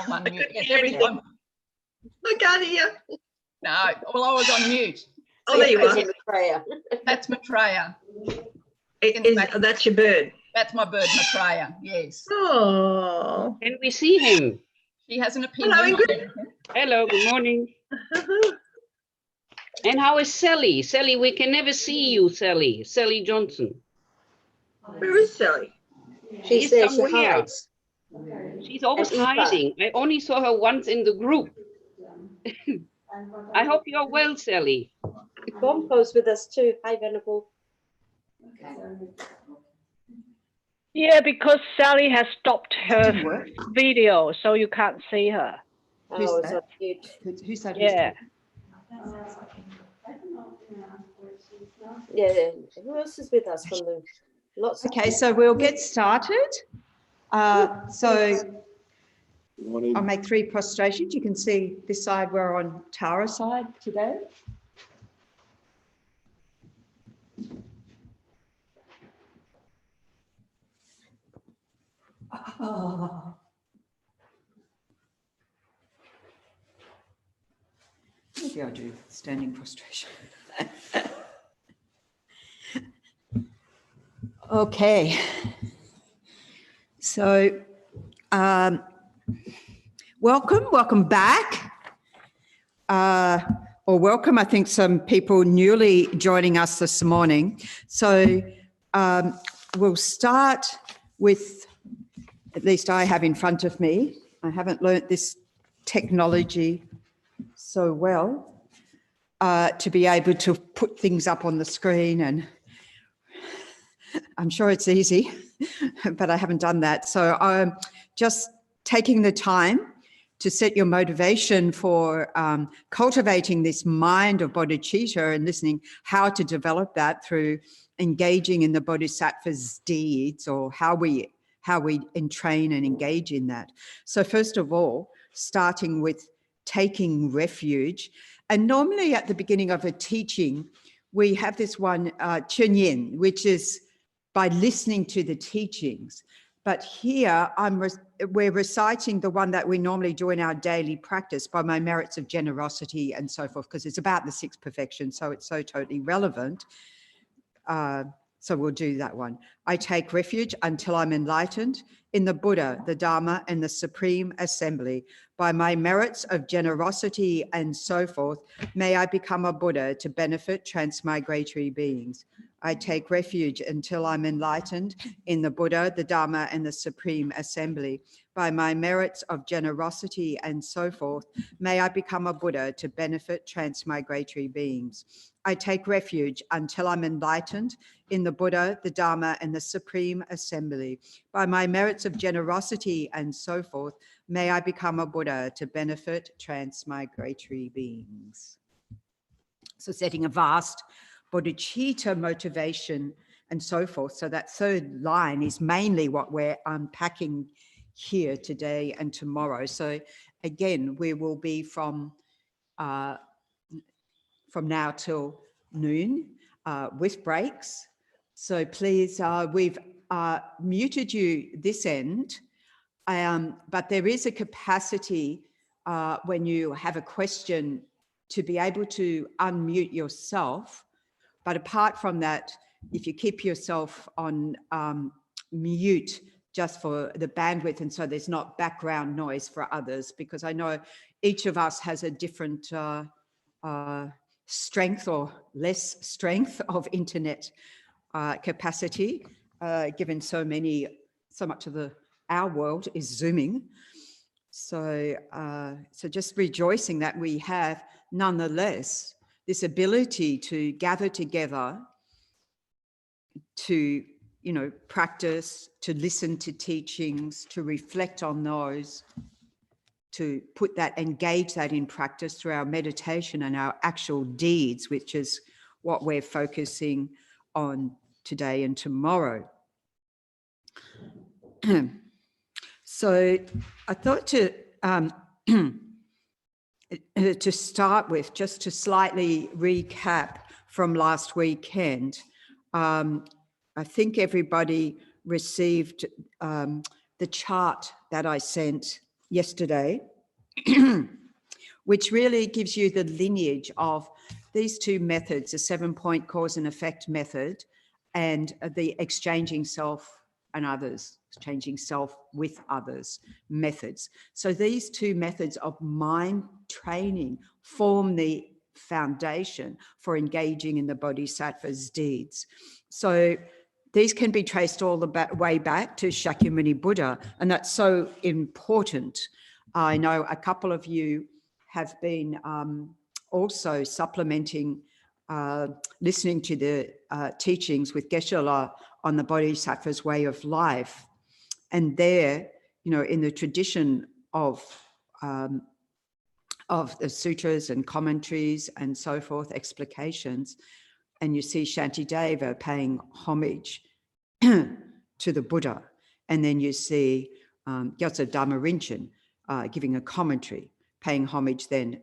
I'm on mute. Yes, everyone. I can't hear. No, well, I was on mute. Oh, there you are. Maitreya. That's Maitreya. That's your bird. That's my bird, Maitreya. Yes. Oh. Can we see him? She has an opinion. Hello, on Ingrid. everything. Hello, good morning. And how is Sally? Sally, we can never see you, Sally. Sally Johnson. Where is Sally? She's there, she somewhere. hides. She's always And Eva. hiding. I only saw her once in the group. I hope you're well, Sally. Bompo's with us too. Hi, Venerable. Yeah, because Sally has stopped her video, so you can't see her. Oh, it's on mute. Who said? Yeah. Yeah, who else is with us from the lots of Okay, so we'll get started. So I'll make 3 prostrations. You can see this side, we're on Tara side today. Oh. Maybe I'll do standing prostration. Okay. So welcome back. Or welcome, I think some people newly joining us this morning. So we'll start with, at least I have in front of me, I haven't learnt this technology so well to be able to put things up on the screen, and I'm sure it's easy, but I haven't done that. So I'm just taking the time to set your motivation for cultivating this mind of bodhicitta and listening how to develop that through engaging in the bodhisattva's deeds, or how we entrain and engage in that. So first of all, starting with taking refuge. And normally at the beginning of a teaching, we have this one, Chunyin, which is by listening to the teachings. But here we're reciting the one that we normally do in our daily practice, by my merits of generosity and so forth, because it's about the 6 perfections, so it's so totally relevant. So we'll do that one. I take refuge until I'm enlightened in the Buddha, the Dharma, and the Supreme Assembly. By my merits of generosity and so forth, may I become a Buddha to benefit transmigratory beings. I take refuge until I'm enlightened in the Buddha, the Dharma, and the Supreme Assembly. By my merits of generosity and so forth, may I become a Buddha to benefit transmigratory beings. I take refuge until I'm enlightened in the Buddha, the Dharma, and the Supreme Assembly. By my merits of generosity and so forth, may I become a Buddha to benefit transmigratory beings. So setting a vast bodhicitta motivation and so forth. So that third line is mainly what we're unpacking here today and tomorrow. So again, we will be from now till noon with breaks. So please, we've muted you this end, but there is a capacity when you have a question to be able to unmute yourself. But apart from that, if you keep yourself on mute just for the bandwidth, and so there's not background noise for others, because I know each of us has a different strength or less strength of internet capacity, given so much of our world is Zooming. So, so just rejoicing that we have nonetheless this ability to gather together, to, practice, to listen to teachings, to reflect on those, to engage that in practice through our meditation and our actual deeds, which is what we're focusing on today and tomorrow. So I thought to start with, just to slightly recap from last weekend, I think everybody received the chart that I sent yesterday, which really gives you the lineage of these two methods, the 7-point cause and effect method and the exchanging self and others, exchanging self with others methods. So these two methods of mind training form the foundation for engaging in the Bodhisattva's deeds. So these can be traced all the way back to Shakyamuni Buddha, and that's so important. I know a couple of you have been also supplementing, listening to the teachings with Geshe-la on the Bodhisattva's way of life. And there, you know, in the tradition of the sutras and commentaries and so forth, explications, and you see Shantideva paying homage to the Buddha. And then you see Gyatso Dhamma Rinchen giving a commentary, paying homage then,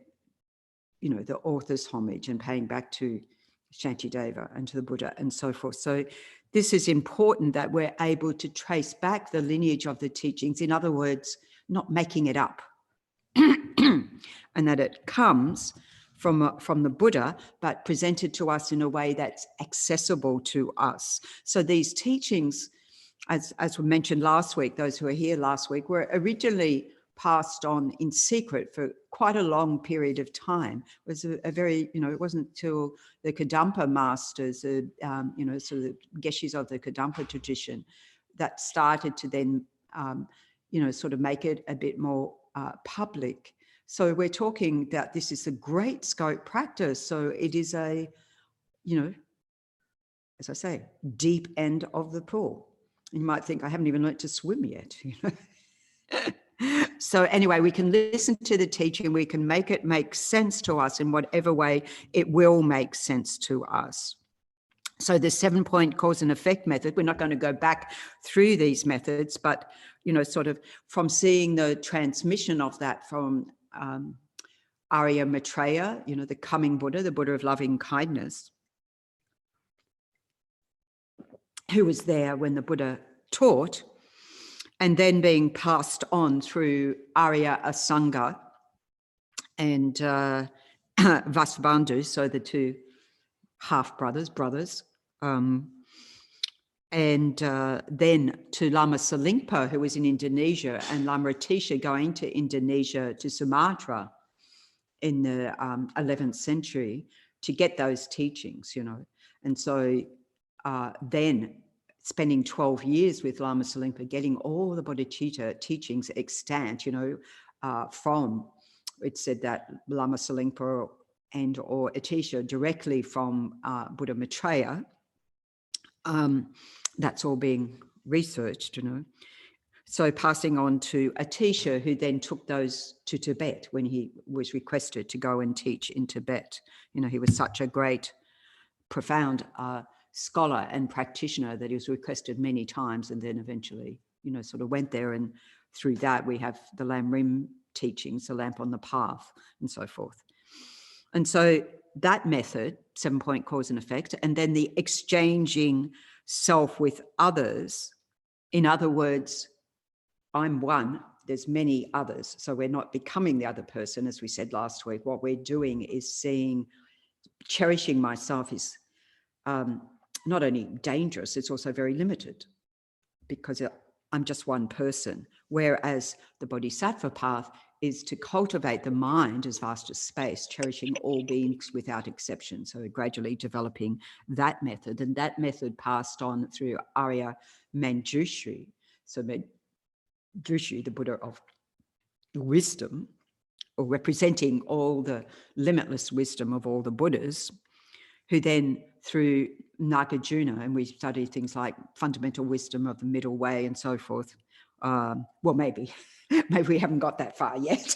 you know, the author's homage and paying back to Shantideva and to the Buddha and so forth. So this is important that we're able to trace back the lineage of the teachings. In other words, not making it up. And that it comes from the Buddha, but presented to us in a way that's accessible to us. So these teachings, as we mentioned last week, those who were here last week, were originally passed on in secret for quite a long period of time. It was a very, you know, it wasn't till the Kadampa masters, you know, sort of the Geshis of the Kadampa tradition that started to then, you know, sort of make it a bit more public. So we're talking that this is a great scope practice. So it is a, you know, as I say, deep end of the pool. You might think, I haven't even learned to swim yet, you know. So anyway, we can listen to the teaching, we can make it make sense to us in whatever way it will make sense to us. So the 7-point cause and effect method, we're not going to go back through these methods, but, you know, sort of from seeing the transmission of that from Arya Maitreya, you know, the coming Buddha, the Buddha of loving kindness, who was there when the Buddha taught, and then being passed on through Arya Asanga and Vasubandhu, so the two half-brothers, and then to Lama Salingpa, who was in Indonesia, and Lama Atisha going to Indonesia, to Sumatra in the 11th century to get those teachings, you know. And so then spending 12 years with Lama Salingpa, getting all the bodhicitta teachings extant, you know, from, it said that Lama Salingpa and or Atisha directly from Buddha Maitreya. That's all being researched, you know. So passing on to Atisha, who then took those to Tibet when he was requested to go and teach in Tibet. You know, he was such a great, profound scholar and practitioner that he was requested many times, and then eventually, you know, sort of went there. And through that, we have the Lam Rim teachings, the lamp on the path, and so forth. And so that method, 7-point cause and effect, and then the exchanging self with others. In other words, I'm one, there's many others. So we're not becoming the other person, as we said last week. What we're doing is seeing, cherishing myself is not only dangerous, it's also very limited, because I'm just one person. Whereas the Bodhisattva path is to cultivate the mind as vast as space, cherishing all beings without exception. So gradually developing that method, and that method passed on through Arya Manjushri. So Manjushri, the Buddha of wisdom, or representing all the limitless wisdom of all the Buddhas, who then through Nagarjuna, and we study things like fundamental wisdom of the middle way and so forth. Well, maybe we haven't got that far yet.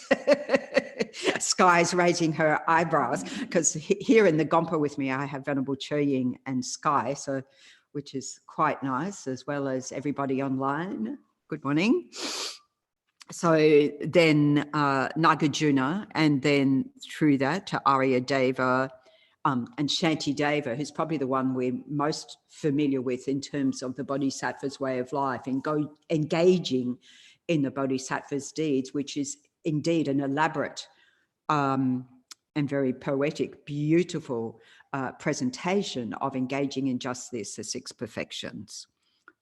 Sky's raising her eyebrows, because here in the Gompa with me, I have Venerable Choying and Sky, so which is quite nice, as well as everybody online. Good morning. So then Nagarjuna, and then through that to Arya Deva, and Shantideva, who's probably the one we're most familiar with in terms of the Bodhisattva's way of life and engaging in the Bodhisattva's deeds, which is indeed an elaborate and very poetic, beautiful presentation of engaging in just this, the 6 perfections.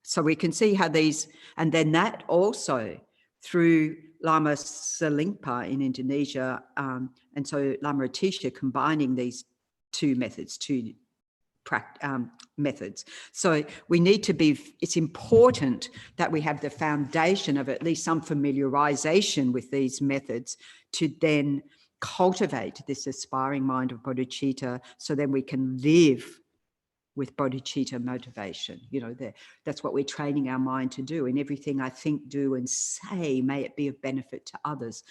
So we can see how these, and then that also through Lama Selingpa in Indonesia, and so Lama Atisha combining these 2 methods, 2 methods. So we need to be, it's important that we have the foundation of at least some familiarization with these methods to then cultivate this aspiring mind of bodhicitta, so then we can live with bodhicitta motivation. You know, that's what we're training our mind to do. In everything I think, do and say, may it be of benefit to others.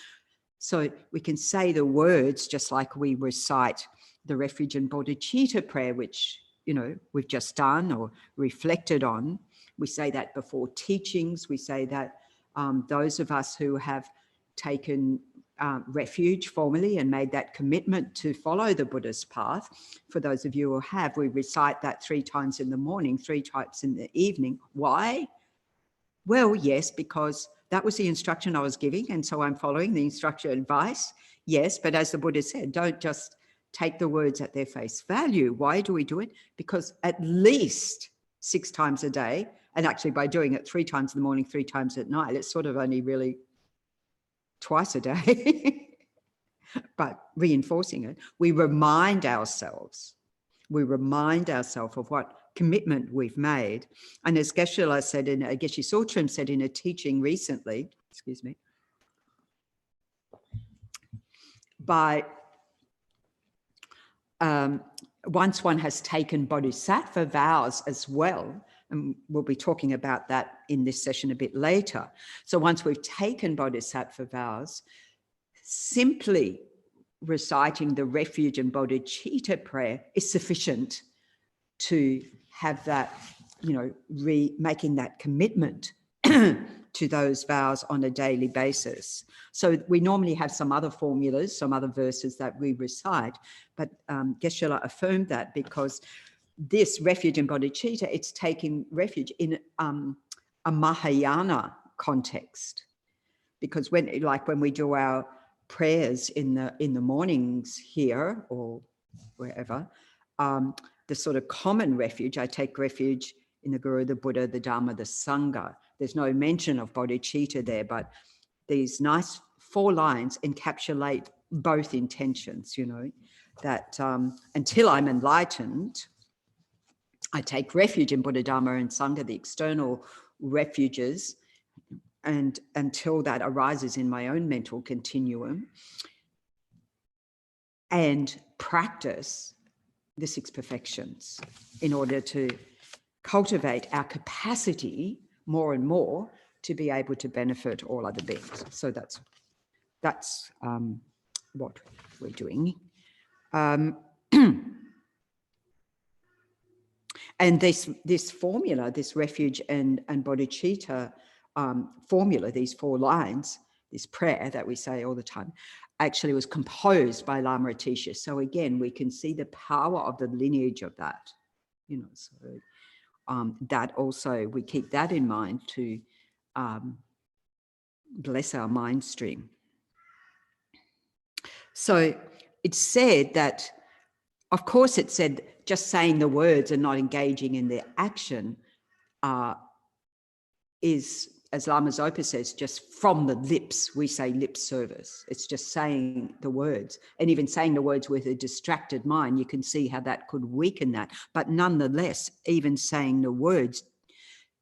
So we can say the words just like we recite the refuge and bodhicitta prayer, which, you know, we've just done or reflected on. We say that before teachings. We say that those of us who have taken refuge formally and made that commitment to follow the Buddha's path, for those of you who have, we recite that 3 times in the morning, 3 times in the evening. Why? Well, yes, because that was the instruction I was giving, and so I'm following the instruction advice. Yes, but as the Buddha said, don't just take the words at their face value. Why do we do it? Because at least 6 times a day, and actually by doing it 3 times in the morning, 3 times at night, it's sort of only really twice a day, but reinforcing it, we remind ourselves of what commitment we've made. And as Geshe-la said, Geshe Sotrim said in a teaching recently, excuse me, by once one has taken bodhisattva vows as well, and we'll be talking about that in this session a bit later. So once we've taken bodhisattva vows, simply reciting the refuge and bodhicitta prayer is sufficient to have that, you know, making that commitment to those vows on a daily basis. So we normally have some other formulas, some other verses that we recite, but Geshe-la affirmed that because this refuge in bodhicitta, it's taking refuge in a Mahayana context. Because when we do our prayers in the mornings here or wherever, the sort of common refuge, I take refuge in the Guru, the Buddha, the Dharma, the Sangha. There's no mention of bodhicitta there, but these nice 4 lines encapsulate both intentions, you know, that until I'm enlightened, I take refuge in Buddha, Dharma and Sangha, the external refuges, and until that arises in my own mental continuum, and practice the 6 perfections in order to cultivate our capacity more and more to be able to benefit all other beings. So that's what we're doing. And this formula, this refuge and bodhicitta formula, these 4 lines, this prayer that we say all the time, actually was composed by Lama Atisha. So again, we can see the power of the lineage of that, you know, so that also, we keep that in mind to bless our mind stream. So it's said that, of course, it said just saying the words and not engaging in the action is, as Lama Zopa says, just from the lips. We say lip service. It's just saying the words, and even saying the words with a distracted mind, you can see how that could weaken that. But nonetheless, even saying the words,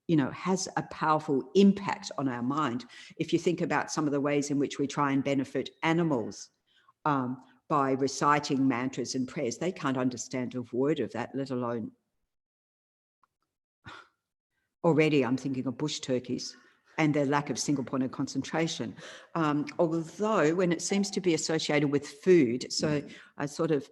you know, has a powerful impact on our mind. If you think about some of the ways in which we try and benefit animals, by reciting mantras and prayers, they can't understand a word of that, let alone, already I'm thinking of bush turkeys and their lack of single point of concentration. Although when it seems to be associated with food, so I sort of,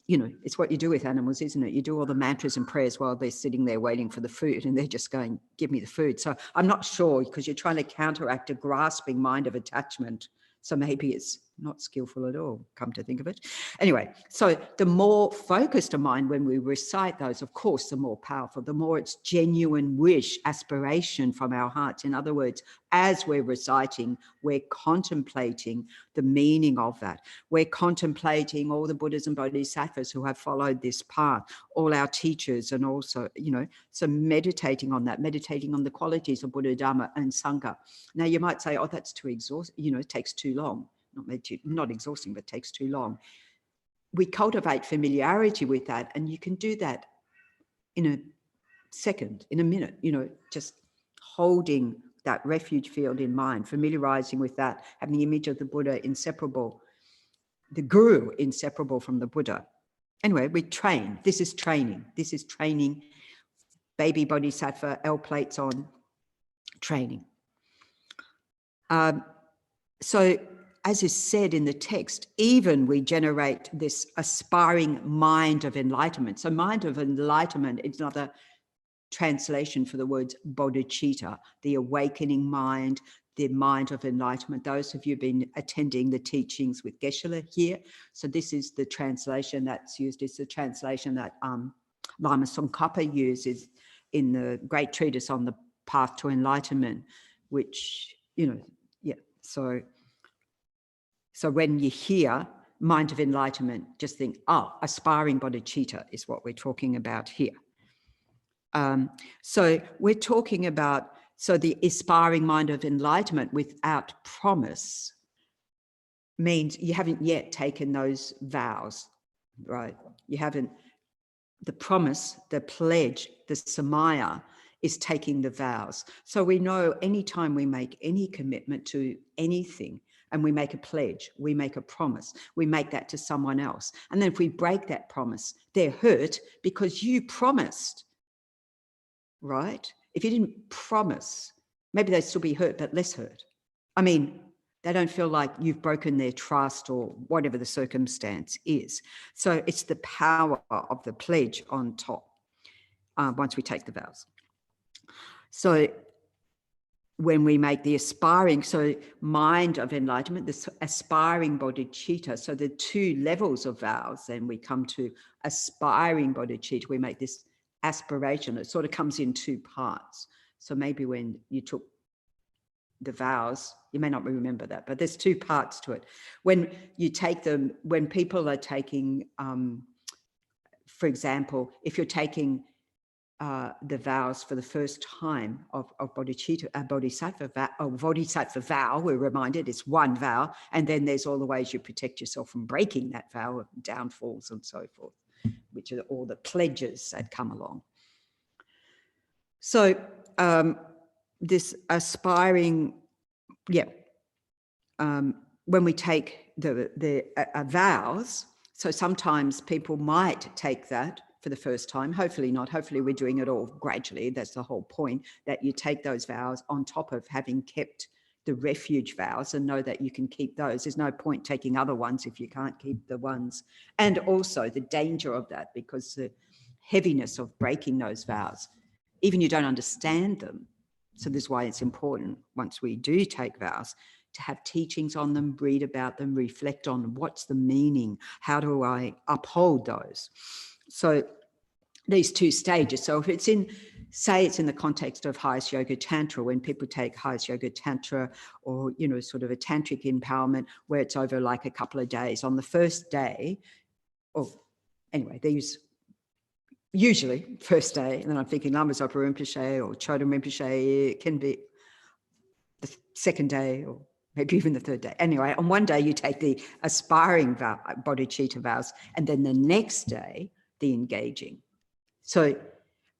you know, it's what you do with animals, isn't it? You do all the mantras and prayers while they're sitting there waiting for the food, and they're just going, give me the food. So I'm not sure, because you're trying to counteract a grasping mind of attachment. So maybe it's not skillful at all, come to think of it. Anyway, so the more focused a mind when we recite those, of course, the more powerful, the more it's genuine wish, aspiration from our hearts. In other words, as we're reciting, we're contemplating the meaning of that. We're contemplating all the Buddhas and Bodhisattvas who have followed this path, all our teachers, and also, you know, so meditating on that, meditating on the qualities of Buddha, Dharma, and Sangha. Now, you might say, oh, that's too exhausting, you know, it takes too long. Not exhausting, but takes too long. We cultivate familiarity with that, and you can do that in a second, in a minute, you know, just holding that refuge field in mind, familiarizing with that, having the image of the Buddha inseparable, the Guru inseparable from the Buddha. Anyway, we train. This is training. This is training. Baby Bodhisattva, L plates on, training. So, as is said in the text, even we generate this aspiring mind of enlightenment. So mind of enlightenment is another translation for the words bodhicitta, the awakening mind, the mind of enlightenment. Those of you who've been attending the teachings with Geshe-la here. So this is the translation that's used. It's the translation that Lama Tsongkhapa uses in the great treatise on the path to enlightenment, which, you know, yeah, so when you hear mind of enlightenment, just think, oh, aspiring bodhicitta is what we're talking about here. So we're talking about, so the aspiring mind of enlightenment without promise means you haven't yet taken those vows, right? You haven't, the promise, the pledge, the samaya is taking the vows. So we know anytime we make any commitment to anything, and we make a pledge, we make a promise, we make that to someone else. And then if we break that promise, they're hurt because you promised, right? If you didn't promise, maybe they'd still be hurt, but less hurt. I mean, they don't feel like you've broken their trust or whatever the circumstance is. So it's the power of the pledge on top once we take the vows. So when we make the aspiring, so mind of enlightenment, this aspiring bodhicitta, so the two levels of vows, then we come to aspiring bodhicitta, we make this aspiration. It sort of comes in two parts. So maybe when you took the vows, you may not remember that, but there's two parts to it. When you take them, when people are taking, for example, if you're taking the vows for the first time of bodhicitta, bodhisattva vow, we're reminded it's one vow, and then there's all the ways you protect yourself from breaking that vow, downfalls and so forth, which are all the pledges that come along. So this aspiring, when we take the vows, so sometimes people might take that for the first time, hopefully not, hopefully we're doing it all gradually. That's the whole point, that you take those vows on top of having kept the refuge vows and know that you can keep those. There's no point taking other ones if you can't keep the ones. And also the danger of that, because the heaviness of breaking those vows, even you don't understand them. So this is why it's important, once we do take vows, to have teachings on them, read about them, reflect on them. What's the meaning? How do I uphold those? So these two stages. So if it's in, say it's in the context of highest yoga tantra, when people take highest yoga tantra, or, you know, sort of a tantric empowerment where it's over like a couple of days, on the first day, or anyway, they use usually first day, and then I'm thinking Lama Zopa Rinpoche or Chodam Rinpoche, it can be the second day or maybe even the third day. Anyway, on one day you take the aspiring vow, bodhicitta vows, and then the next day, the engaging. So,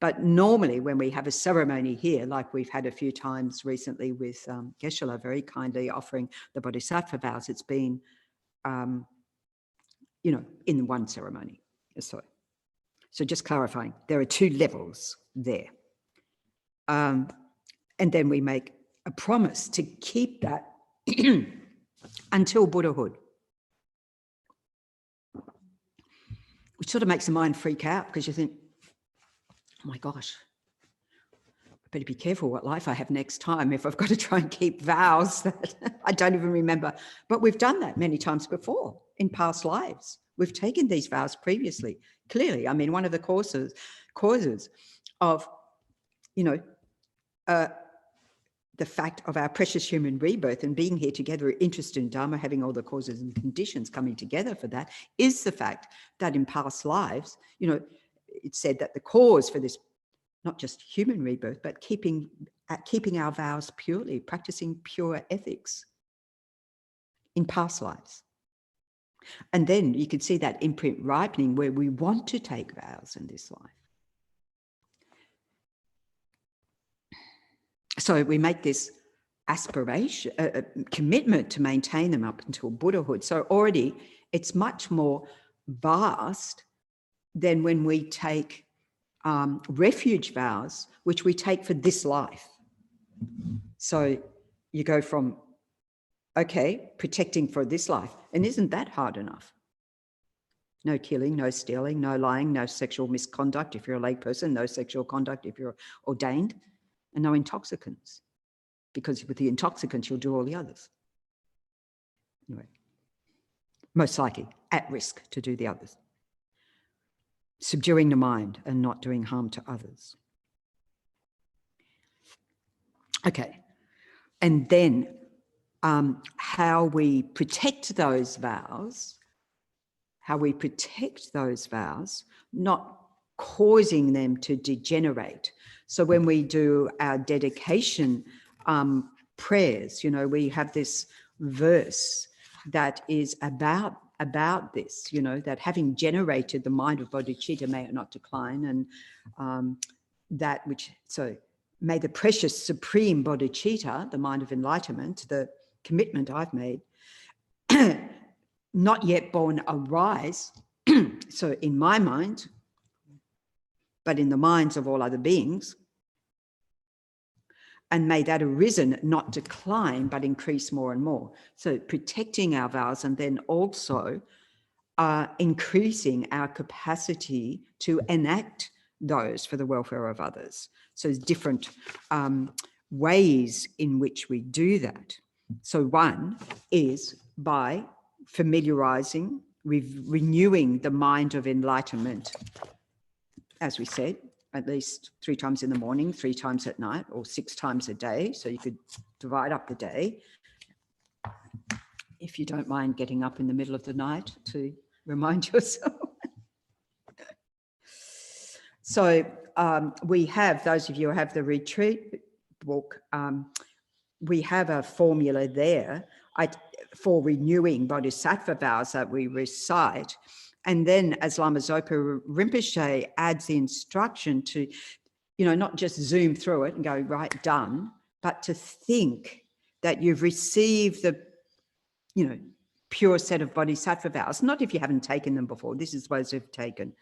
but normally when we have a ceremony here, like we've had a few times recently with Geshe-la very kindly offering the bodhisattva vows, it's been, you know, in one ceremony. So just clarifying, there are two levels there. And then we make a promise to keep that until Buddhahood. Which sort of makes the mind freak out, because you think, oh my gosh, better be careful what life I have next time if I've got to try and keep vows that I don't even remember. But we've done that many times before in past lives. We've taken these vows previously. Clearly, I mean, one of the causes of, you know, the fact of our precious human rebirth and being here together, interested in Dharma, having all the causes and conditions coming together for that, is the fact that in past lives, you know, it's said that the cause for this, not just human rebirth, but keeping our vows purely, practicing pure ethics in past lives. And then you can see that imprint ripening where we want to take vows in this life. So we make this aspiration, commitment to maintain them up until Buddhahood. So already it's much more vast than when we take refuge vows, which we take for this life. So you go from, okay, protecting for this life. And isn't that hard enough? No killing, no stealing, no lying, no sexual misconduct if you're a lay person, no sexual conduct if you're ordained, and no intoxicants. Because with the intoxicants, you'll do all the others. Anyway, most likely at risk to do the others. Subduing the mind and not doing harm to others. Okay, and then how we protect those vows, not causing them to degenerate. So when we do our dedication prayers, you know, we have this verse that is about this, you know, that having generated the mind of bodhicitta may it not decline, and that which, so may the precious supreme bodhicitta, the mind of enlightenment, the commitment I've made, not yet born arise, so in my mind, but in the minds of all other beings, and may that arisen not decline, but increase more and more. So protecting our vows and then also increasing our capacity to enact those for the welfare of others. So there's different ways in which we do that. So one is by familiarizing, renewing the mind of enlightenment, as we said, at least 3 times in the morning, 3 times at night, or 6 times a day. So you could divide up the day, if you don't mind getting up in the middle of the night to remind yourself. So we have, those of you who have the retreat book, we have a formula there for renewing bodhisattva vows that we recite. And then as Lama Zopa Rinpoche adds the instruction to, you know, not just zoom through it and go, right, done, but to think that you've received the, you know, pure set of bodhisattva vows, not if you haven't taken them before, this is those who've taken,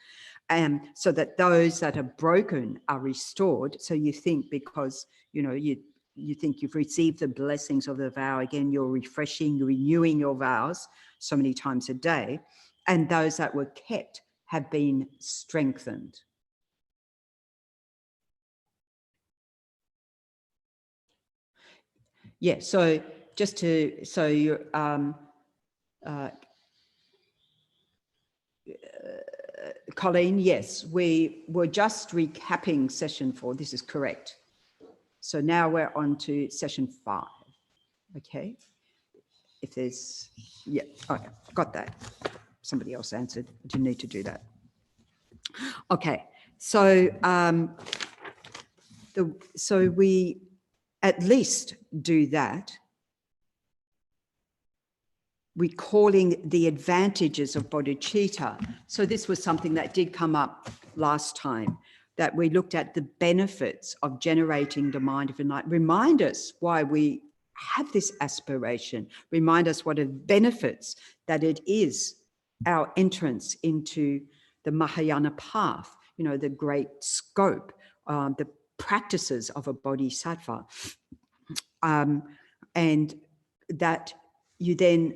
so that those that are broken are restored. So you think, because, you know, you think you've received the blessings of the vow, again, you're refreshing, renewing your vows so many times a day, and those that were kept have been strengthened. Yeah, so just to, so you're, Colleen, yes, we were just recapping session 4. This is correct. So now we're on to session 5. Okay. If there's, yeah, okay, got that. Somebody else answered. I didn't need to do that. Okay. So, so we at least do that. Recalling the advantages of bodhicitta. So this was something that did come up last time, that we looked at the benefits of generating the mind of enlightenment. Remind us why we have this aspiration. Remind us what are the benefits that it is our entrance into the Mahayana path, you know, the great scope, the practices of a bodhisattva. And that you then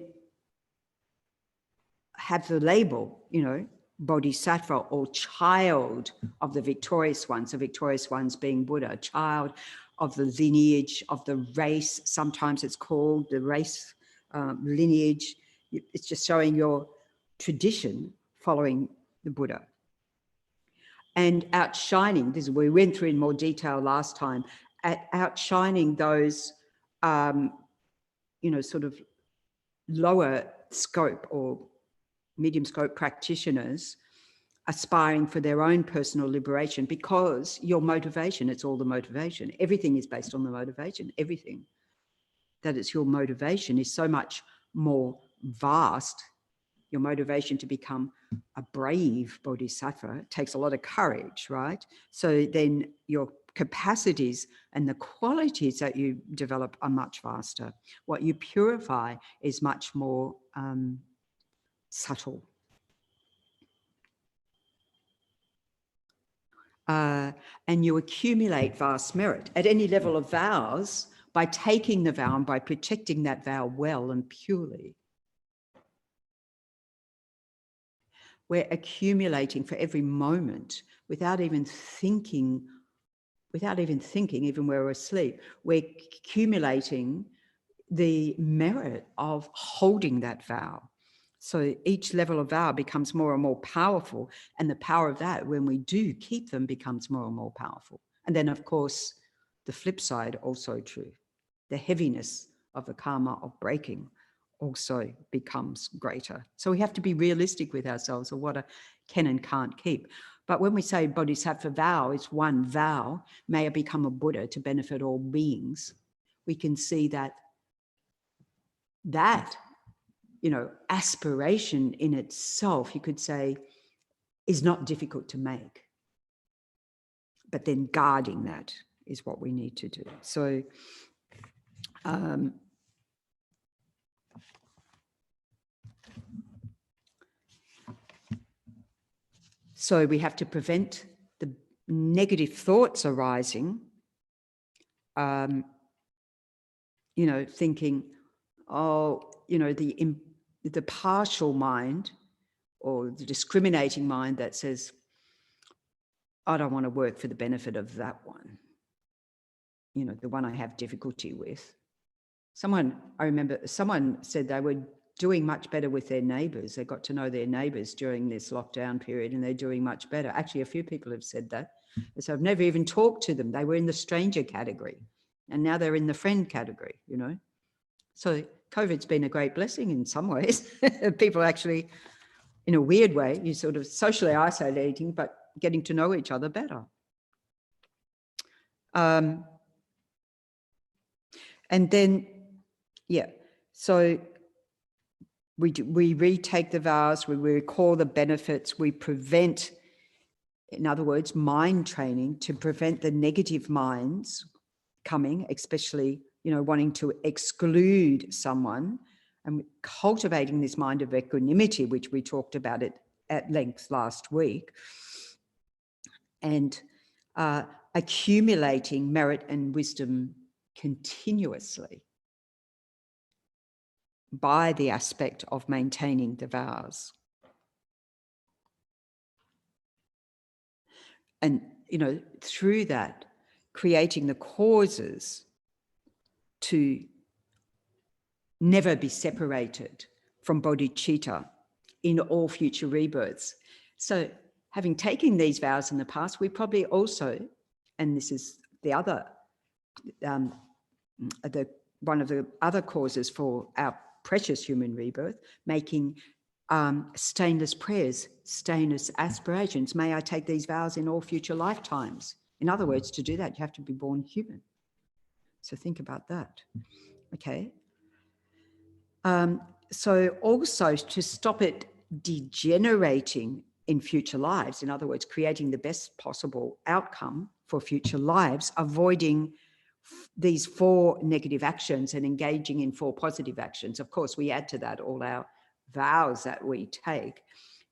have the label, you know, bodhisattva or child of the victorious ones, the victorious ones being Buddha, child of the lineage of the race. Sometimes it's called the race lineage. It's just showing your tradition following the Buddha. And outshining, this we went through in more detail last time, outshining those, sort of lower scope or medium scope practitioners aspiring for their own personal liberation, because your motivation, it's all the motivation. Everything is based on the motivation. Everything that is your motivation is so much more vast. Your motivation to become a brave bodhisattva takes a lot of courage, right? So then your capacities and the qualities that you develop are much vaster. What you purify is much more subtle. And you accumulate vast merit at any level of vows by taking the vow and by protecting that vow well and purely. We're accumulating for every moment without even thinking, even when we're asleep. We're accumulating the merit of holding that vow. So each level of vow becomes more and more powerful, and the power of that, when we do keep them, becomes more and more powerful. And then, of course, the flip side also true. The heaviness of the karma of breaking also becomes greater. So we have to be realistic with ourselves of what I can and can't keep. But when we say bodhisattva vow is one vow, may I become a Buddha to benefit all beings, we can see that aspiration in itself, you could say, is not difficult to make. But then guarding that is what we need to do. So we have to prevent the negative thoughts arising, thinking, the partial mind or the discriminating mind that says, I don't want to work for the benefit of that one, the one I have difficulty with. I remember someone said they were doing much better with their neighbours. They got to know their neighbours during this lockdown period and they're doing much better. Actually, a few people have said that. So I've never even talked to them. They were in the stranger category and now they're in the friend category, So COVID's been a great blessing in some ways. People actually, in a weird way, you're sort of socially isolating, but getting to know each other better. And then, so we retake the vows, we recall the benefits, we prevent, in other words, mind training to prevent the negative minds coming, especially, wanting to exclude someone, and cultivating this mind of equanimity, which we talked about it at length last week, and accumulating merit and wisdom continuously by the aspect of maintaining the vows. And, through that, creating the causes to never be separated from bodhicitta in all future rebirths. So having taken these vows in the past, we probably also, and this is the other, one of the other causes for our precious human rebirth, making stainless prayers, stainless aspirations. May I take these vows in all future lifetimes. In other words, to do that, you have to be born human. So think about that. Okay. So also to stop it degenerating in future lives, in other words, creating the best possible outcome for future lives, avoiding these 4 negative actions and engaging in 4 positive actions. Of course, we add to that all our vows that we take,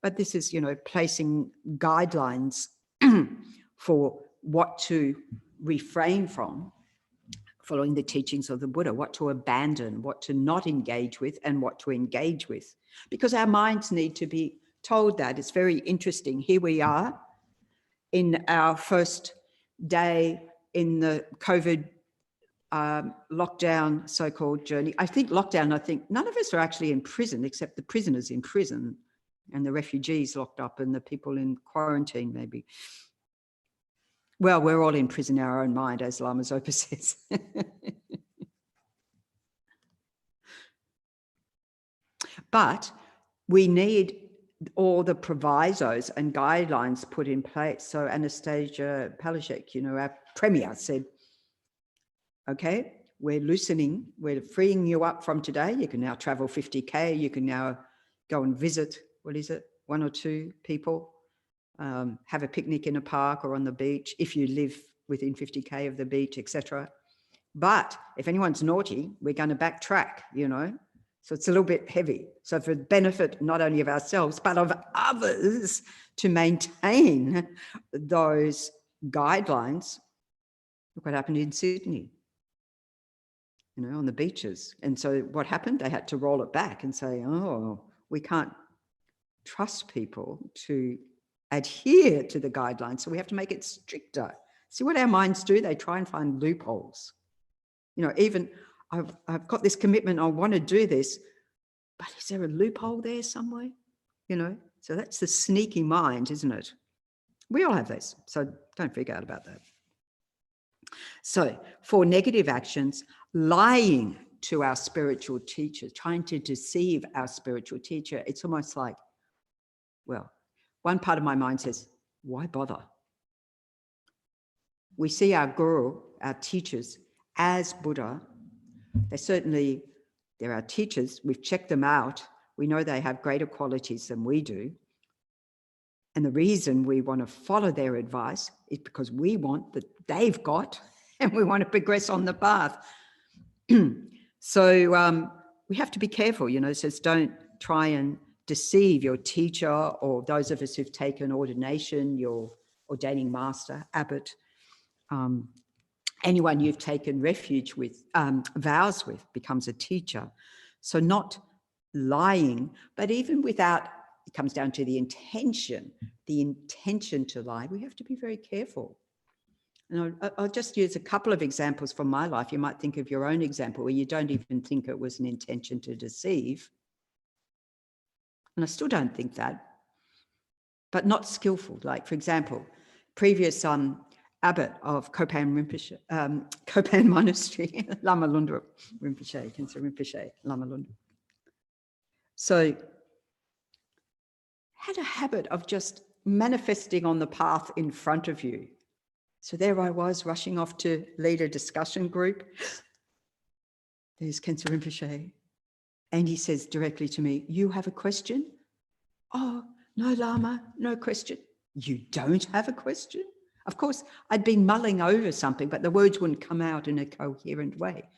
but this is, placing guidelines for what to refrain from, following the teachings of the Buddha, what to abandon, what to not engage with, and what to engage with. Because our minds need to be told that. It's very interesting. Here we are in our first day in the COVID lockdown so-called journey. I think none of us are actually in prison except the prisoners in prison and the refugees locked up and the people in quarantine maybe. Well, we're all in prison in our own mind, as Lama Zopa says. But we need all the provisos and guidelines put in place. So Anastasia Palaszczuk, you know, our premier said, okay, we're loosening, we're freeing you up from today. You can now travel 50K. You can now go and visit, what is it, 1 or 2 people, have a picnic in a park or on the beach if you live within 50K of the beach, etc. But if anyone's naughty, we're going to backtrack, you know. So it's a little bit heavy. So for the benefit not only of ourselves, but of others to maintain those guidelines, look what happened in Sydney, you know, on the beaches. And so what happened? They had to roll it back and say, oh, we can't trust people to adhere to the guidelines. So we have to make it stricter. See what our minds do? They try and find loopholes. You know, even I've got this commitment, I want to do this, but is there a loophole there somewhere? You know, so that's the sneaky mind, isn't it? We all have this, so don't freak out about that. So for negative actions, lying to our spiritual teacher, trying to deceive our spiritual teacher, it's almost like, well, one part of my mind says, why bother? We see our guru, our teachers, as Buddha. They're our teachers. We've checked them out. We know they have greater qualities than we do. And the reason we want to follow their advice is because we want that they've got, and we want to progress on the path. So we have to be careful, you know, it says don't try and deceive your teacher or those of us who've taken ordination, your ordaining master, abbot, anyone you've taken refuge with, vows with, becomes a teacher. So not lying, but even without, it comes down to the intention to lie, we have to be very careful. And I'll just use a couple of examples from my life. You might think of your own example where you don't even think it was an intention to deceive. And I still don't think that, but not skillful. Like, for example, previous abbot of Kopan Rinpoche, Kopan Monastery, Lama Lunda Rinpoche, Khyentse Rinpoche, Lama Lunda. So had a habit of just manifesting on the path in front of you. So there I was rushing off to lead a discussion group. There's Khyentse Rinpoche. And he says directly to me, you have a question? Oh, no, Lama, no question. You don't have a question? Of course, I'd been mulling over something, but the words wouldn't come out in a coherent way.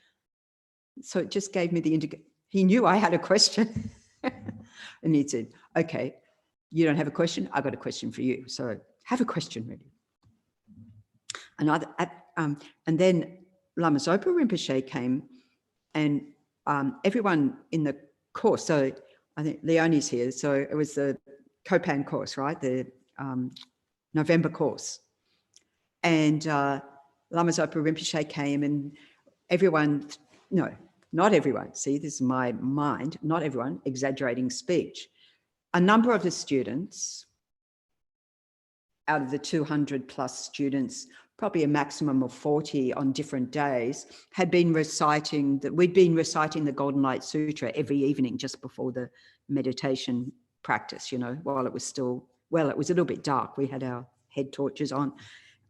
So it just gave me the indication. He knew I had a question. And he said, okay, you don't have a question? I've got a question for you. So have a question ready. And then Lama Zopa Rinpoche came, and everyone in the course, so I think Leonie's here, so it was the Kopan course, right? The November course. And Lama Zopa Rinpoche came, and everyone, no, not everyone, see, this is my mind, not everyone, exaggerating speech. A number of the students, out of the 200 plus students, probably a maximum of 40 on different days, had been reciting, we'd been reciting the Golden Light Sutra every evening just before the meditation practice, you know, while it was still, well, it was a little bit dark. We had our head torches on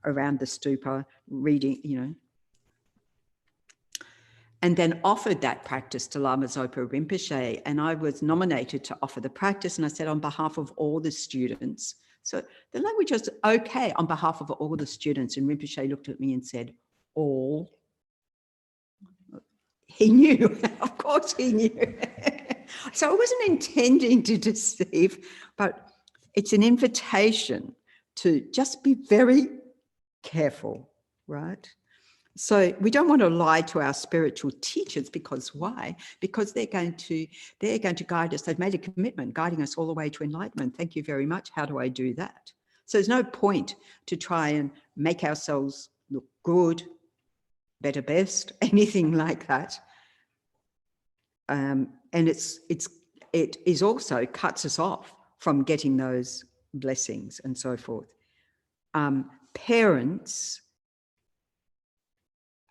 around the stupa, reading, you know, and then offered that practice to Lama Zopa Rinpoche. And I was nominated to offer the practice. And I said, on behalf of all the students. So the language was okay, on behalf of all the students. And Rinpoche looked at me and said, all. He knew, of course he knew. So I wasn't intending to deceive, but it's an invitation to just be very careful, right? So we don't want to lie to our spiritual teachers, because why? Because they're going to guide us. They've made a commitment, guiding us all the way to enlightenment. Thank you very much. How do I do that? So there's no point to try and make ourselves look good, better, best, anything like that. And it is also cuts us off from getting those blessings and so forth. Parents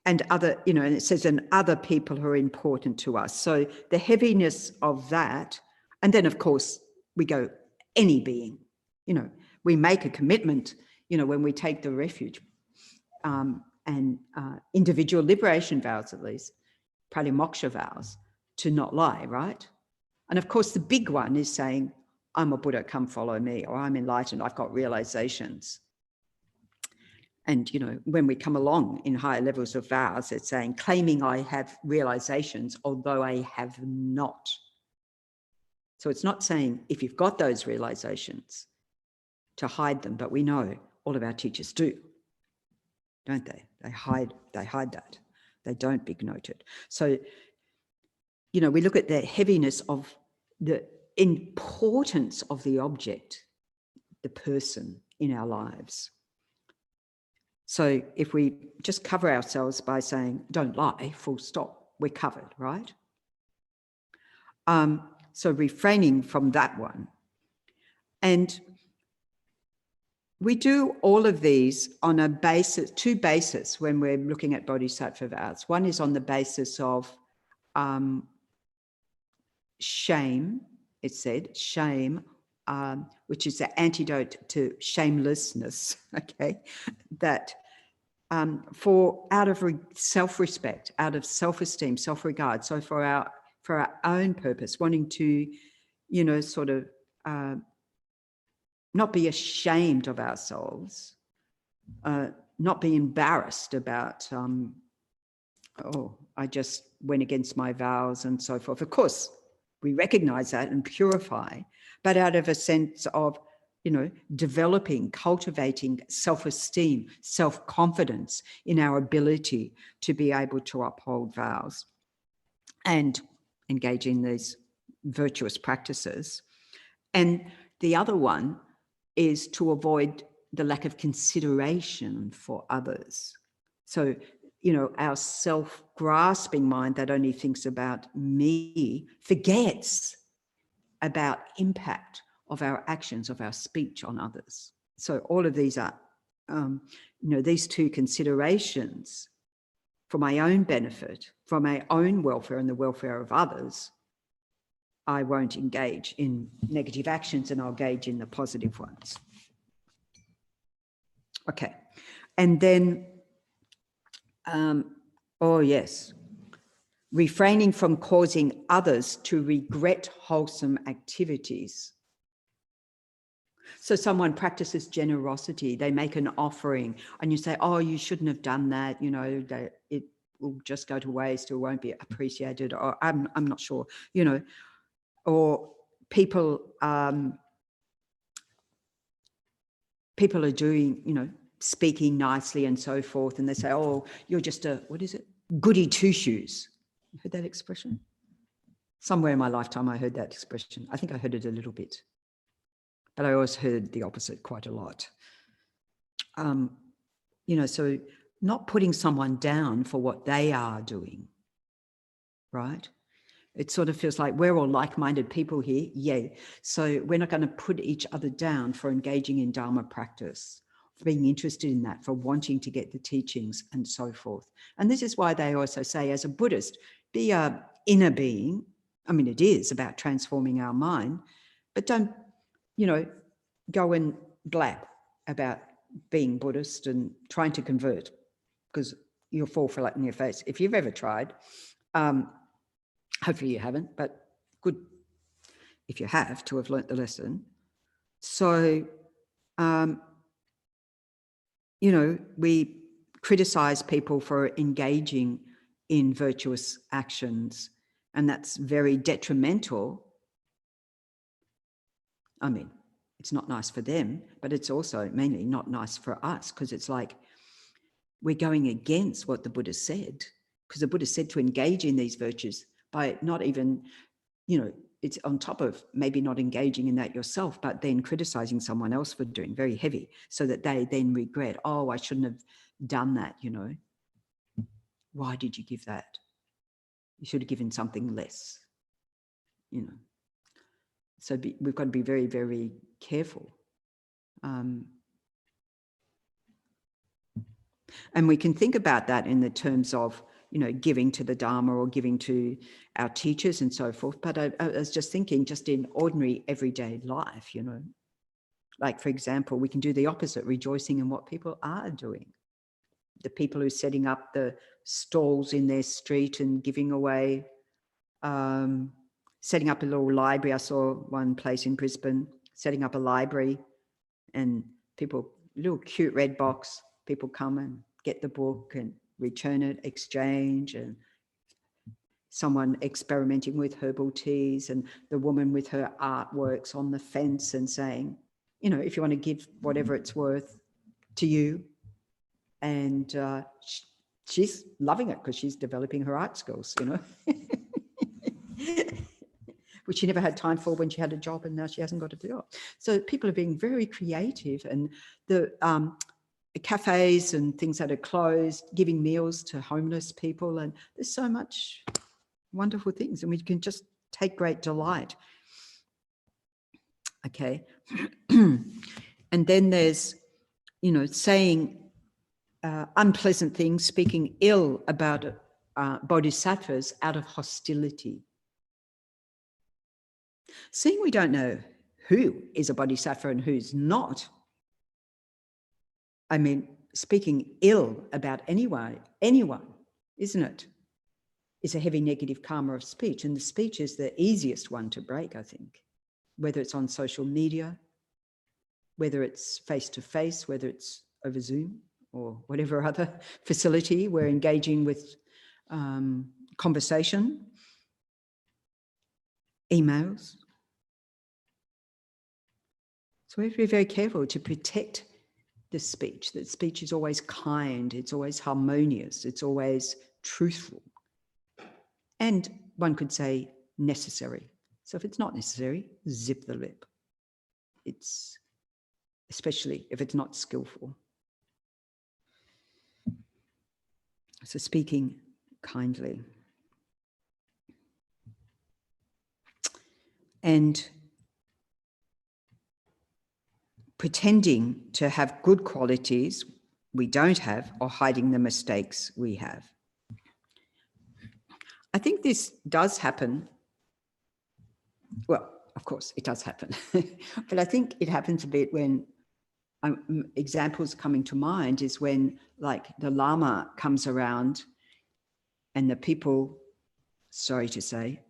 and other, and it says, and other people who are important to us. So the heaviness of that, and then of course we go, any being, we make a commitment, when we take the refuge, and individual liberation vows, at least, pratimoksha vows, to not lie, right? And of course the big one is saying, I'm a Buddha, come follow me, or I'm enlightened, I've got realizations. And, when we come along in higher levels of vows, it's saying, claiming I have realizations, although I have not. So it's not saying if you've got those realizations to hide them, but we know all of our teachers do, don't they? They hide that. They don't big note it. So, we look at the heaviness of the importance of the object, the person in our lives. So if we just cover ourselves by saying, don't lie, full stop, we're covered, right? So refraining from that one. And we do all of these on two bases when we're looking at bodhisattva vows. One is on the basis of shame, it said, shame, which is the antidote to shamelessness, okay? That out of self-respect, out of self-esteem, self-regard, so for our own purpose, wanting to, sort of not be ashamed of ourselves, not be embarrassed about, I just went against my vows and so forth. Of course, we recognize that and purify, but out of a sense of, developing, cultivating self-esteem, self-confidence in our ability to be able to uphold vows and engage in these virtuous practices. And the other one is to avoid the lack of consideration for others. So, our self-grasping mind that only thinks about me forgets about impact of our actions, of our speech on others. So all of these are, these two considerations for my own benefit, for my own welfare and the welfare of others, I won't engage in negative actions and I'll engage in the positive ones. Okay. And then, refraining from causing others to regret wholesome activities. So someone practices generosity, they make an offering and you say, oh, you shouldn't have done that, that it will just go to waste or won't be appreciated, or I'm not sure, or people are doing, speaking nicely and so forth, and they say, oh, you're just a, what is it? Goody two-shoes. You heard that expression? Somewhere in my lifetime I heard that expression. I think I heard it a little bit, but I always heard the opposite quite a lot. So not putting someone down for what they are doing, right? It sort of feels like we're all like-minded people here, yeah. So we're not going to put each other down for engaging in Dharma practice, for being interested in that, for wanting to get the teachings and so forth. And this is why they also say, as a Buddhist, be an inner being. I mean, it is about transforming our mind, but don't, go and blab about being Buddhist and trying to convert, because you'll fall flat in your face. If you've ever tried, hopefully you haven't, but good if you have to have learnt the lesson. So, we criticize people for engaging in virtuous actions, and that's very detrimental. I mean, it's not nice for them, but it's also mainly not nice for us, because it's like we're going against what the Buddha said, because the Buddha said to engage in these virtues by not even, you know, it's on top of maybe not engaging in that yourself, but then criticizing someone else for doing, very heavy, so that they then regret, oh, I shouldn't have done that, you know. Why did you give that? You should have given something less, you know. So we've got to be very, very careful. And we can think about that in the terms of, you know, giving to the Dharma or giving to our teachers and so forth. But I was just thinking, just in ordinary everyday life, you know, like, for example, we can do the opposite, rejoicing in what people are doing. The people who are setting up the stalls in their street and giving away, setting up a little library. I saw one place in Brisbane, setting up a library, and people, little cute red box, people come and get the book and return it, exchange, and someone experimenting with herbal teas, and the woman with her artworks on the fence and saying, you know, if you want to give whatever it's worth to you. And she's loving it because she's developing her art skills, you know, which she never had time for when she had a job, and now she hasn't got a job. So people are being very creative, and the cafes and things that are closed, giving meals to homeless people, and there's so much wonderful things, and we can just take great delight. Okay. And then there's, you know, saying unpleasant things, speaking ill about bodhisattvas out of hostility. Seeing we don't know who is a bodhisattva and who's not, I mean, speaking ill about anyone, isn't it, is a heavy negative karma of speech. And the speech is the easiest one to break, I think, whether it's on social media, whether it's face-to-face, whether it's over Zoom or whatever other facility we're engaging with, conversation, emails. So we have to be very careful to protect the speech, that speech is always kind, it's always harmonious, it's always truthful. And one could say necessary. So if it's not necessary, zip the lip. It's, especially if it's not skillful. So speaking kindly. And pretending to have good qualities we don't have, or hiding the mistakes we have. I think this does happen. Well, of course it does happen, but I think it happens a bit when examples coming to mind is when, like, the Lama comes around and the people, sorry to say,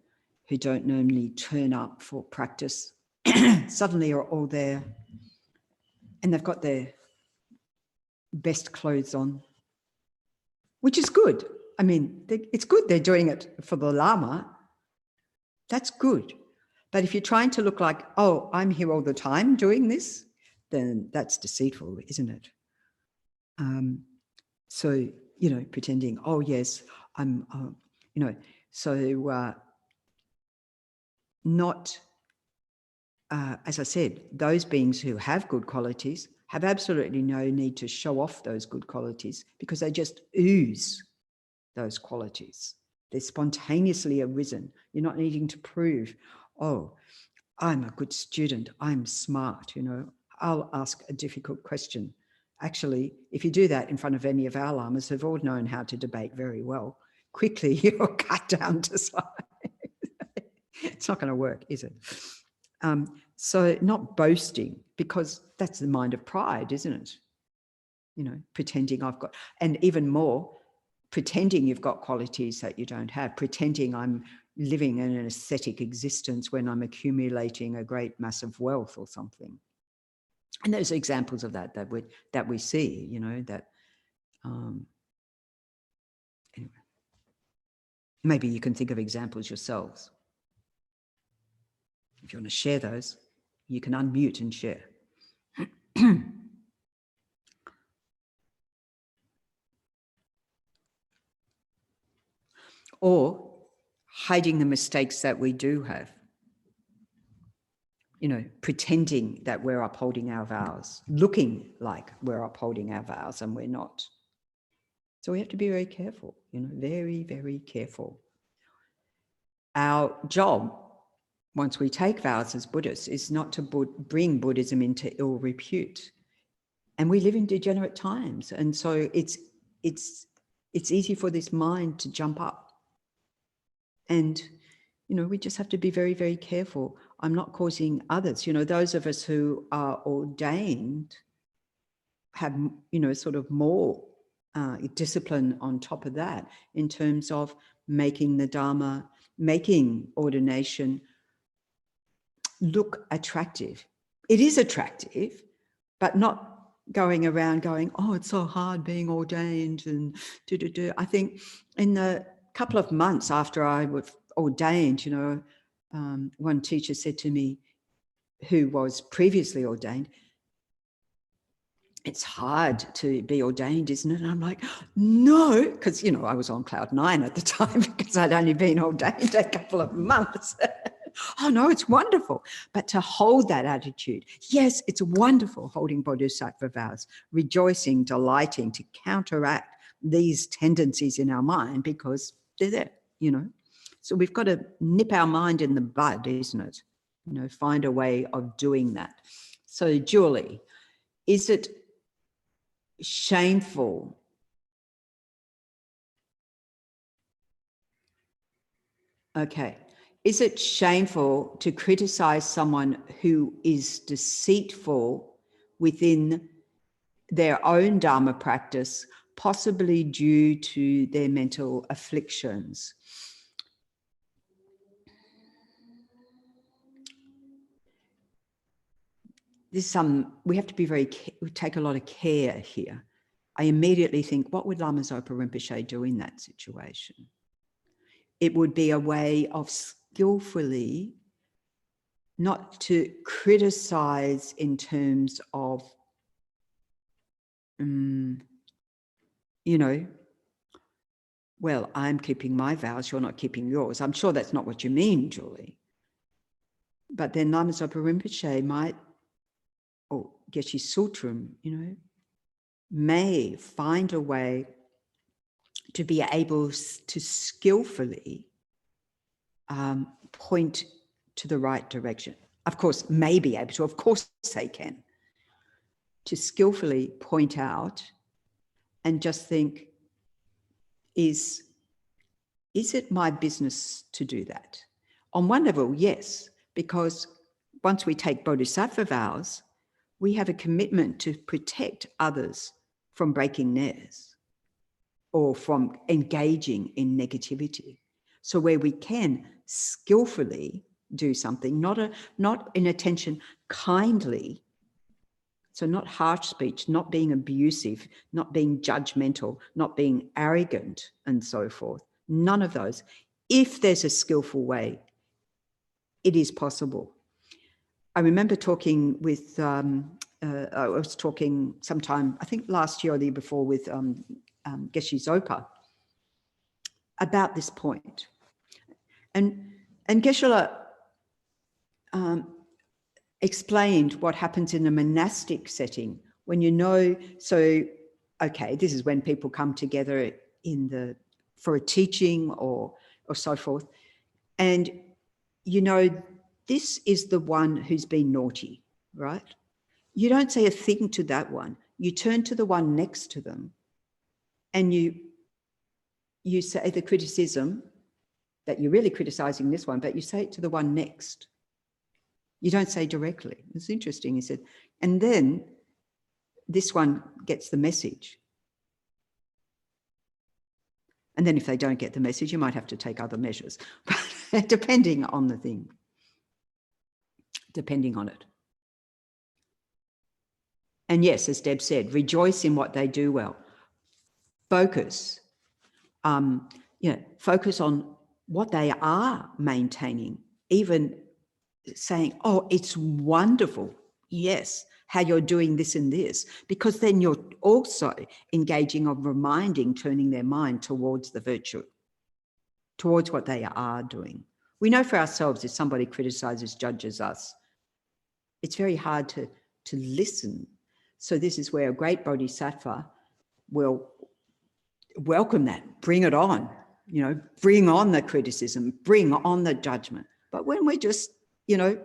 who don't normally turn up for practice suddenly are all there, and they've got their best clothes on, which is good. I mean, it's good they're doing it for the Lama. That's good. But if you're trying to look like, oh, I'm here all the time doing this, then that's deceitful, isn't it? So, you know, pretending, oh, yes, I'm, you know, so not, as I said, those beings who have good qualities have absolutely no need to show off those good qualities, because they just ooze those qualities. They're spontaneously arisen. You're not needing to prove, oh, I'm a good student, I'm smart, you know, I'll ask a difficult question. Actually, if you do that in front of any of our lamas, who've all known how to debate very well, quickly you're cut down to size. It's not going to work, is it? So not boasting, because that's the mind of pride, isn't it? You know, pretending I've got, and even more, pretending you've got qualities that you don't have, pretending I'm living in an ascetic existence when I'm accumulating a great mass of wealth or something. And there's examples of that we see, you know, that anyway, maybe you can think of examples yourselves. If you want to share those, you can unmute and share. or hiding the mistakes that we do have. You know, pretending that we're upholding our vows, looking like we're upholding our vows and we're not. So we have to be very careful, you know, very, very careful. Our job, once we take vows as Buddhists, is not to bring Buddhism into ill repute. And we live in degenerate times. And so it's easy for this mind to jump up. And, you know, we just have to be very, very careful. I'm not causing others, you know, those of us who are ordained have, you know, sort of more discipline on top of that in terms of making the Dharma, making ordination look attractive. It is attractive, but not going around going, oh, it's so hard being ordained and do. I think in the couple of months after I was ordained, you know, one teacher said to me, who was previously ordained, it's hard to be ordained, isn't it? And I'm like, no, because, you know, I was on cloud 9 at the time because I'd only been ordained a couple of months. Oh, no, it's wonderful. But to hold that attitude, yes, it's wonderful holding bodhisattva vows, rejoicing, delighting to counteract these tendencies in our mind because they're there, you know. So we've got to nip our mind in the bud, isn't it? You know, find a way of doing that. So, Julie, is it shameful okay, is it shameful to criticize someone who is deceitful within their own Dharma practice, possibly due to their mental afflictions? This we have to be we take a lot of care here. I immediately think, what would Lama Zopa Rinpoche do in that situation? It would be a way of skillfully not to criticize in terms of, you know, well, I'm keeping my vows, you're not keeping yours. I'm sure that's not what you mean, Julie. But then Lama Zopa Rinpoche might, or Geshe Sutram, you know, may find a way to be able to skillfully point to the right direction. Of course, may be able to, of course they can, to skillfully point out and just think, is it my business to do that? On one level, yes, because once we take bodhisattva vows, we have a commitment to protect others from breaking theirs or from engaging in negativity. So where we can skillfully do something, not in attention, kindly, so not harsh speech, not being abusive, not being judgmental, not being arrogant and so forth, none of those. If there's a skillful way, it is possible. I remember talking with, I was talking sometime, I think last year or the year before with Geshe Zopa about this point. And Geshe explained what happens in a monastic setting when you know, so, okay, this is when people come together for a teaching or so forth. And you know, this is the one who's been naughty, right? You don't say a thing to that one. You turn to the one next to them and you say the criticism that you're really criticizing this one, but you say it to the one next. You don't say directly. It's interesting, he said. And then this one gets the message. And then if they don't get the message, you might have to take other measures, but depending on the thing, depending on it. And yes, as Deb said, rejoice in what they do well. Focus, focus on what they are maintaining, even saying, oh, it's wonderful. Yes, how you're doing this and this, because then you're also engaging or reminding, turning their mind towards the virtue. towards what they are doing. We know for ourselves, if somebody criticizes, judges us, it's very hard to listen. So this is where a great bodhisattva will welcome that, bring it on, you know, bring on the criticism, bring on the judgment. But when we're just, you know,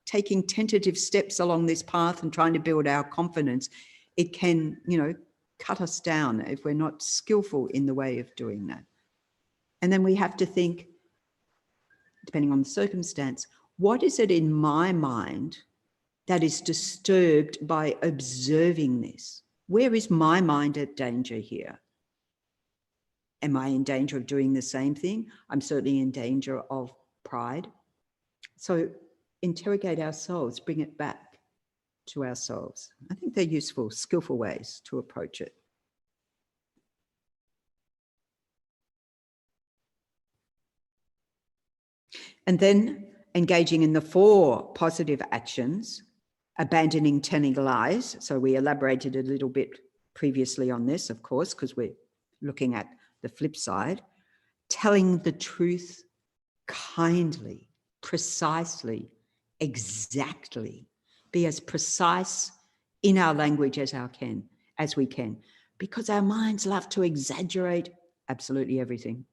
taking tentative steps along this path and trying to build our confidence, it can, you know, cut us down if we're not skillful in the way of doing that. And then we have to think, depending on the circumstance, what is it in my mind that is disturbed by observing this? Where is my mind at danger here? Am I in danger of doing the same thing? I'm certainly in danger of pride. So interrogate ourselves, bring it back to ourselves. I think they're useful, skillful ways to approach it. And then engaging in the 4 positive actions, abandoning telling lies. So we elaborated a little bit previously on this, of course, because we're looking at the flip side. Telling the truth kindly, precisely, exactly. Be as precise in our language as we can, because our minds love to exaggerate absolutely everything,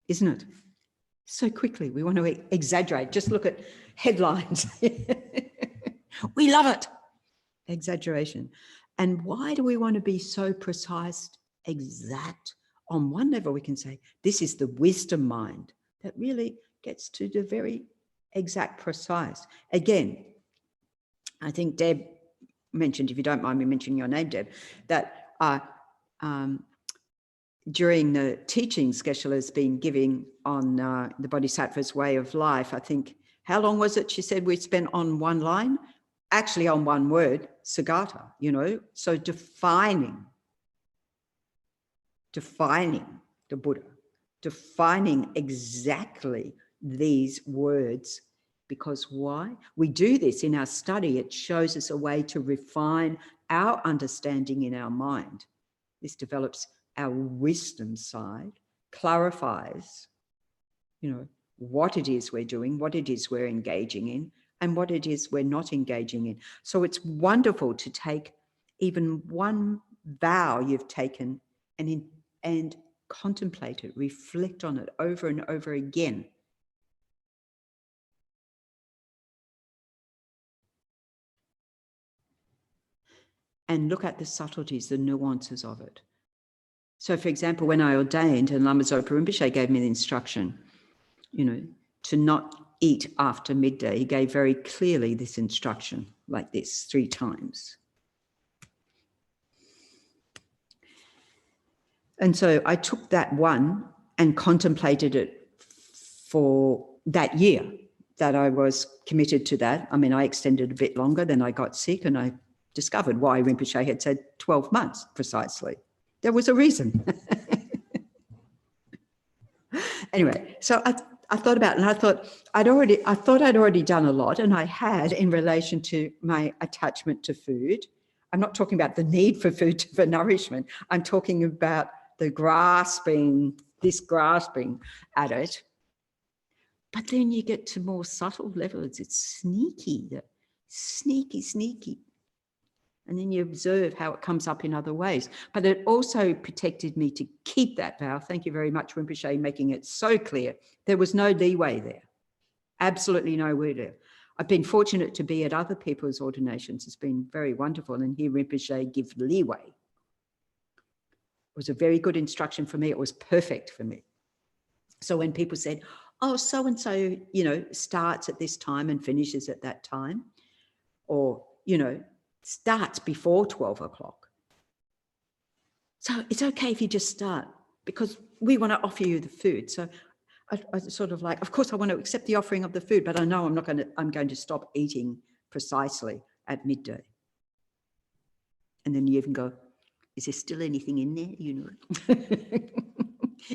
isn't it? So quickly, we want to exaggerate. Just look at headlines. We love it. Exaggeration. And why do we want to be so precise, exact? On one level, we can say, this is the wisdom mind that really gets to the very exact, precise. Again, I think Deb mentioned, if you don't mind me mentioning your name, Deb, that during the teachings Geshe has been giving on the Bodhisattva's way of life, I think, how long was it? She said we spent on one line, actually on one word, Sagata, you know, so defining the Buddha, defining exactly these words. Because why? We do this in our study. It shows us a way to refine our understanding in our mind. This develops our wisdom side, clarifies, you know, what it is we're doing, what it is we're engaging in, and what it is we're not engaging in. So it's wonderful to take even one vow you've taken and contemplate it, reflect on it over and over again. And look at the subtleties, the nuances of it. So, for example, when I ordained, and Lama Zopa Rinpoche gave me the instruction, you know, to not eat after midday. He gave very clearly this instruction, like this, 3 times. And so I took that one and contemplated it for that year that I was committed to that. I mean, I extended a bit longer, then I got sick and I discovered why Rinpoche had said 12 months precisely. There was a reason. Anyway, so I thought about it, and I thought I'd already done a lot, and I had in relation to my attachment to food. I'm not talking about the need for food for nourishment. I'm talking about the grasping at it. But then you get to more subtle levels. It's sneaky. And then you observe how it comes up in other ways. But it also protected me to keep that vow. Thank you very much, Rinpoche, making it so clear. There was no leeway there. Absolutely no leeway there. I've been fortunate to be at other people's ordinations. It's been very wonderful. And here Rinpoche give leeway. It was a very good instruction for me. It was perfect for me. So when people said, oh, so-and-so, you know, starts at this time and finishes at that time, or, you know, starts before 12 o'clock. So it's okay if you just start, because we want to offer you the food. So I sort of like, of course I want to accept the offering of the food, but I know I'm going to stop eating precisely at midday. And then you even go, is there still anything in there? You know,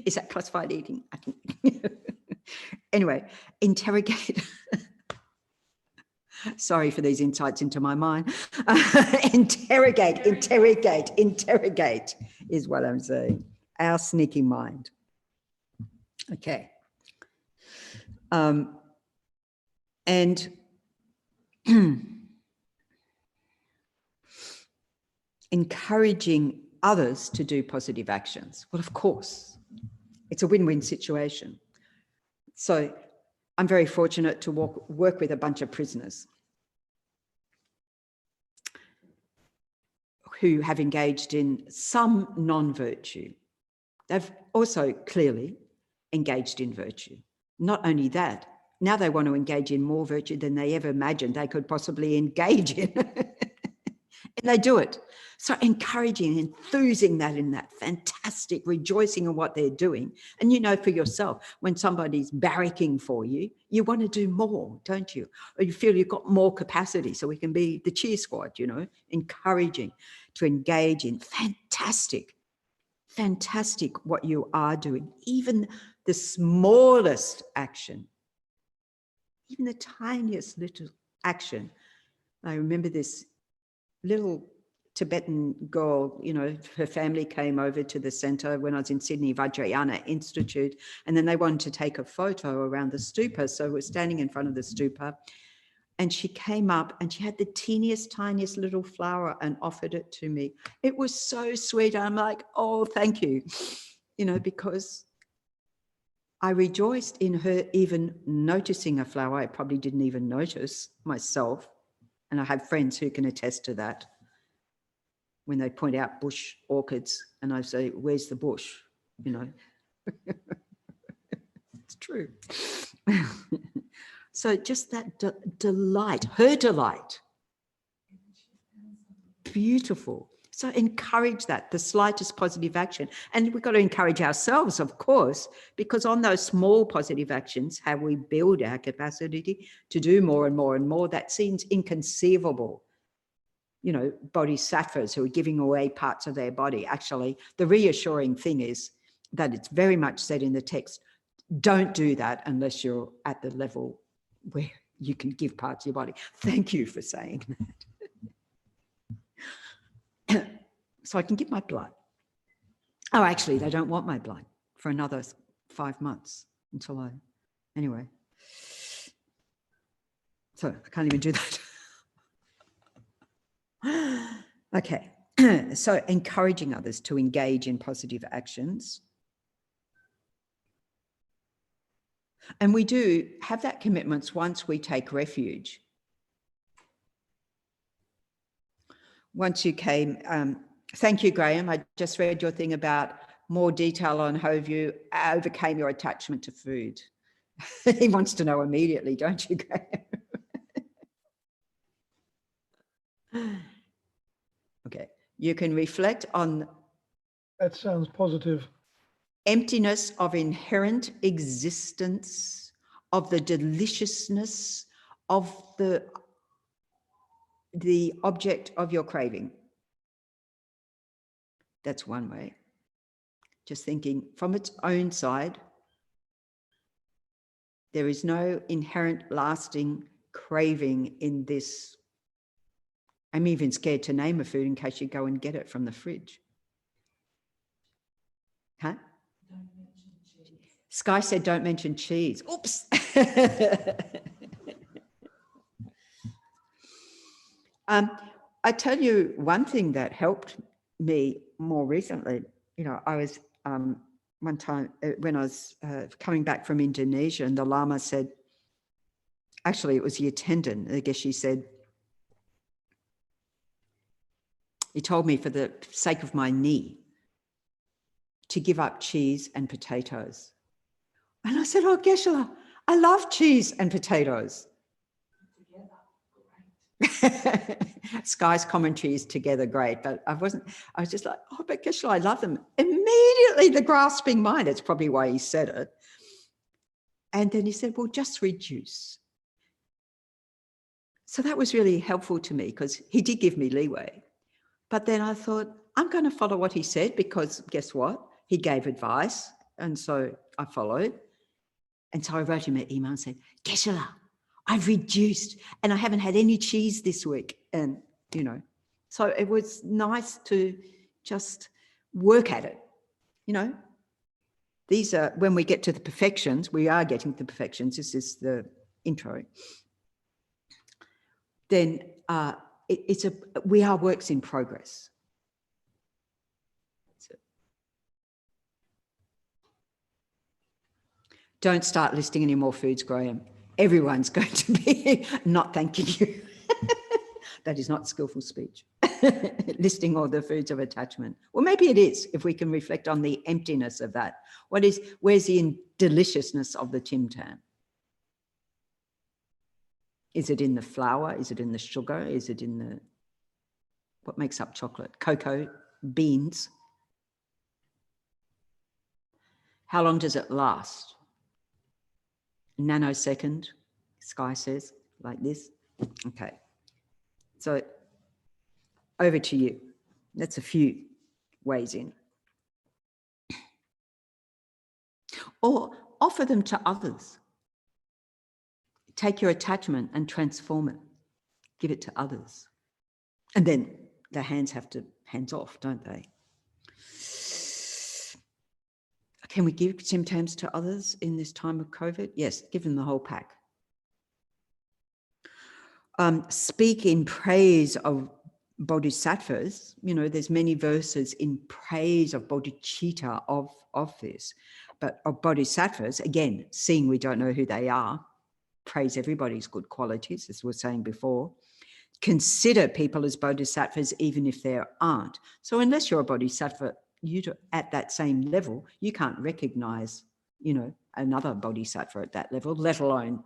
is that classified eating? I think. Anyway, interrogate. Sorry for these insights into my mind. Interrogate is what I'm saying. Our sneaky mind. Okay. And encouraging others to do positive actions. Well, of course, it's a win-win situation. So I'm very fortunate to work with a bunch of prisoners who have engaged in some non-virtue. They've also clearly engaged in virtue. Not only that, now they want to engage in more virtue than they ever imagined they could possibly engage in. And they do it. So encouraging, enthusing that in that, fantastic, rejoicing in what they're doing. And you know for yourself, when somebody's barracking for you, you want to do more, don't you? Or you feel you've got more capacity, so we can be the cheer squad, you know, encouraging to engage in fantastic what you are doing. Even the smallest action, even the tiniest little action. I remember this little Tibetan girl, you know, her family came over to the centre when I was in Sydney, Vajrayana Institute, and then they wanted to take a photo around the stupa. So we're standing in front of the stupa, and she came up and she had the teeniest, tiniest little flower and offered it to me. It was so sweet. I'm like, oh, thank you, you know, because I rejoiced in her even noticing a flower I probably didn't even notice myself. And I have friends who can attest to that. When they point out bush orchids and I say, where's the bush? You know, it's true. So just that delight, her delight, beautiful. So encourage that, the slightest positive action. And we've got to encourage ourselves, of course, because on those small positive actions, how we build our capacity to do more and more and more, that seems inconceivable. You know, bodhisattvas who are giving away parts of their body. Actually, the reassuring thing is that it's very much said in the text, don't do that unless you're at the level where you can give parts of your body. Thank you for saying that. So I can give my blood. Oh, actually, they don't want my blood for another 5 months until I, anyway. So I can't even do that. Okay, so encouraging others to engage in positive actions. And we do have that commitment once we take refuge. Once you came, thank you, Graham. I just read your thing about more detail on how you overcame your attachment to food. He wants to know immediately, don't you, Graham? Okay, you can reflect on. That sounds positive. Emptiness of inherent existence, of the deliciousness of the object of your craving. That's one way. Just thinking from its own side, there is no inherent lasting craving in this. I'm even scared to name a food in case you go and get it from the fridge. Huh? Sky said, don't mention cheese. Oops. I tell you one thing that helped me more recently. You know, I was one time when I was coming back from Indonesia, and the Lama said, actually it was the attendant, I guess she said, he told me for the sake of my knee to give up cheese and potatoes. And I said, oh, Geshe-la, I love cheese and potatoes. Sky's commentary is together great, but I was just like, oh, but Geshe-la, I love them. Immediately the grasping mind, it's probably why he said it. And then he said, well, just reduce. So that was really helpful to me because he did give me leeway. But then I thought, I'm going to follow what he said because guess what? He gave advice. And so I followed. And so I wrote him an email and said, Geshe-la, I've reduced and I haven't had any cheese this week. And, you know, so it was nice to just work at it, you know, These are, when we get to the perfections, we are getting to the perfections. This is the intro. Then we are works in progress. Don't start listing any more foods, Graham. Everyone's going to be not thanking you. That is not skillful speech. Listing all the foods of attachment. Well, maybe it is, if we can reflect on the emptiness of that. Where's the deliciousness of the Tim Tam? Is it in the flour? Is it in the sugar? Is it in the, what makes up chocolate? Cocoa, beans. How long does it last? Nanosecond, Sky says, like this. Okay. So over to you. That's a few ways in. Or offer them to others. Take your attachment and transform it. Give it to others. And then the hands off, don't they? Can we give Tim Tams to others in this time of COVID? Yes, give them the whole pack. Speak in praise of bodhisattvas. You know, there's many verses in praise of bodhicitta of this, but of bodhisattvas, again, seeing we don't know who they are, praise everybody's good qualities, as we were saying before. Consider people as bodhisattvas, even if there aren't. So unless you're a bodhisattva, at that same level, you can't recognize, you know, another bodhisattva at that level, let alone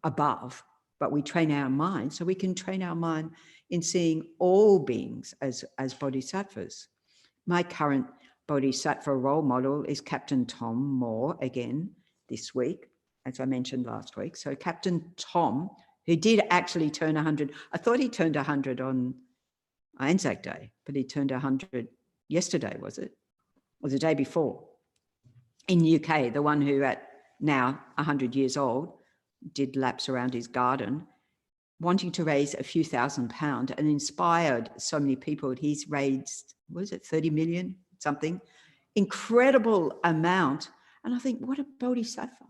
above. But we train our mind, so we can train our mind in seeing all beings as bodhisattvas. My current bodhisattva role model is Captain Tom Moore, again, this week, as I mentioned last week. So Captain Tom, who did actually turn 100, I thought he turned 100 on Anzac Day, but he turned 100 yesterday, was it? Or the day before? In UK, the one who at now 100 years old, did laps around his garden, wanting to raise a few £1,000 and inspired so many people. He's raised, what is it, 30 million, something, incredible amount. And I think, what a bodhisattva.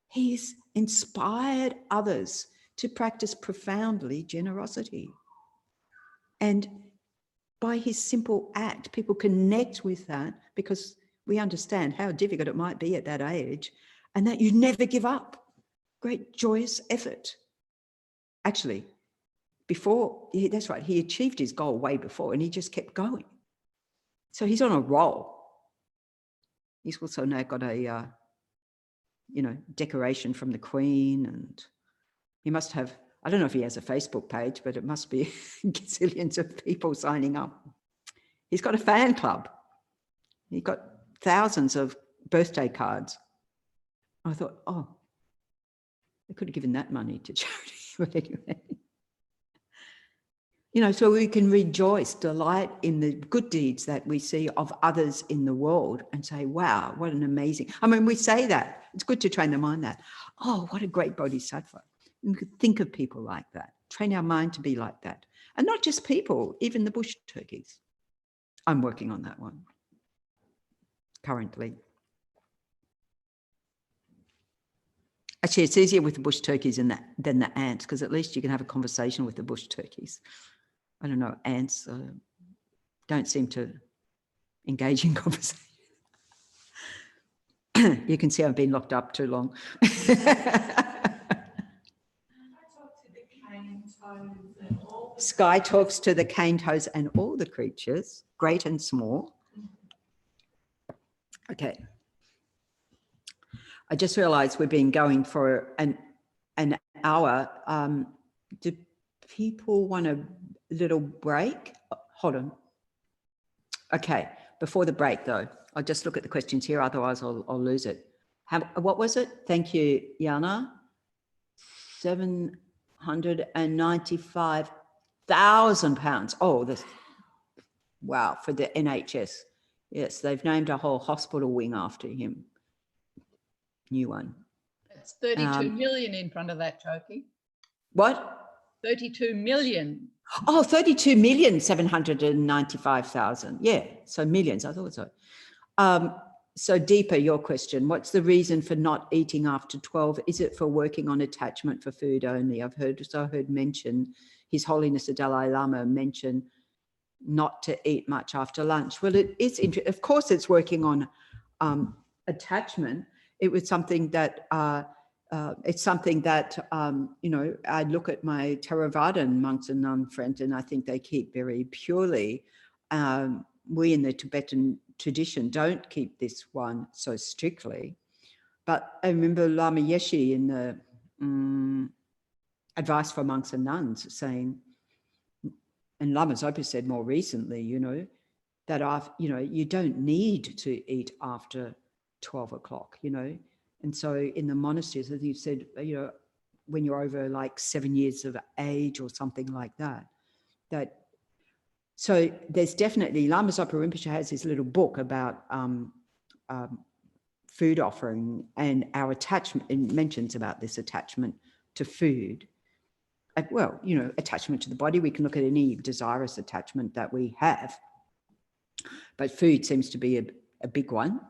He's inspired others to practice profoundly generosity. And by his simple act, people connect with that because we understand how difficult it might be at that age and that you never give up. Great joyous effort. Actually, that's right, he achieved his goal way before and he just kept going. So he's on a roll. He's also now got a, decoration from the Queen, and he must have, I don't know if he has a Facebook page, but it must be gazillions of people signing up. He's got a fan club. He got thousands of birthday cards. I thought, oh, they could have given that money to charity. But anyway, so we can rejoice, delight in the good deeds that we see of others in the world and say, wow, what an amazing, we say that. It's good to train the mind that, oh, what a great bodhisattva. We could think of people like that, train our mind to be like that. And not just people, even the bush turkeys. I'm working on that one currently. Actually, it's easier with the bush turkeys than the ants, because at least you can have a conversation with the bush turkeys. I don't know, ants don't seem to engage in conversation. You can see I've been locked up too long. Sky talks to the cane toads and all the creatures, great and small. Okay. I just realized we've been going for an hour. Do people want a little break? Hold on. Okay, before the break though, I'll just look at the questions here, otherwise I'll lose it. What was it? Thank you, Yana. £795,000. Oh, wow, for the NHS. Yes, they've named a whole hospital wing after him. New one. It's 32 million in front of that, Choki. What? 32 million. Oh, 32,795,000. Yeah, so millions. I thought so. so deeper, your question, what's the reason for not eating after 12? Is it for working on attachment for food only? I've heard mention, His Holiness the Dalai Lama mention not to eat much after lunch. Well, it is interesting. Of course, it's working on attachment. It was something that, it's something that, you know, I look at my Theravadan monks and nun friends, and I think they keep very purely. We in the Tibetan tradition don't keep this one so strictly. But I remember Lama Yeshe in the Advice for Monks and Nuns saying, and Lama Zopa said more recently, you know, that you know, you don't need to eat after 12 o'clock, you know. And so in the monasteries, as you said, you know, when you're over like 7 years of age or something like that, so there's definitely, Lama Zopa Rinpoche has this little book about food offering and our attachment, and mentions about this attachment to food. Well, you know, attachment to the body, we can look at any desirous attachment that we have, but food seems to be a big one,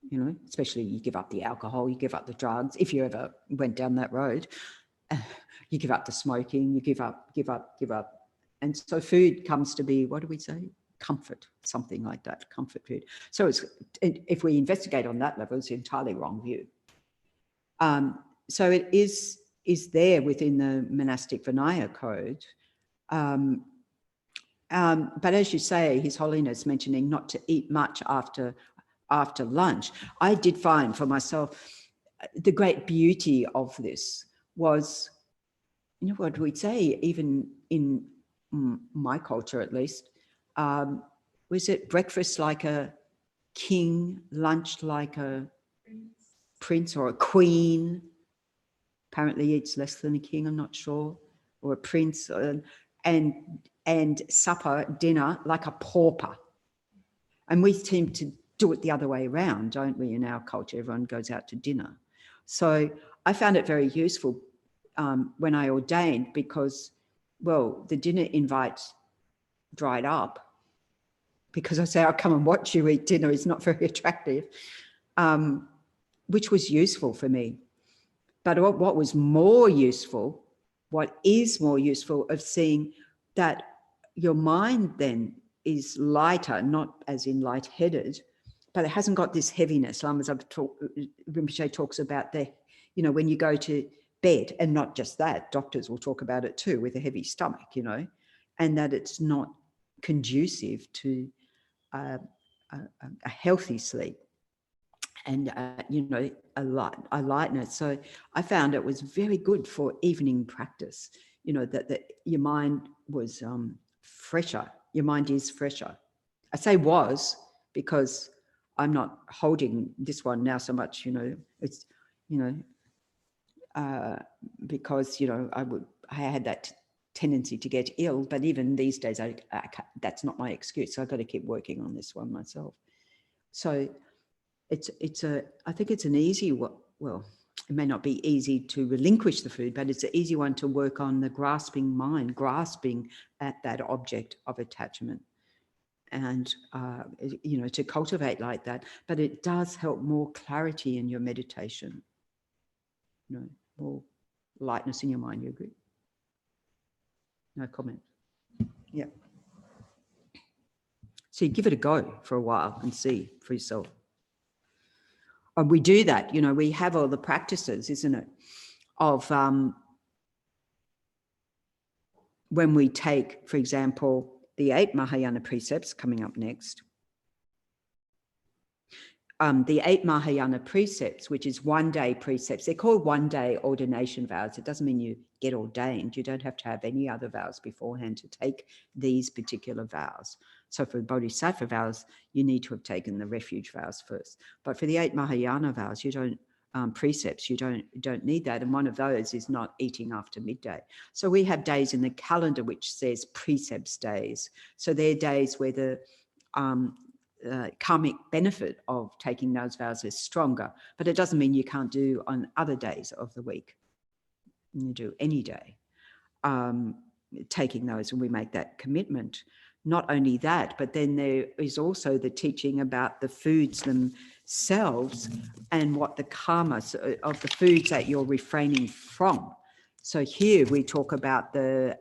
you know, especially you give up the alcohol, you give up the drugs, if you ever went down that road, you give up the smoking, you give up. And so food comes to be, what do we say? Comfort, something like that, comfort food. So it's, if we investigate on that level, it's an entirely wrong view. So it is there within the monastic Vinaya code. But as you say, His Holiness mentioning not to eat much after lunch, I did find for myself, the great beauty of this was, you know, what we'd say, even in my culture at least, was it breakfast like a king, lunch like a prince or a queen? Apparently eats less than a king, I'm not sure, or a prince, and supper, dinner, like a pauper. And we seem to do it the other way around, don't we? In our culture, everyone goes out to dinner. So I found it very useful when I ordained, because, well, the dinner invites dried up, because I say, I'll come and watch you eat dinner is not very attractive, which was useful for me. But what was more useful, what is more useful, of seeing that your mind then is lighter, not as in lightheaded, but it hasn't got this heaviness. Lama Zopa Rinpoche talks about the, you know, when you go to bed, and not just that, doctors will talk about it too, with a heavy stomach, you know, and that it's not conducive to a healthy sleep. And, you know, a lightness. So I found it was very good for evening practice, you know, that your mind was fresher. Your mind is fresher. I say was, because I'm not holding this one now so much, you know, it's, you know, because, you know, I had that tendency to get ill, but even these days, that's not my excuse. So I've got to keep working on this one myself. So I think it's an easy, well, it may not be easy to relinquish the food, but it's an easy one to work on the grasping mind, grasping at that object of attachment, and, you know, to cultivate like that. But it does help more clarity in your meditation, you know, more lightness in your mind. You agree? No comment. Yeah. So you give it a go for a while and see for yourself. And we do that, you know, we have all the practices, isn't it, of when we take, for example, the 8 Mahayana precepts coming up next. The 8 Mahayana precepts, which is one-day precepts, they're called one-day ordination vows. It doesn't mean you get ordained. You don't have to have any other vows beforehand to take these particular vows. So for the Bodhisattva vows, you need to have taken the refuge vows first. But for the 8 Mahayana vows, you don't, precepts, you don't need that. And one of those is not eating after midday. So we have days in the calendar which says precepts days. So they're days where the karmic benefit of taking those vows is stronger, but it doesn't mean you can't do on other days of the week. You do any day taking those, and we make that commitment not only that, but then there is also the teaching about the foods themselves and what the karma of the foods that you're refraining from. So here we talk about the,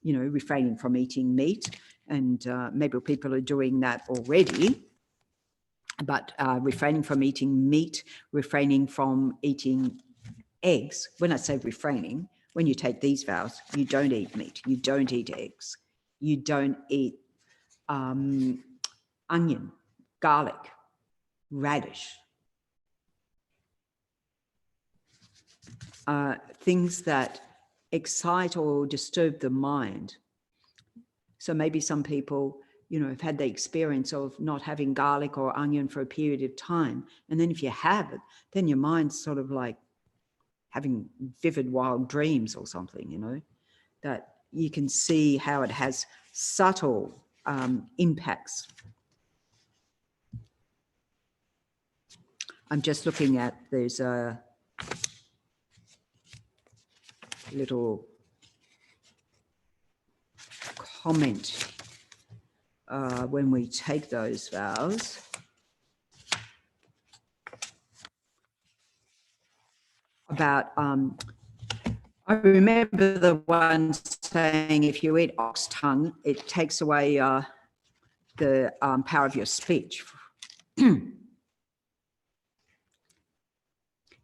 you know, refraining from eating meat, and maybe people are doing that already, but refraining from eating meat, refraining from eating eggs. When I say refraining, when you take these vows, you don't eat meat, you don't eat eggs, you don't eat onion, garlic, radish, things that excite or disturb the mind. So maybe some people, you know, have had the experience of not having garlic or onion for a period of time. And then if you have it, then your mind's sort of like having vivid wild dreams or something, you know, that you can see how it has subtle impacts. I'm just looking at, there's a little comment when we take those vows. About, I remember the one saying, if you eat ox tongue, it takes away the power of your speech.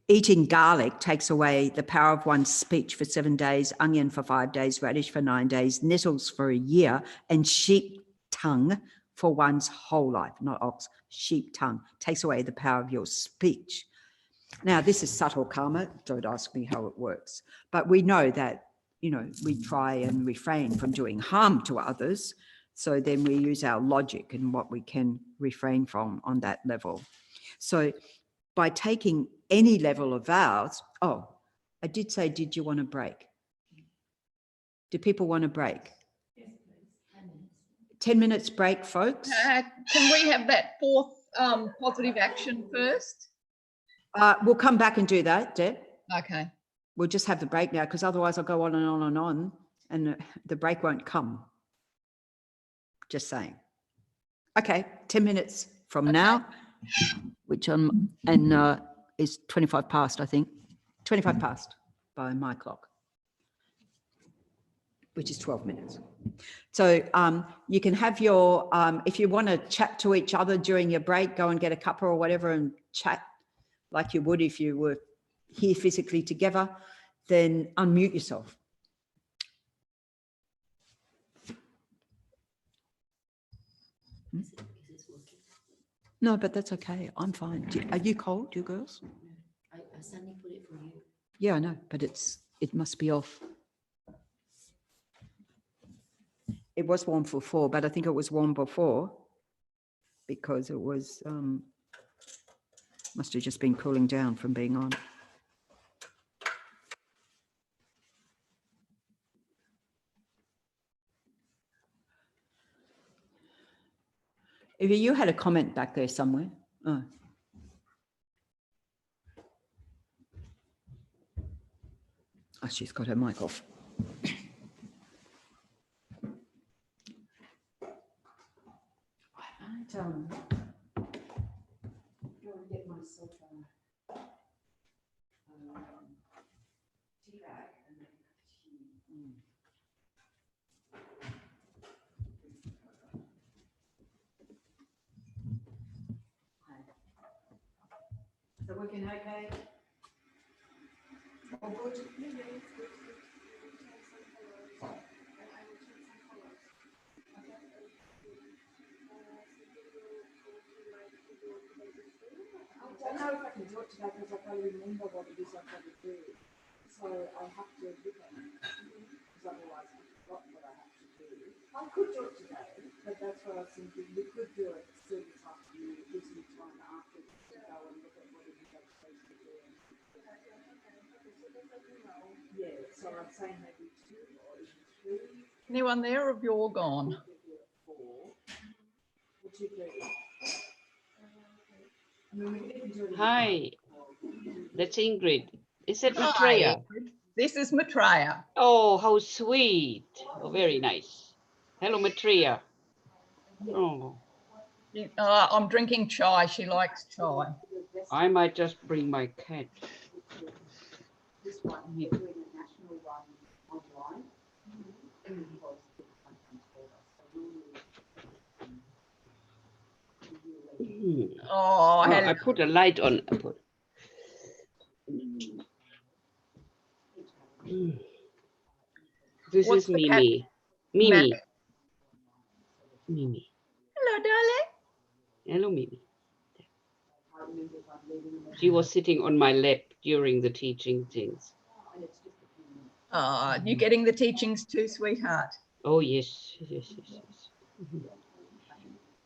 Eating garlic takes away the power of one's speech for 7 days, onion for 5 days, radish for 9 days, nettles for a year, and sheep tongue for one's whole life. Not ox, sheep tongue takes away the power of your speech. Now, this is subtle karma. Don't ask me how it works. But we know that, you know, we try and refrain from doing harm to others. So then we use our logic and what we can refrain from on that level. So by taking any level of vows, oh, I did say, did you want a break? Do people want a break? Yes, please. 10 minutes break, folks. Can we have that fourth positive action first? We'll come back and do that, Deb. Okay. We'll just have the break now, because otherwise I'll go on and on and on, and the break won't come. Just saying. Okay, 10 minutes from now, which is 25 past, I think. 25 past by my clock, which is 12 minutes. So you can have your, if you want to chat to each other during your break, go and get a cuppa or whatever and chat like you would if you were here physically together, then unmute yourself. No, but that's okay. I'm fine. Are you cold, you girls? I suddenly put it for you. Yeah, I know, but it must be off. It was warm for 4, but I think it was warm before because it was, must have just been cooling down from being on. Evie, you had a comment back there somewhere. Oh. Oh, she's got her mic off. I don't get myself tea bag and then Is that working okay? All good? I don't know if I can do it today because I can't remember what it is I've got to do. So I have to look at it because otherwise I've forgotten what I have to do. I could do it today, but that's what I was thinking. We could do it still this afternoon. It gives me time after to go and look at what it is I'm supposed to do. Yeah, so I'm saying maybe 2 or even 3. Anyone there, or have you all gone? 4. Would you do? I mean, we can even do it. Hi, that's Ingrid. Is that Hi, Maitreya? This is Maitreya. Oh, how sweet. Oh, very nice. Hello, Maitreya. Oh, I'm drinking chai. She likes chai. I might just bring my cat. This one, Yeah. we're doing a national one online. Because people sometimes call us. So normally, Hmm. Oh, Oh, hello. I put a light on. Hmm. This What's is the cat Mimi. name? Mimi. Mimi. Hello, darling. Hello, Mimi. I remember if I'm leaving them She was sitting on my lap during the teaching things. and it's just a few minutes. Oh, you getting the teachings too, sweetheart? Oh, yes, yes, yes, yes. Mhm.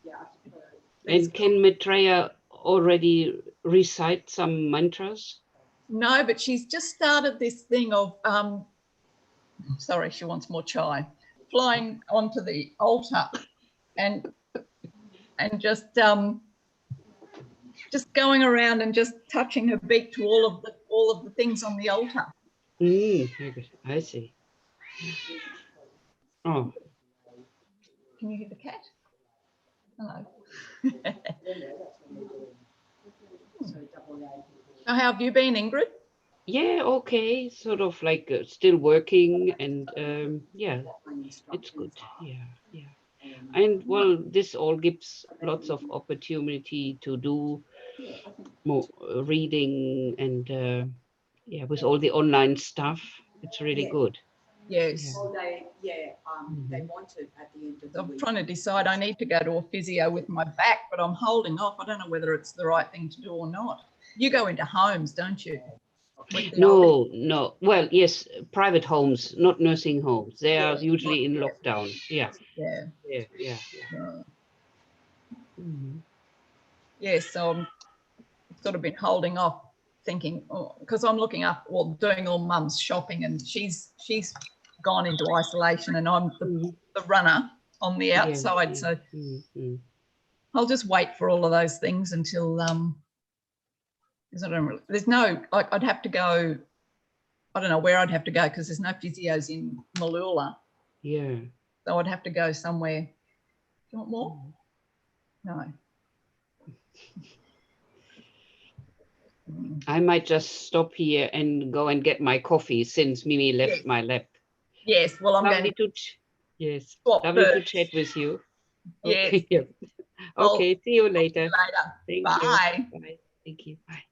Yeah, I suppose. And can Maitreya already recite some mantras? No, but she's just started this thing of sorry, she wants more chai. Flying onto the altar and just going around and just touching her beak to all of the things on the altar. Very good. I see. Oh, Can you hear the cat? Hello. So how have you been, Ingrid? yeah, okay. Sort of like still working and yeah, it's good. Yeah, yeah. And well, this all gives lots of opportunity to do more reading and yeah, with all the online stuff, it's really Yeah. good. Yes. Yeah. Well, they wanted at the end of the I'm week. trying to decide. I need to go to a physio with my back, but I'm holding off. I don't know whether it's the right thing to do or not. You go into homes, don't you? With the old- No. Well, yes, private homes, not nursing homes. They are usually in lockdown. Yeah, Yeah. yeah. Yeah. Mhm. Yes. So I'm sort of been holding off, thinking because I'm looking up, well, doing all mum's shopping, and she's gone into isolation, and I'm Mhm. the runner on the Yeah, outside. yeah. So Mhm. I'll just wait for all of those things until because I don't really, there's no, like I'd have to go, I don't know where I'd have to go because there's no physios in Malula. Yeah. So I'd have to go somewhere. Do you want more? No. I might just stop here and go and get my coffee since Mimi left Yes. my lap. Yes. Well, I'm going Lovely to to yes, swap lovely to first. chat with you. Yes. Okay. Yeah. I'll Okay. See you see you later. later. Thank Bye. you. Bye. Thank you. Bye.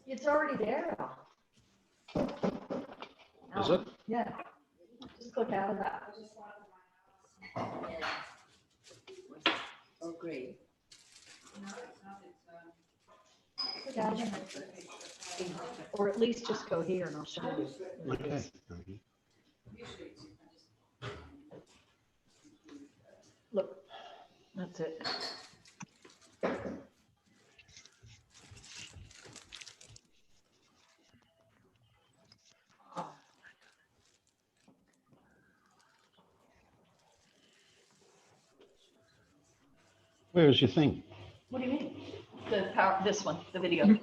It's already there. Is it? Yeah. Just click out of that. Oh, great. Click out of it. Or at least just go here and I'll show you. Okay. Look, that's it. Where is your thing? What do you mean? The power, this one, the video.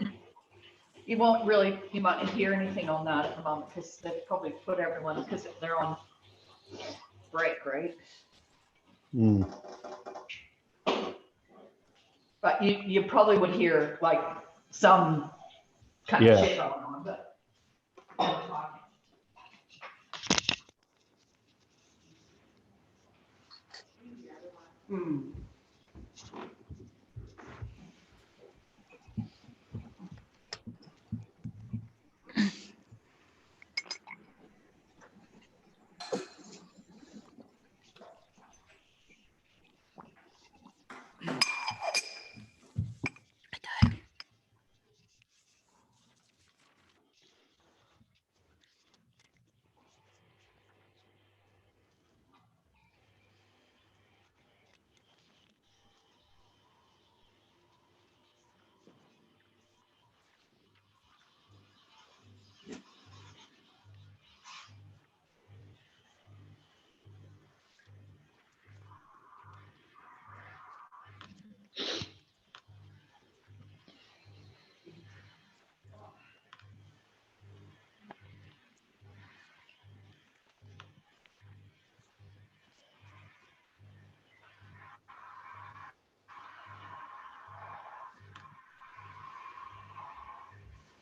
You won't really, you might not hear anything on that at the moment because they've probably put everyone, because they're on break, right? Hmm. But you probably would hear like some kind of shit going on, but. Hmm.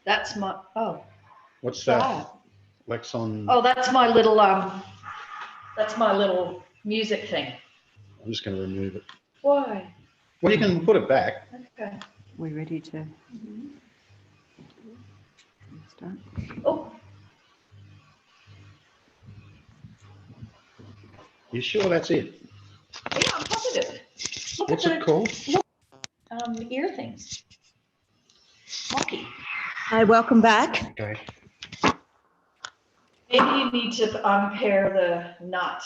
That's my, oh, What's that? that? Lex on. Oh, that's my little music thing. I'm just going to remove it. Why? Well, you can put it back. Okay. We're ready to start. Oh, You sure that's it? yeah, I'm positive. Look What's at it called? the ear things. Monkey. Hi, welcome back. Okay. Maybe you need to unpair the nut.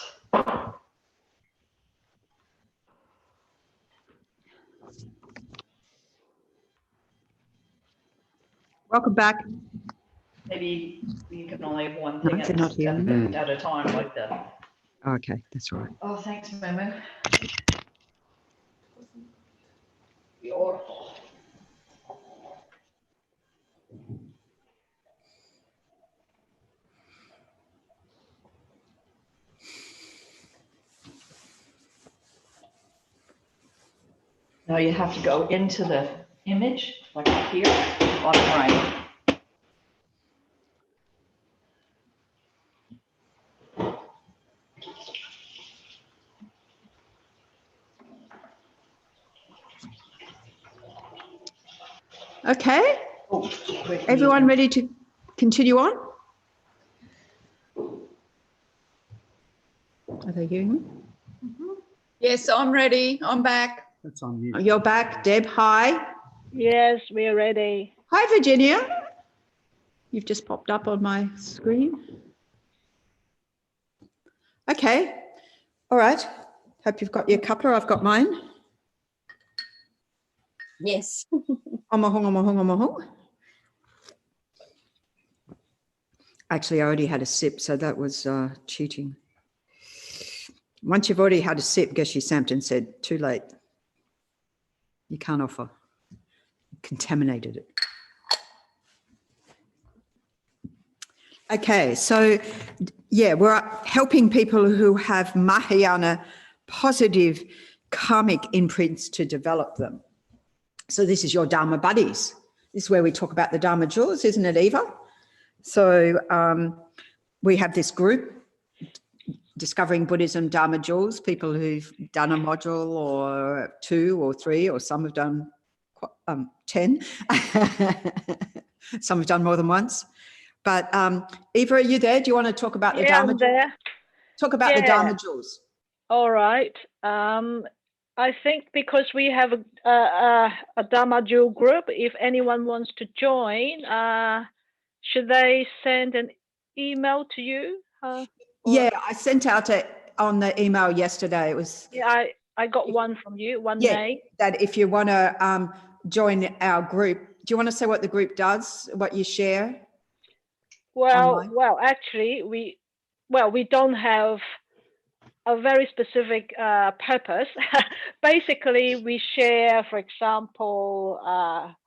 Welcome back. Maybe you can only have one No, thing they're not hearing at a time like that. Okay, that's all right. Oh, thanks, Memo. Beautiful. Now you have to go into the image, like up here, bottom right. Okay, Oh, everyone ready to continue on? Are they hearing me? Yes, I'm ready. I'm back. That's on mute. Oh, you're back, Deb. Hi. Yes, we are ready. Hi, Virginia. You've just popped up on my screen. Okay, all right. Hope you've got your cuppa. I've got mine. Yes. Omahong, omahong, omahong. Actually, I already had a sip, so that was cheating. Once you've already had a sip, Geshe Sampton said, too late. You can't offer. Contaminated it. Okay, so yeah, we're helping people who have Mahayana positive karmic imprints to develop them. So this is your Dharma buddies. This is where we talk about the Dharma jewels, isn't it, Eva? So we have this group, Discovering Buddhism Dharma Jewels, people who've done a module or 2 or 3, or some have done 10. Some have done more than once. But Eva, are you there? Do you want to talk about the Dharma I'm jewels? there. Talk about the Dharma jewels. All right. I think because we have a Dharma Jewel group, if anyone wants to join, should they send an email to you? Yeah, I sent out on the email yesterday. It was Yeah, I got one from you, one yeah, name. that if you want to join our group, do you want to say what the group does, what you share? Online? Well, actually, we don't have a very specific purpose. Basically, we share, for example,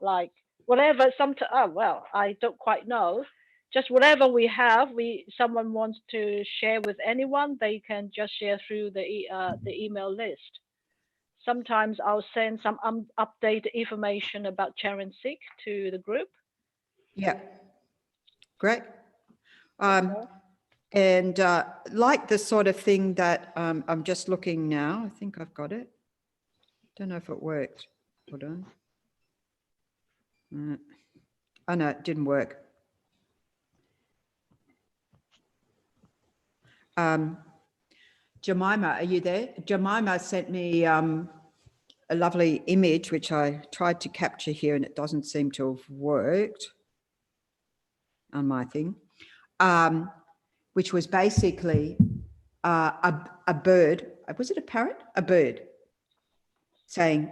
like whatever. I don't quite know. Just whatever we have, someone wants to share with anyone, they can just share through the email list. Sometimes I'll send some updated information about Charan Sikh to the group. Yeah, great. And like the sort of thing that I'm just looking now, I think I've got it. Don't know if it worked. Hold on. Oh no, it didn't work. Jemima, are you there? Jemima sent me a lovely image, which I tried to capture here and it doesn't seem to have worked on my thing, which was basically a bird. Was it a parrot? A bird saying,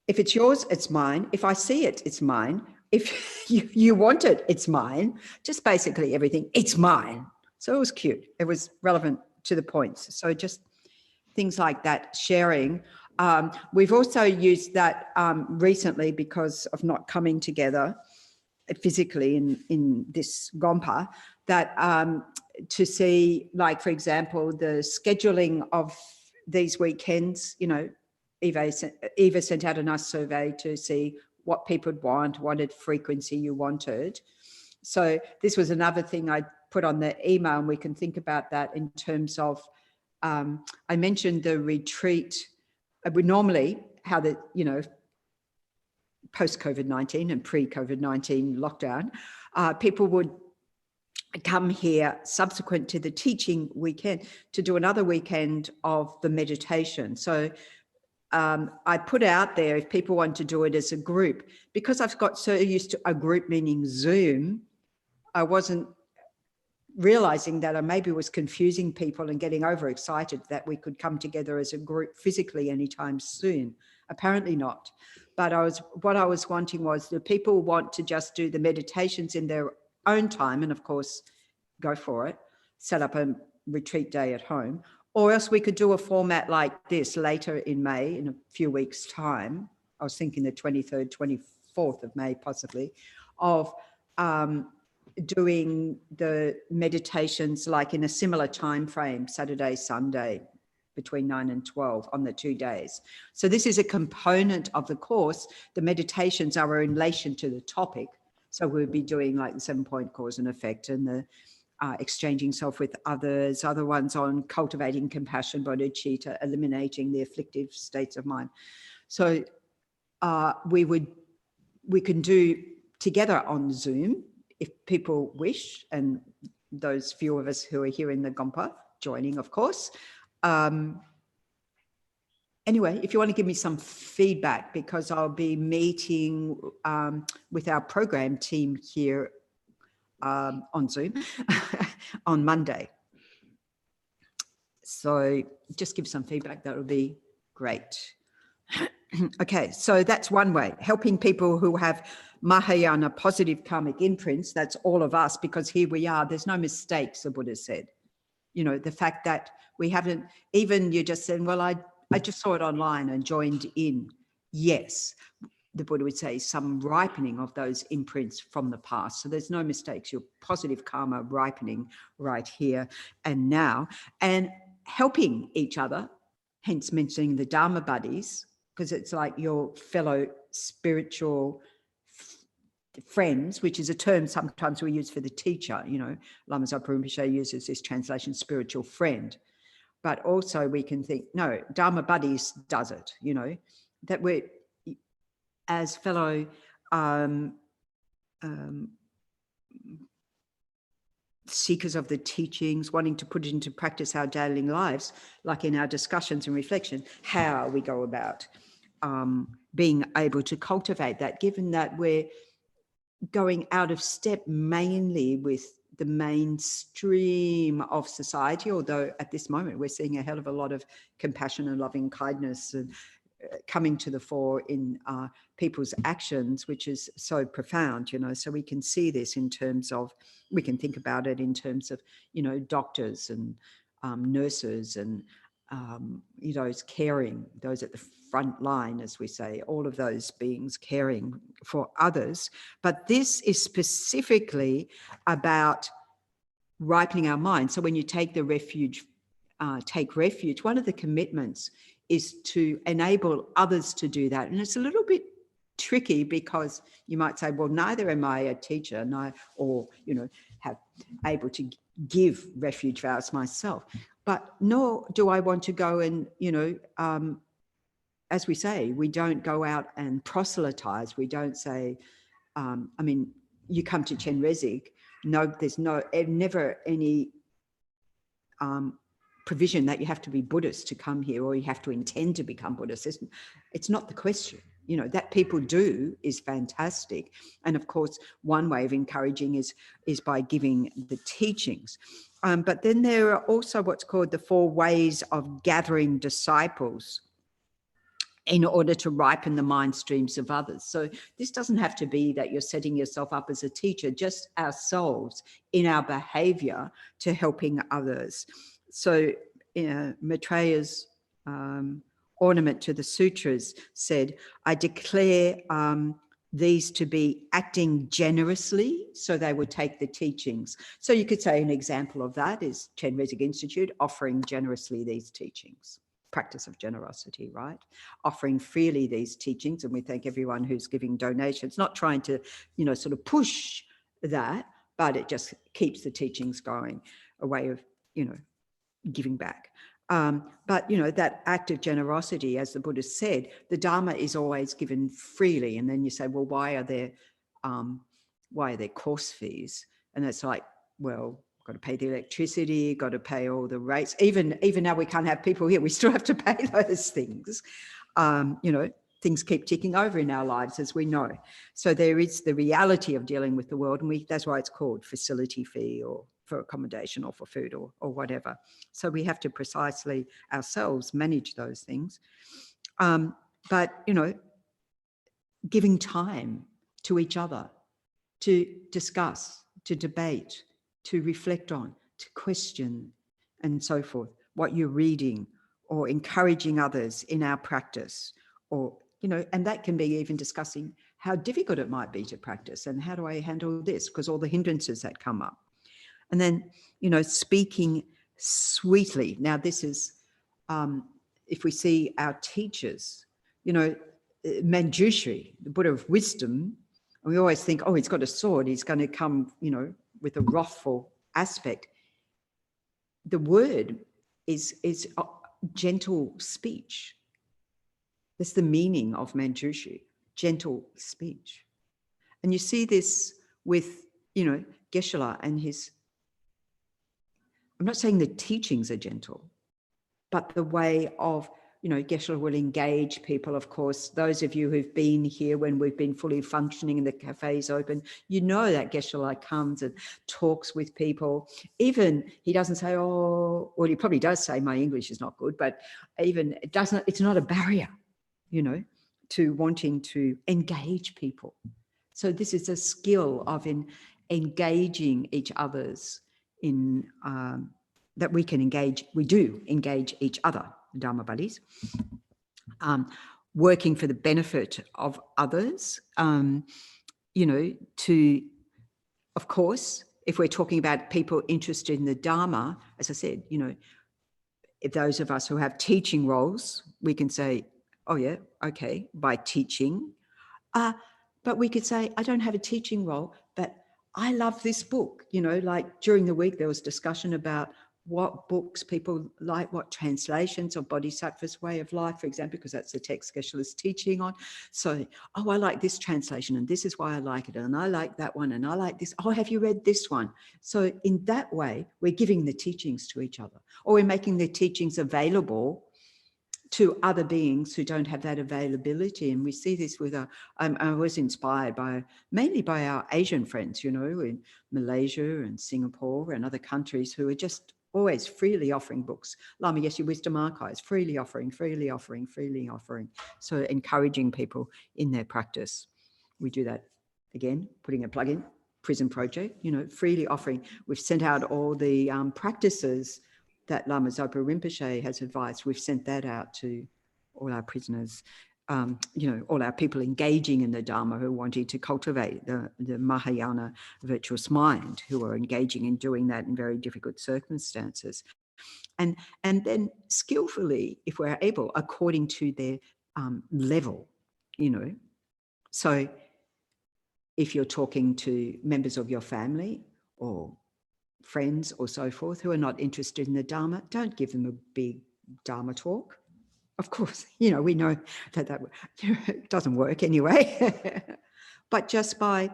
if it's yours, it's mine. If I see it, it's mine. If you want it, it's mine. Just basically everything, it's mine. So it was cute. It was relevant to the points. So just things like that, sharing. We've also used that recently because of not coming together physically in this Gompa, that to see, like, for example, the scheduling of these weekends, you know, Eva sent out a nice survey to see what people would want, what frequency you wanted. So this was another thing I put on the email, and we can think about that in terms of, I mentioned the retreat. We normally, how the, you know, post-COVID-19 and pre-COVID-19 lockdown, people would come here subsequent to the teaching weekend to do another weekend of the meditation. So I put out there, if people want to do it as a group, because I've got so used to a group meaning Zoom, I wasn't realizing that I maybe was confusing people and getting overexcited that we could come together as a group physically anytime soon. Apparently not. But what I was wanting was, the people want to just do the meditations in their own time, and of course, go for it, set up a retreat day at home, or else we could do a format like this later in May, in a few weeks' time. I was thinking the 23rd, 24th of May, possibly, of doing the meditations like in a similar time frame, Saturday, Sunday, between 9 and 12 on the 2 days. So this is a component of the course. The meditations are in relation to the topic. So we'll be doing like the 7-point cause and effect, and the exchanging self with others, other ones on cultivating compassion, bodhicitta, eliminating the afflictive states of mind. So we can do together on Zoom if people wish, and those few of us who are here in the Gompa joining, of course. Anyway, if you want to give me some feedback, because I'll be meeting with our program team here on Zoom on Monday. So just give some feedback, that would be great. Okay, so that's one way, helping people who have Mahayana positive karmic imprints. That's all of us, because here we are, there's no mistakes, the Buddha said. You know, the fact that we haven't, even you just said, well, I just saw it online and joined in. Yes, the Buddha would say, some ripening of those imprints from the past. So there's no mistakes. Your positive karma ripening right here and now, and helping each other, hence mentioning the Dharma buddies, because it's like your fellow spiritual friends, which is a term sometimes we use for the teacher. You know, Lama Zopa Rinpoche uses this translation, spiritual friend. But also we can think, no, Dharma buddies does it, you know, that we're, as fellow seekers of the teachings, wanting to put it into practice our daily lives, like in our discussions and reflection, how we go about being able to cultivate that, given that we're going out of step mainly with the mainstream of society, although at this moment we're seeing a hell of a lot of compassion and loving kindness and coming to the fore in people's actions, which is so profound, you know. So we can see this in terms of, we can think about it in terms of, you know, doctors and nurses and those caring, those at the front line, as we say, all of those beings caring for others. But this is specifically about ripening our mind. So when you take the refuge, one of the commitments is to enable others to do that. And it's a little bit tricky because you might say, well, neither am I a teacher, or, you know, have able to give refuge vows myself. But nor do I want to go and, you know, as we say, we don't go out and proselytize. We don't say, I mean, you come to Chen Rezig, no, there's never any provision that you have to be Buddhist to come here, or you have to intend to become Buddhist. It's not the question. You know, that people do is fantastic. And of course, one way of encouraging is by giving the teachings. But then there are also what's called the 4 ways of gathering disciples in order to ripen the mind streams of others. So this doesn't have to be that you're setting yourself up as a teacher, just ourselves in our behavior to helping others. So Maitreya's ornament to the sutras said, I declare these to be acting generously, so they would take the teachings. So you could say an example of that is Chen Rezig Institute offering generously these teachings. Practice of generosity, right? Offering freely these teachings, and we thank everyone who's giving donations, not trying to, you know, sort of push that, but it just keeps the teachings going, a way of, you know, giving back. But, you know, that act of generosity, as the Buddha said, the Dharma is always given freely. And then you say, well, why are there course fees? And it's like, well, got to pay the electricity, got to pay all the rates. Even now we can't have people here, we still have to pay those things. You know, things keep ticking over in our lives, as we know. So there is the reality of dealing with the world, and that's why it's called facility fee, or for accommodation, or for food, or whatever. So we have to precisely ourselves manage those things. But, you know, giving time to each other to discuss, to debate, to reflect on, to question, and so forth, what you're reading, or encouraging others in our practice, or, you know, and that can be even discussing how difficult it might be to practice, and how do I handle this, because all the hindrances that come up. And then, you know, speaking sweetly. Now, this is, if we see our teachers, you know, Manjushri, the Buddha of wisdom, and we always think, oh, he's got a sword, he's going to come, you know, with a wrathful aspect. The word is gentle speech. That's the meaning of Manjushri, gentle speech. And you see this with, you know, Geshe-la and his, I'm not saying the teachings are gentle, but the way of, you know, Geshe-la will engage people. Of course, those of you who've been here when we've been fully functioning and the cafes open, you know that Geshe-la comes and talks with people. Even he doesn't say, oh, well, he probably does say my English is not good, but even it's not a barrier, you know, to wanting to engage people. So this is a skill of engaging each other's in that we can engage, we do engage each other, Dharma buddies. working for the benefit of others, you know, to, of course, if we're talking about people interested in the Dharma, as I said, you know, if those of us who have teaching roles, we can say, oh yeah, okay, by teaching. But we could say, I don't have a teaching role, but I love this book. You know, like during the week, there was discussion about what books people like, what translations of Bodhisattva's Way of Life, for example, because that's the text specialist teaching on. So, oh, I like this translation and this is why I like it. And I like that one and I like this. Oh, have you read this one? So in that way, we're giving the teachings to each other, or we're making the teachings available to other beings who don't have that availability. And we see this with I was inspired by, mainly by our Asian friends, you know, in Malaysia and Singapore and other countries who are just always freely offering books. Lama Yeshe Wisdom Archives, freely offering, freely offering, freely offering. So encouraging people in their practice. We do that again, putting a plug in, Prison Project, you know, freely offering. We've sent out all the practices that Lama Zopa Rinpoche has advised. We've sent that out to all our prisoners, you know, all our people engaging in the Dharma who are wanting to cultivate the Mahayana virtuous mind, who are engaging in doing that in very difficult circumstances. And then skillfully, if we're able, according to their level, you know. So if you're talking to members of your family or friends or so forth who are not interested in the Dharma, don't give them a big Dharma talk. Of course, you know, we know that you know, it doesn't work anyway. But just by,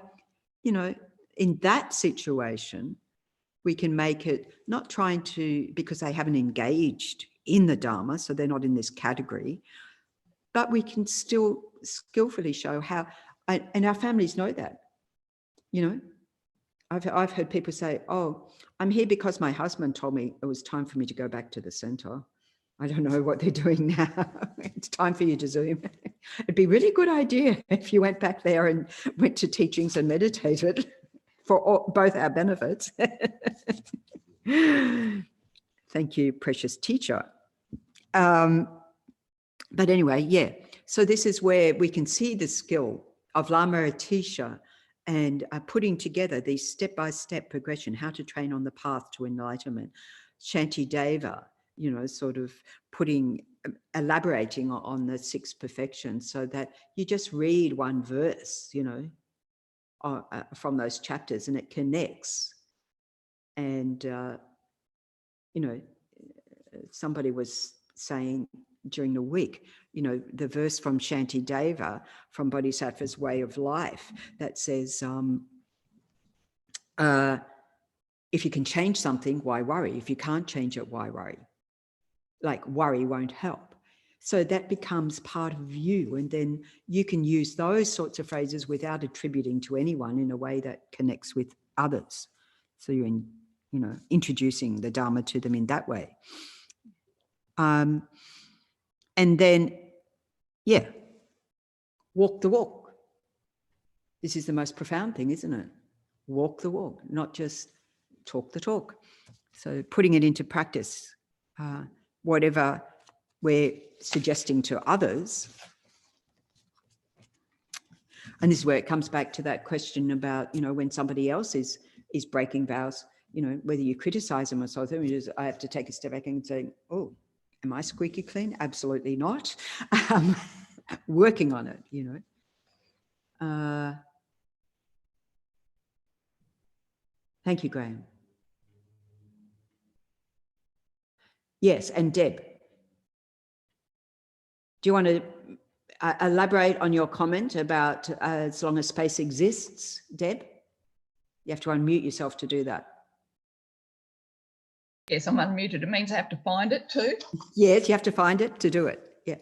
you know, in that situation, we can make it not trying to, because they haven't engaged in the Dharma, so they're not in this category, but we can still skillfully show how, and our families know that, you know. I've heard people say, oh, I'm here because my husband told me it was time for me to go back to the center. I don't know what they're doing now. It's time for you to Zoom. It'd be a really good idea if you went back there and went to teachings and meditated for both our benefits. Thank you, precious teacher. But anyway, yeah. So this is where we can see the skill of Lama Atisha and putting together these step-by-step progression, how to train on the path to enlightenment. Shantideva, you know, sort of elaborating on the six perfections so that you just read one verse, you know, from those chapters and it connects. And, you know, somebody was saying during the week, you know, the verse from Shantideva from Bodhisattva's Way of Life that says, if you can change something, why worry? If you can't change it, why worry? Like worry won't help. So that becomes part of you. And then you can use those sorts of phrases without attributing to anyone in a way that connects with others. So you're, you know, introducing the Dharma to them in that way. And then, yeah, walk the walk. This is the most profound thing, isn't it? Walk the walk, not just talk the talk. So putting it into practice, whatever we're suggesting to others. And this is where it comes back to that question about, you know, when somebody else is breaking vows, you know, whether you criticize them or something, I have to take a step back and say, oh, am I squeaky clean? Absolutely not. Working on it, you know. Thank you, Graham. Yes, and Deb. Do you want to elaborate on your comment about as long as space exists, Deb? You have to unmute yourself to do that. Yes, I'm unmuted. It means I have to find it too. Yes, you have to find it to do it. Yeah.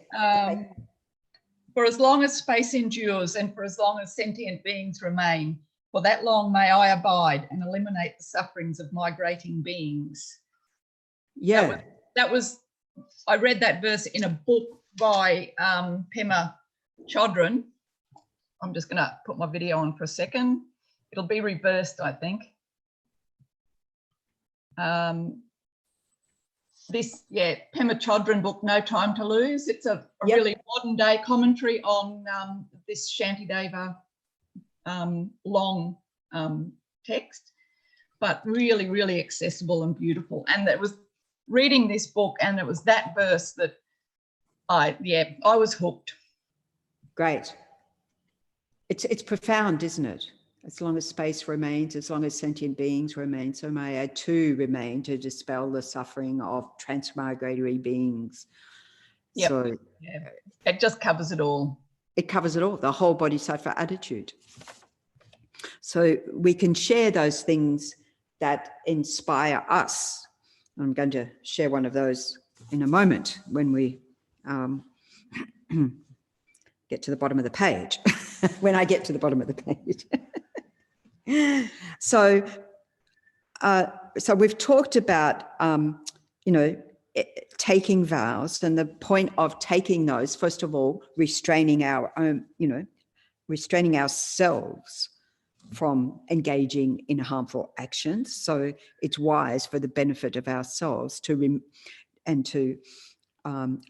For as long as space endures and for as long as sentient beings remain, for that long may I abide and eliminate the sufferings of migrating beings. Yeah. I read that verse in a book by Pema Chodron. I'm just going to put my video on for a second. It'll be reversed, I think. this, Pema Chodron book, No Time to Lose. It's a Yep. really modern day commentary on this Shantideva long text, but really, really accessible and beautiful. And it was reading this book, and it was that verse that I was hooked. Great. It's profound, isn't it? As long as space remains, as long as sentient beings remain, so may I too remain to dispel the suffering of transmigratory beings. Yep. So it just covers it all. It covers it all, the whole bodhisattva attitude. So we can share those things that inspire us. I'm going to share one of those in a moment when we get to the bottom of the page, when I get to the bottom of the page. So we've talked about, taking vows, and the point of taking those, first of all, restraining our own, restraining ourselves from engaging in harmful actions. So it's wise for the benefit of ourselves to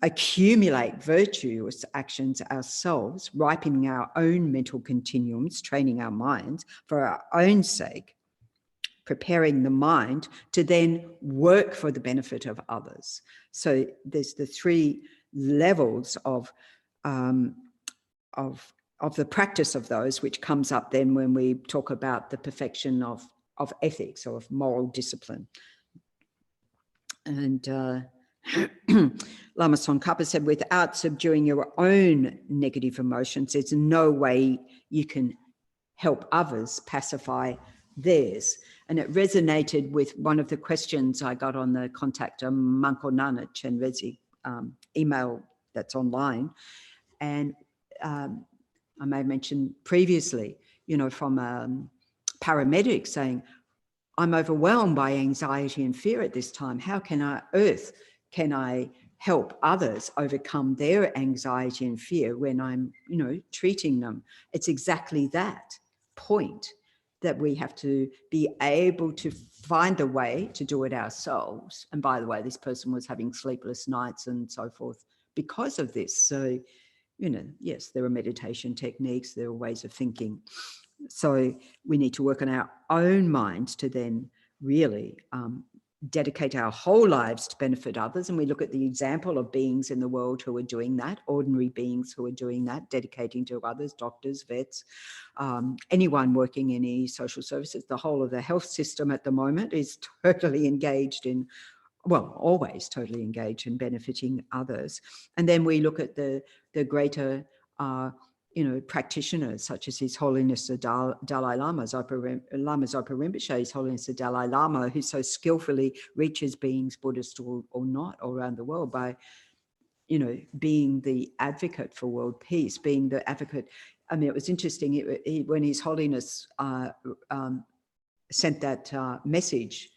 accumulate virtuous actions ourselves, ripening our own mental continuums, training our minds for our own sake, preparing the mind to then work for the benefit of others. So there's the three levels of the practice of those, which comes up then when we talk about the perfection of ethics or of moral discipline. And Lama Tsongkhapa said, without subduing your own negative emotions, there's no way you can help others pacify theirs. And it resonated with one of the questions I got on the Contact Manko Nana Chenrezig email that's online. And I may have mentioned previously, from a paramedic saying, I'm overwhelmed by anxiety and fear at this time. How can I help others overcome their anxiety and fear when I'm, treating them? It's exactly that point, that we have to be able to find a way to do it ourselves. And by the way, this person was having sleepless nights and so forth because of this. So, yes, there are meditation techniques, there are ways of thinking. So we need to work on our own minds to then really dedicate our whole lives to benefit others. And we look at the example of beings in the world who are doing that, ordinary beings who are doing that, dedicating to others, doctors, vets, anyone working in any social services. The whole of the health system at the moment is totally engaged in, always totally engaged in benefiting others. And then we look at the greater practitioners such as His Holiness the Dalai Lama, Lama Zopa Rinpoche, His Holiness the Dalai Lama, who so skillfully reaches beings, Buddhist or not, all around the world by, being the advocate for world peace, being the advocate. I mean, it was interesting when His Holiness sent that message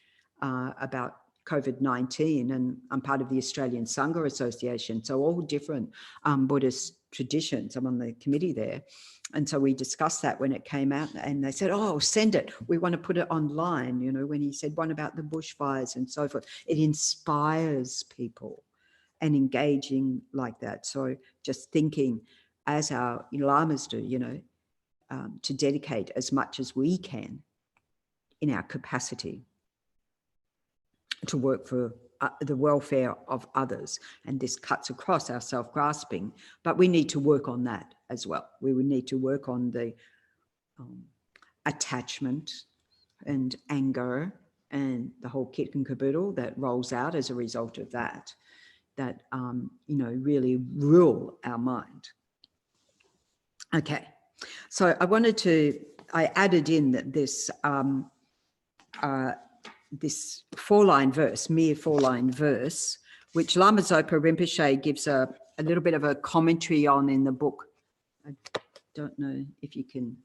about COVID-19, and I'm part of the Australian Sangha Association, so all different Buddhist traditions. I'm on the committee there. And so we discussed that when it came out, and they said, oh, send it. We want to put it online. When he said one about the bushfires and so forth, it inspires people and engaging like that. So just thinking, as our lamas do, to dedicate as much as we can in our capacity to work for the welfare of others. And this cuts across our self-grasping, but we need to work on that as well. We would need to work on the attachment and anger and the whole kit and caboodle that rolls out as a result of that really rule our mind. Okay, so I added in that this this mere four-line verse, which Lama Zopa Rinpoche gives a little bit of a commentary on in the book. I don't know if you can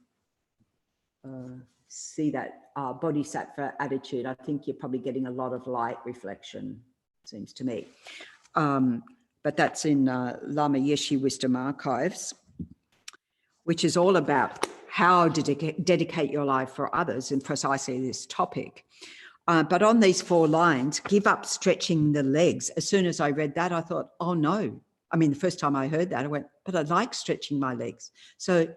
see that bodhisattva attitude. I think you're probably getting a lot of light reflection, seems to me. But that's in Lama Yeshe Wisdom Archives, which is all about how to dedicate your life for others in precisely this topic. But on these 4 lines, give up stretching the legs. As soon as I read that, I thought, oh no. I mean, the first time I heard that, I went, but I like stretching my legs. So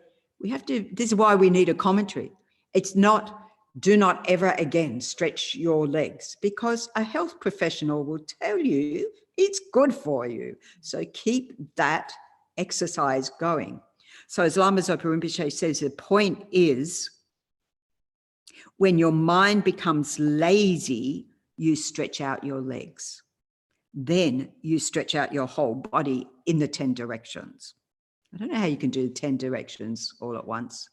we have to, this is why we need a commentary. It's not, do not ever again stretch your legs, because a health professional will tell you it's good for you. So keep that exercise going. So as Lama Zopa Rinpoche says, the point is, when your mind becomes lazy, you stretch out your legs. Then you stretch out your whole body in the 10 directions. I don't know how you can do 10 directions all at once.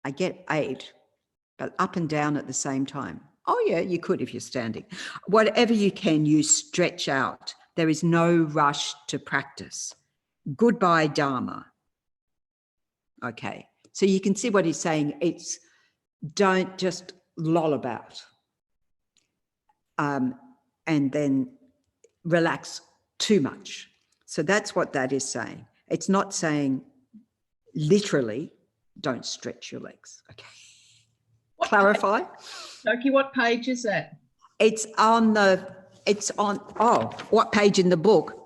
I get 8, but up and down at the same time. Oh yeah, you could if you're standing. Whatever you can, you stretch out. There is no rush to practice. Goodbye, Dharma. Okay, so you can see what he's saying. It's don't just loll about and then relax too much. So that's what that is saying. It's not saying literally don't stretch your legs. Okay. Clarify. Doki, what page is that? It's on, oh, what page in the book?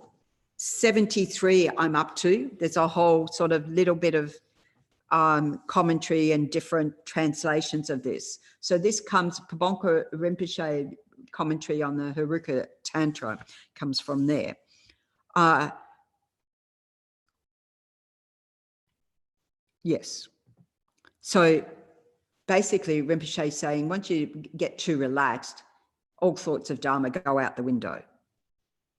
73 I'm up to. There's a whole sort of little bit of commentary and different translations of this. So this comes, Pabonka Rinpoche commentary on the Haruka Tantra comes from there. Yes. So basically Rinpoche is saying, once you get too relaxed, all thoughts of Dharma go out the window.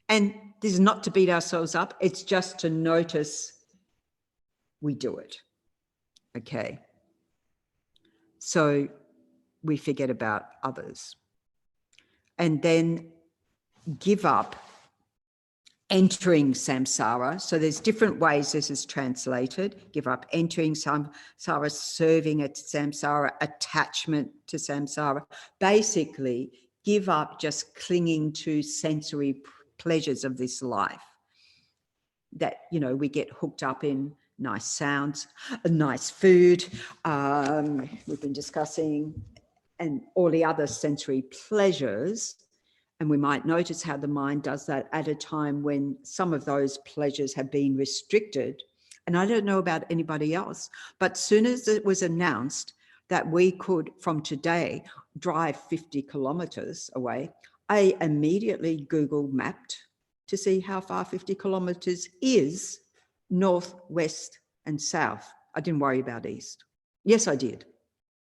And this is not to beat ourselves up. It's just to notice we do it. Okay. So we forget about others. And then give up entering samsara. So there's different ways this is translated. Give up entering samsara, serving at samsara, attachment to samsara. Basically, give up just clinging to sensory pleasures of this life. That, you know, we get hooked up in nice sounds, nice food, we've been discussing, and all the other sensory pleasures. And we might notice how the mind does that at a time when some of those pleasures have been restricted. And I don't know about anybody else, but soon as it was announced that we could, from today, drive 50 kilometers away, I immediately Google mapped to see how far 50 kilometers is north, west, and south. I didn't worry about east. Yes, I did.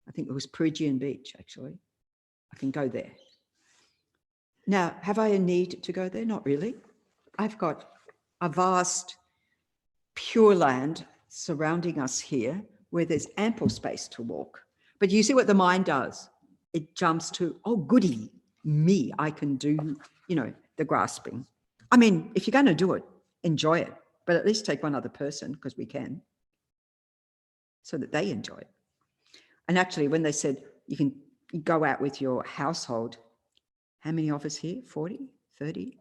I think it was Perugian Beach, actually. I can go there. Now, have I a need to go there? Not really. I've got a vast pure land surrounding us here where there's ample space to walk. But you see what the mind does? It jumps to, oh, goody, me, I can do, you know, the grasping. I mean, if you're going to do it, enjoy it, but at least take one other person, because we can, so that they enjoy it. And actually, when they said you can go out with your household, how many of us here? 40, 30,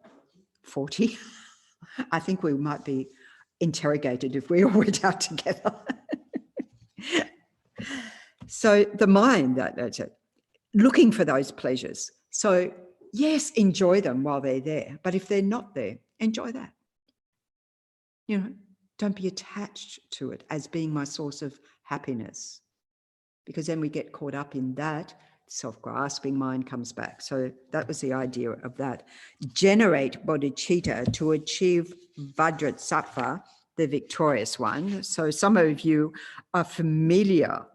40? I think we might be interrogated if we all went out together. So the mind, that's it, looking for those pleasures. So yes, enjoy them while they're there, but if they're not there, enjoy that. You know, don't be attached to it as being my source of happiness, because then we get caught up in that. Self-grasping mind comes back. So that was the idea of that. Generate bodhicitta to achieve Vajrasattva, the victorious one. So some of you are familiar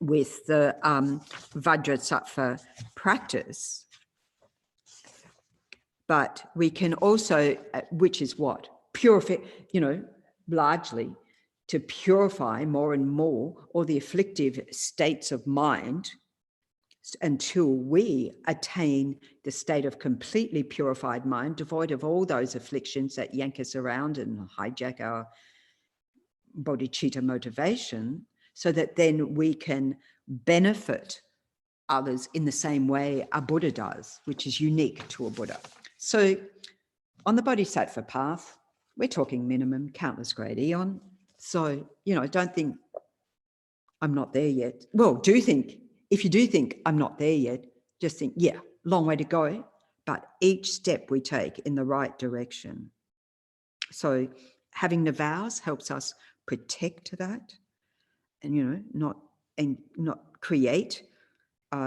with the Vajrasattva practice, but we can also, which is what? Purify, you know, largely to purify more and more all the afflictive states of mind until we attain the state of completely purified mind, devoid of all those afflictions that yank us around and hijack our bodhicitta motivation, so that then we can benefit others in the same way a Buddha does, which is unique to a Buddha. So on the bodhisattva path, we're talking minimum countless grade eon. So, you know, don't think I'm not there yet. Well, do think, if you do think I'm not there yet, just think, yeah, long way to go, but each step we take in the right direction. So having the vows helps us protect that and, you know, not create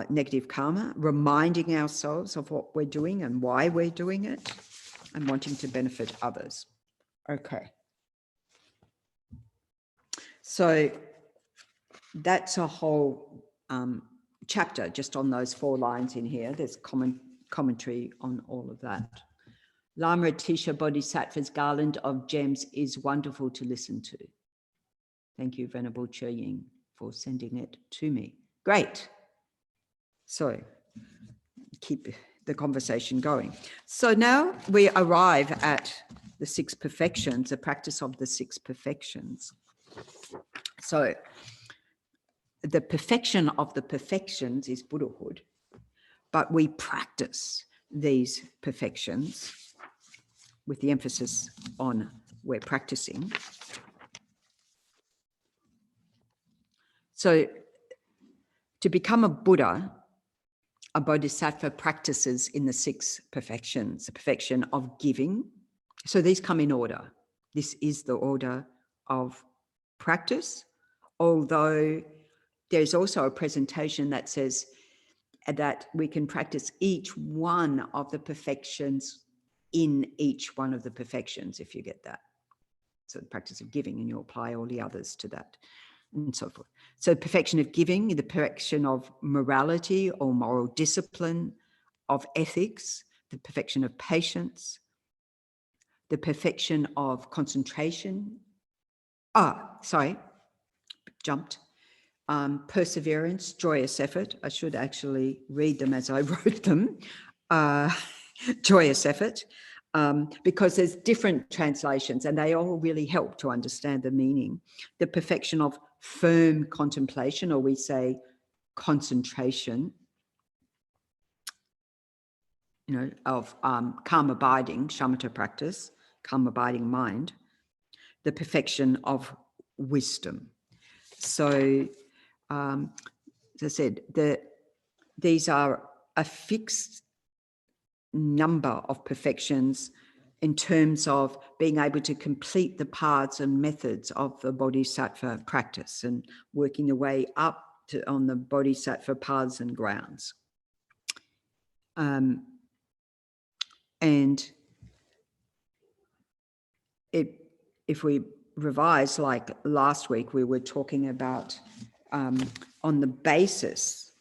negative karma, reminding ourselves of what we're doing and why we're doing it and wanting to benefit others. Okay. So that's a whole chapter just on those 4 lines in here. There's commentary on all of that. Lama Atisha Bodhisattva's garland of gems is wonderful to listen to. Thank you, Venerable Chöying, for sending it to me. Great. So keep the conversation going. So now we arrive at the 6 perfections, the practice of the 6 perfections. So the perfection of the perfections is Buddhahood, but we practice these perfections with the emphasis on we're practicing. So to become a Buddha, a Bodhisattva practices in the 6 perfections, the perfection of giving. So these come in order. This is the order of practice, although there's also a presentation that says that we can practice each one of the perfections in each one of the perfections, if you get that. So the practice of giving, and you apply all the others to that, and so forth. So perfection of giving, the perfection of morality or moral discipline, of ethics, the perfection of patience, the perfection of concentration. Perseverance, joyous effort. I should actually read them as I wrote them. Joyous effort, because there's different translations and they all really help to understand the meaning. The perfection of firm contemplation, or we say concentration, you know, of calm abiding, shamatha practice, calm abiding mind. The perfection of wisdom. So, as I said, these are a fixed number of perfections in terms of being able to complete the paths and methods of the Bodhisattva practice and working the way up on the Bodhisattva paths and grounds. And if we revise, like last week, we were talking about on the basis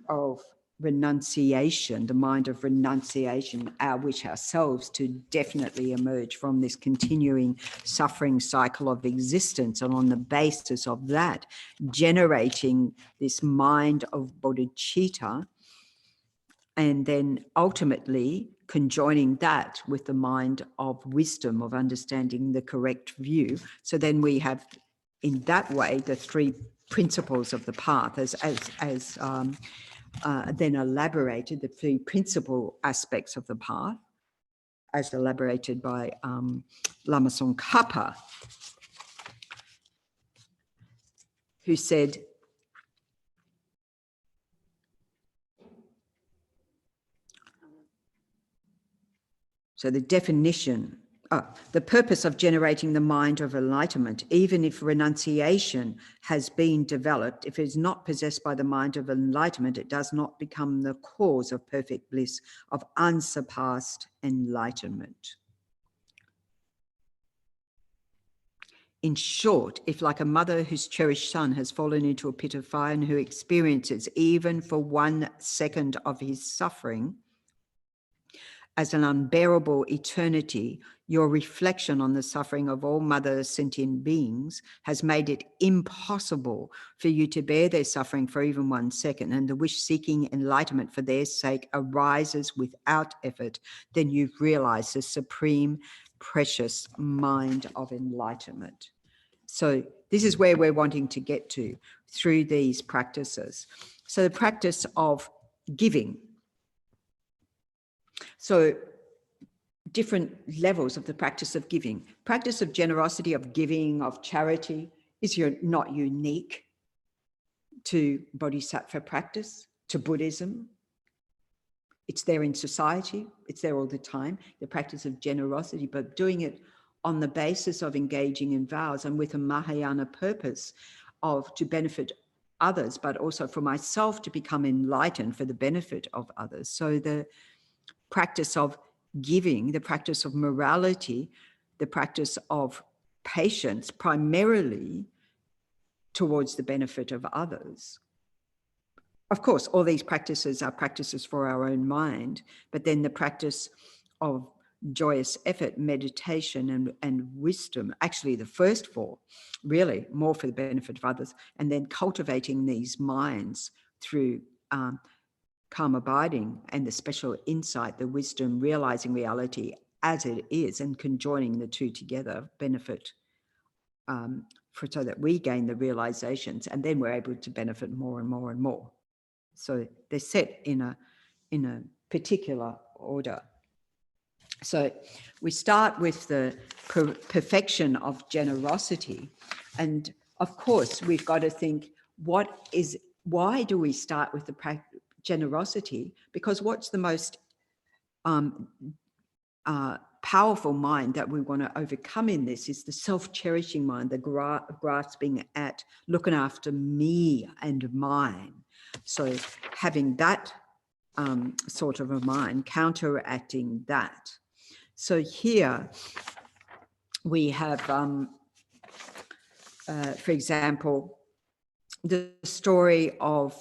of renunciation, the mind of renunciation, our wish ourselves to definitely emerge from this continuing suffering cycle of existence, and on the basis of that, generating this mind of bodhicitta, and then ultimately conjoining that with the mind of wisdom, of understanding the correct view. So then we have, in that way, the 3 principles of the path then elaborated, the 3 principal aspects of the path, as elaborated by Lama Tsongkhapa, who said, so the definition, the purpose of generating the mind of enlightenment, even if renunciation has been developed, if it is not possessed by the mind of enlightenment, it does not become the cause of perfect bliss, of unsurpassed enlightenment. In short, if like a mother whose cherished son has fallen into a pit of fire and who experiences even for 1 second of his suffering as an unbearable eternity, your reflection on the suffering of all mother sentient beings has made it impossible for you to bear their suffering for even 1 second, and the wish seeking enlightenment for their sake arises without effort, then you've realized the supreme, precious mind of enlightenment. So this is where we're wanting to get to through these practices. So the practice of giving. So different levels of the practice of giving. Practice of generosity, of giving, of charity is not unique to Bodhisattva practice, to Buddhism. It's there in society. It's there all the time. The practice of generosity, but doing it on the basis of engaging in vows and with a Mahayana purpose of to benefit others, but also for myself to become enlightened for the benefit of others. So the practice of giving, the practice of morality, the practice of patience, primarily towards the benefit of others. Of course, all these practices are practices for our own mind, but then the practice of joyous effort, meditation, and wisdom, actually the first four, really more for the benefit of others, and then cultivating these minds through calm abiding and the special insight, the wisdom, realizing reality as it is and conjoining the two together, benefit so that we gain the realizations, and then we're able to benefit more and more and more. So they're set in a particular order. So we start with the perfection of generosity. And of course, we've got to think, why do we start with the generosity? Because what's the most powerful mind that we want to overcome in this is the self-cherishing mind, the grasping at looking after me and mine. So having that sort of a mind, counteracting that. So here we have, for example, the story of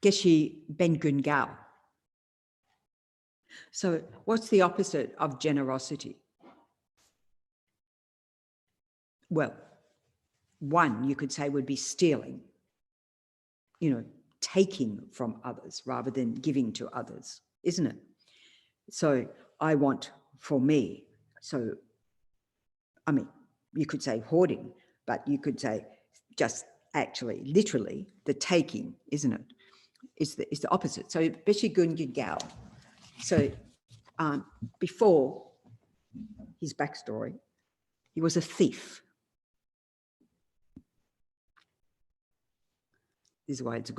Geshe Ben Gungao. So what's the opposite of generosity? Well, one you could say would be stealing, taking from others rather than giving to others, isn't it? So I want for me. So, I mean, you could say hoarding, but you could say just actually, literally, the taking, isn't it? Is the opposite. So Geshe Gungao. So before his backstory, he was a thief. This is why it's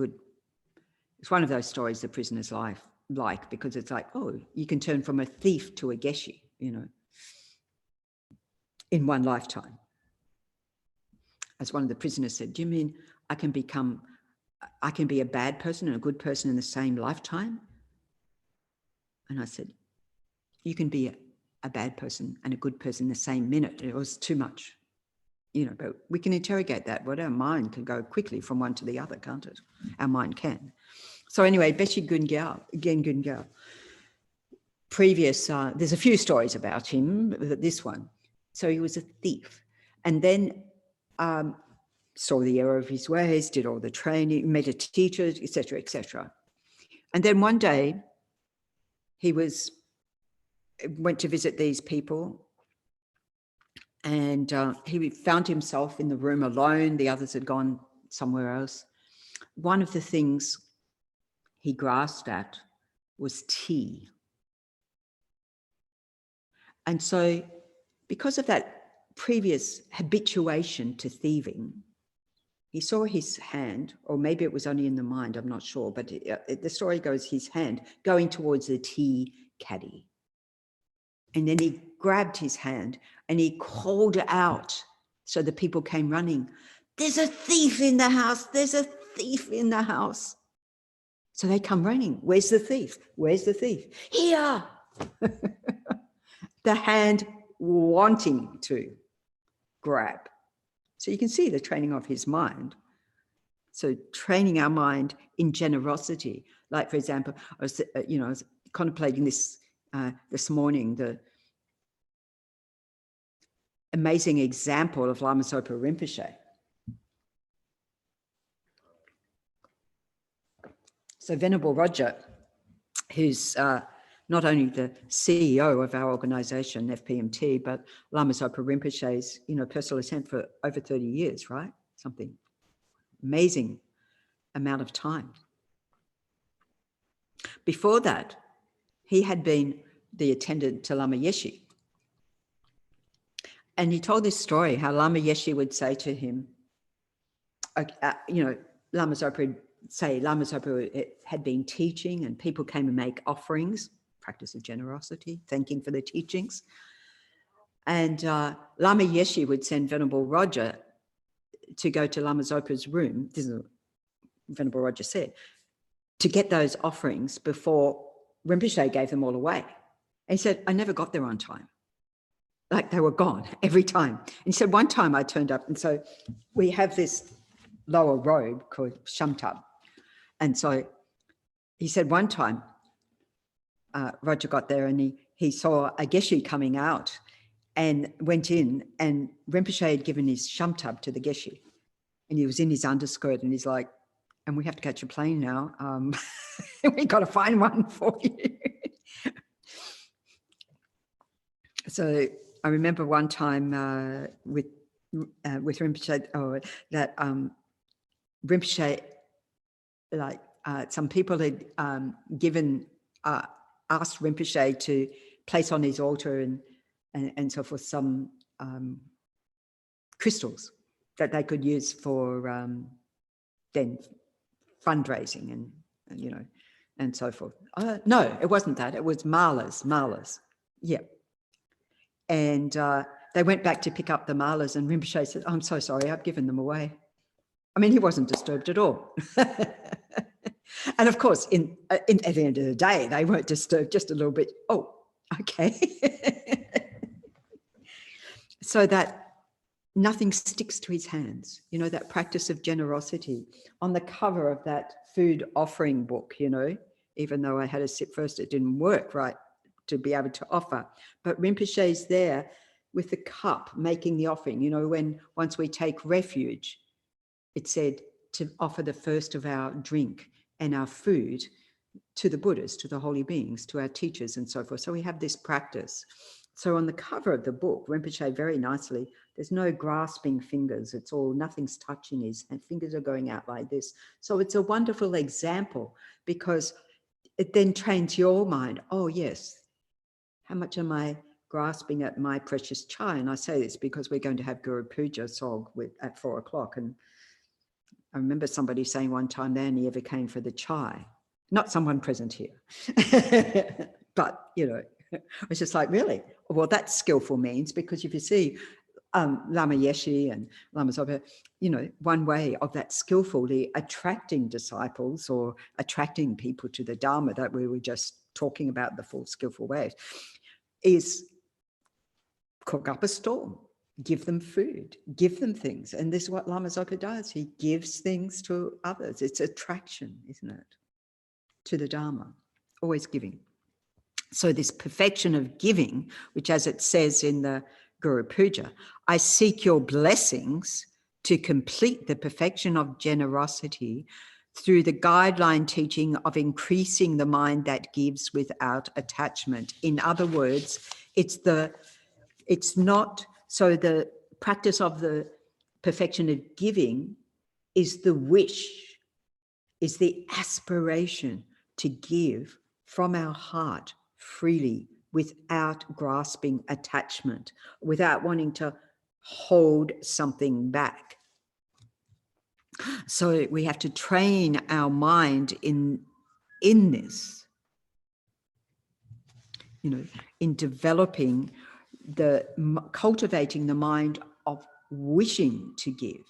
one of those stories the prisoners like, because it's like, oh, you can turn from a thief to a geshe, in one lifetime. As one of the prisoners said, do you mean I can be a bad person and a good person in the same lifetime? And I said, you can be a bad person and a good person in the same minute. It was too much, but we can interrogate that. But our mind can go quickly from one to the other, can't it? Our mind can. So anyway, Geshe Gungao, there's a few stories about him, but this one. So he was a thief, and then saw the error of his ways, did all the training, met a teacher, etc., etc. And then one day he went to visit these people, and he found himself in the room alone. The others had gone somewhere else. One of the things he grasped at was tea. And so because of that previous habituation to thieving, he saw his hand, or maybe it was only in the mind, I'm not sure, but the story goes his hand going towards the tea caddy. And then he grabbed his hand and he called out. So the people came running. There's a thief in the house. There's a thief in the house. So they come running. Where's the thief? Where's the thief? Here. The hand wanting to grab. So you can see the training of his mind. So training our mind in generosity. Like, for example, I was contemplating this morning, the amazing example of Lama Zopa Rinpoche. So Venerable Roger, who's not only the CEO of our organization, FPMT, but Lama Zopa Rinpoche's, personal assistant for over 30 years, right? Something amazing amount of time. Before that, he had been the attendant to Lama Yeshe. And he told this story, how Lama Yeshe would say to him, Lama Zopa would say Lama Zopa had been teaching and people came and make offerings, practice of generosity, thanking for the teachings. And Lama Yeshe would send Venerable Roger to go to Lama Zopa's room, this is what Venerable Roger said, to get those offerings before Rinpoche gave them all away. And he said, I never got there on time. Like they were gone every time. And he said, one time I turned up, and so we have this lower robe called Shamtab. And so he said one time, Roger got there and he saw a Geshe coming out and went in, and Rinpoche had given his Shamtab to the Geshe. And he was in his underskirt and he's like, and we have to catch a plane now. We got to find one for you. So I remember one time with Rinpoche, that Rinpoche, like some people had asked Rinpoche to place on his altar and so forth some crystals that they could use for then fundraising and you know, and so forth. No, it wasn't that. It was malas. Yeah. And they went back to pick up the malas, and Rinpoche said, I'm so sorry, I've given them away. I mean, he wasn't disturbed at all. And of course, at the end of the day, they weren't disturbed, just a little bit. Oh, okay. So that nothing sticks to his hands, you know, that practice of generosity. On the cover of that food offering book, you know, even though I had to sit first, it didn't work right to be able to offer. But Rinpoche's there with the cup making the offering. You know, once we take refuge, it said to offer the first of our drink and our food to the Buddhas, to the holy beings, to our teachers and so forth. So we have this practice. So on the cover of the book, Rinpoche very nicely, there's no grasping fingers. It's all, nothing's touching his, and fingers are going out like this. So it's a wonderful example because it then trains your mind. Oh yes, how much am I grasping at my precious chai? And I say this because we're going to have Guru Puja Sog at 4 o'clock. And I remember somebody saying one time they only ever came for the chai, not someone present here, but you know, it's just like, really? Well, that's skillful means, because if you see Lama Yeshe and Lama Zopa, you know, one way of that skillfully attracting disciples or attracting people to the Dharma that we were just talking about, the full skillful ways, is cook up a stall, give them food, give them things. And this is what Lama Zopa does. He gives things to others. It's attraction, isn't it? To the Dharma, always giving. So this perfection of giving, which as it says in the Guru Puja, I seek your blessings to complete the perfection of generosity through the guideline teaching of increasing the mind that gives without attachment. In other words, the practice of the perfection of giving is the wish, is the aspiration to give from our heart freely, without grasping attachment, without wanting to hold something back. So we have to train our mind in this, you know, in developing cultivating the mind of wishing to give.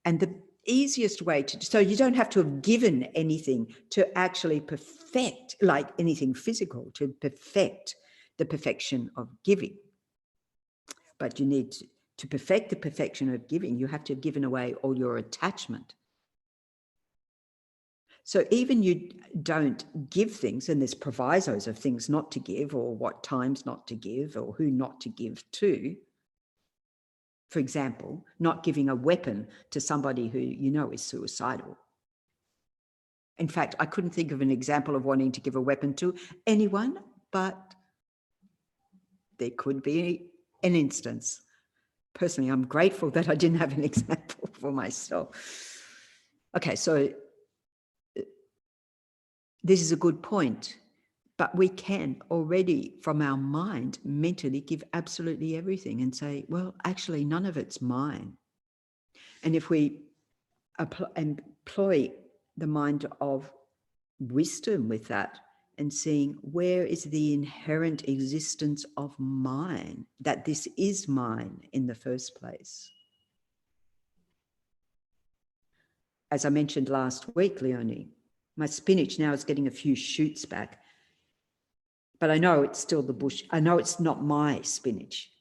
And the easiest way so you don't have to have given anything to actually perfect, like anything physical, to perfect the perfection of giving. But you need to perfect the perfection of giving, you have to have given away all your attachment. So even you don't give things, and there's provisos of things not to give, or what times not to give, or who not to give to. For example, not giving a weapon to somebody who you know is suicidal. In fact, I couldn't think of an example of wanting to give a weapon to anyone, but there could be an instance. Personally, I'm grateful that I didn't have an example for myself. Okay, so this is a good point, but we can already from our mind mentally give absolutely everything and say, well, actually, none of it's mine. And if we employ the mind of wisdom with that and seeing where is the inherent existence of mine, that this is mine in the first place. As I mentioned last week, Leonie, my spinach now is getting a few shoots back, but I know it's still the bush. I know it's not my spinach.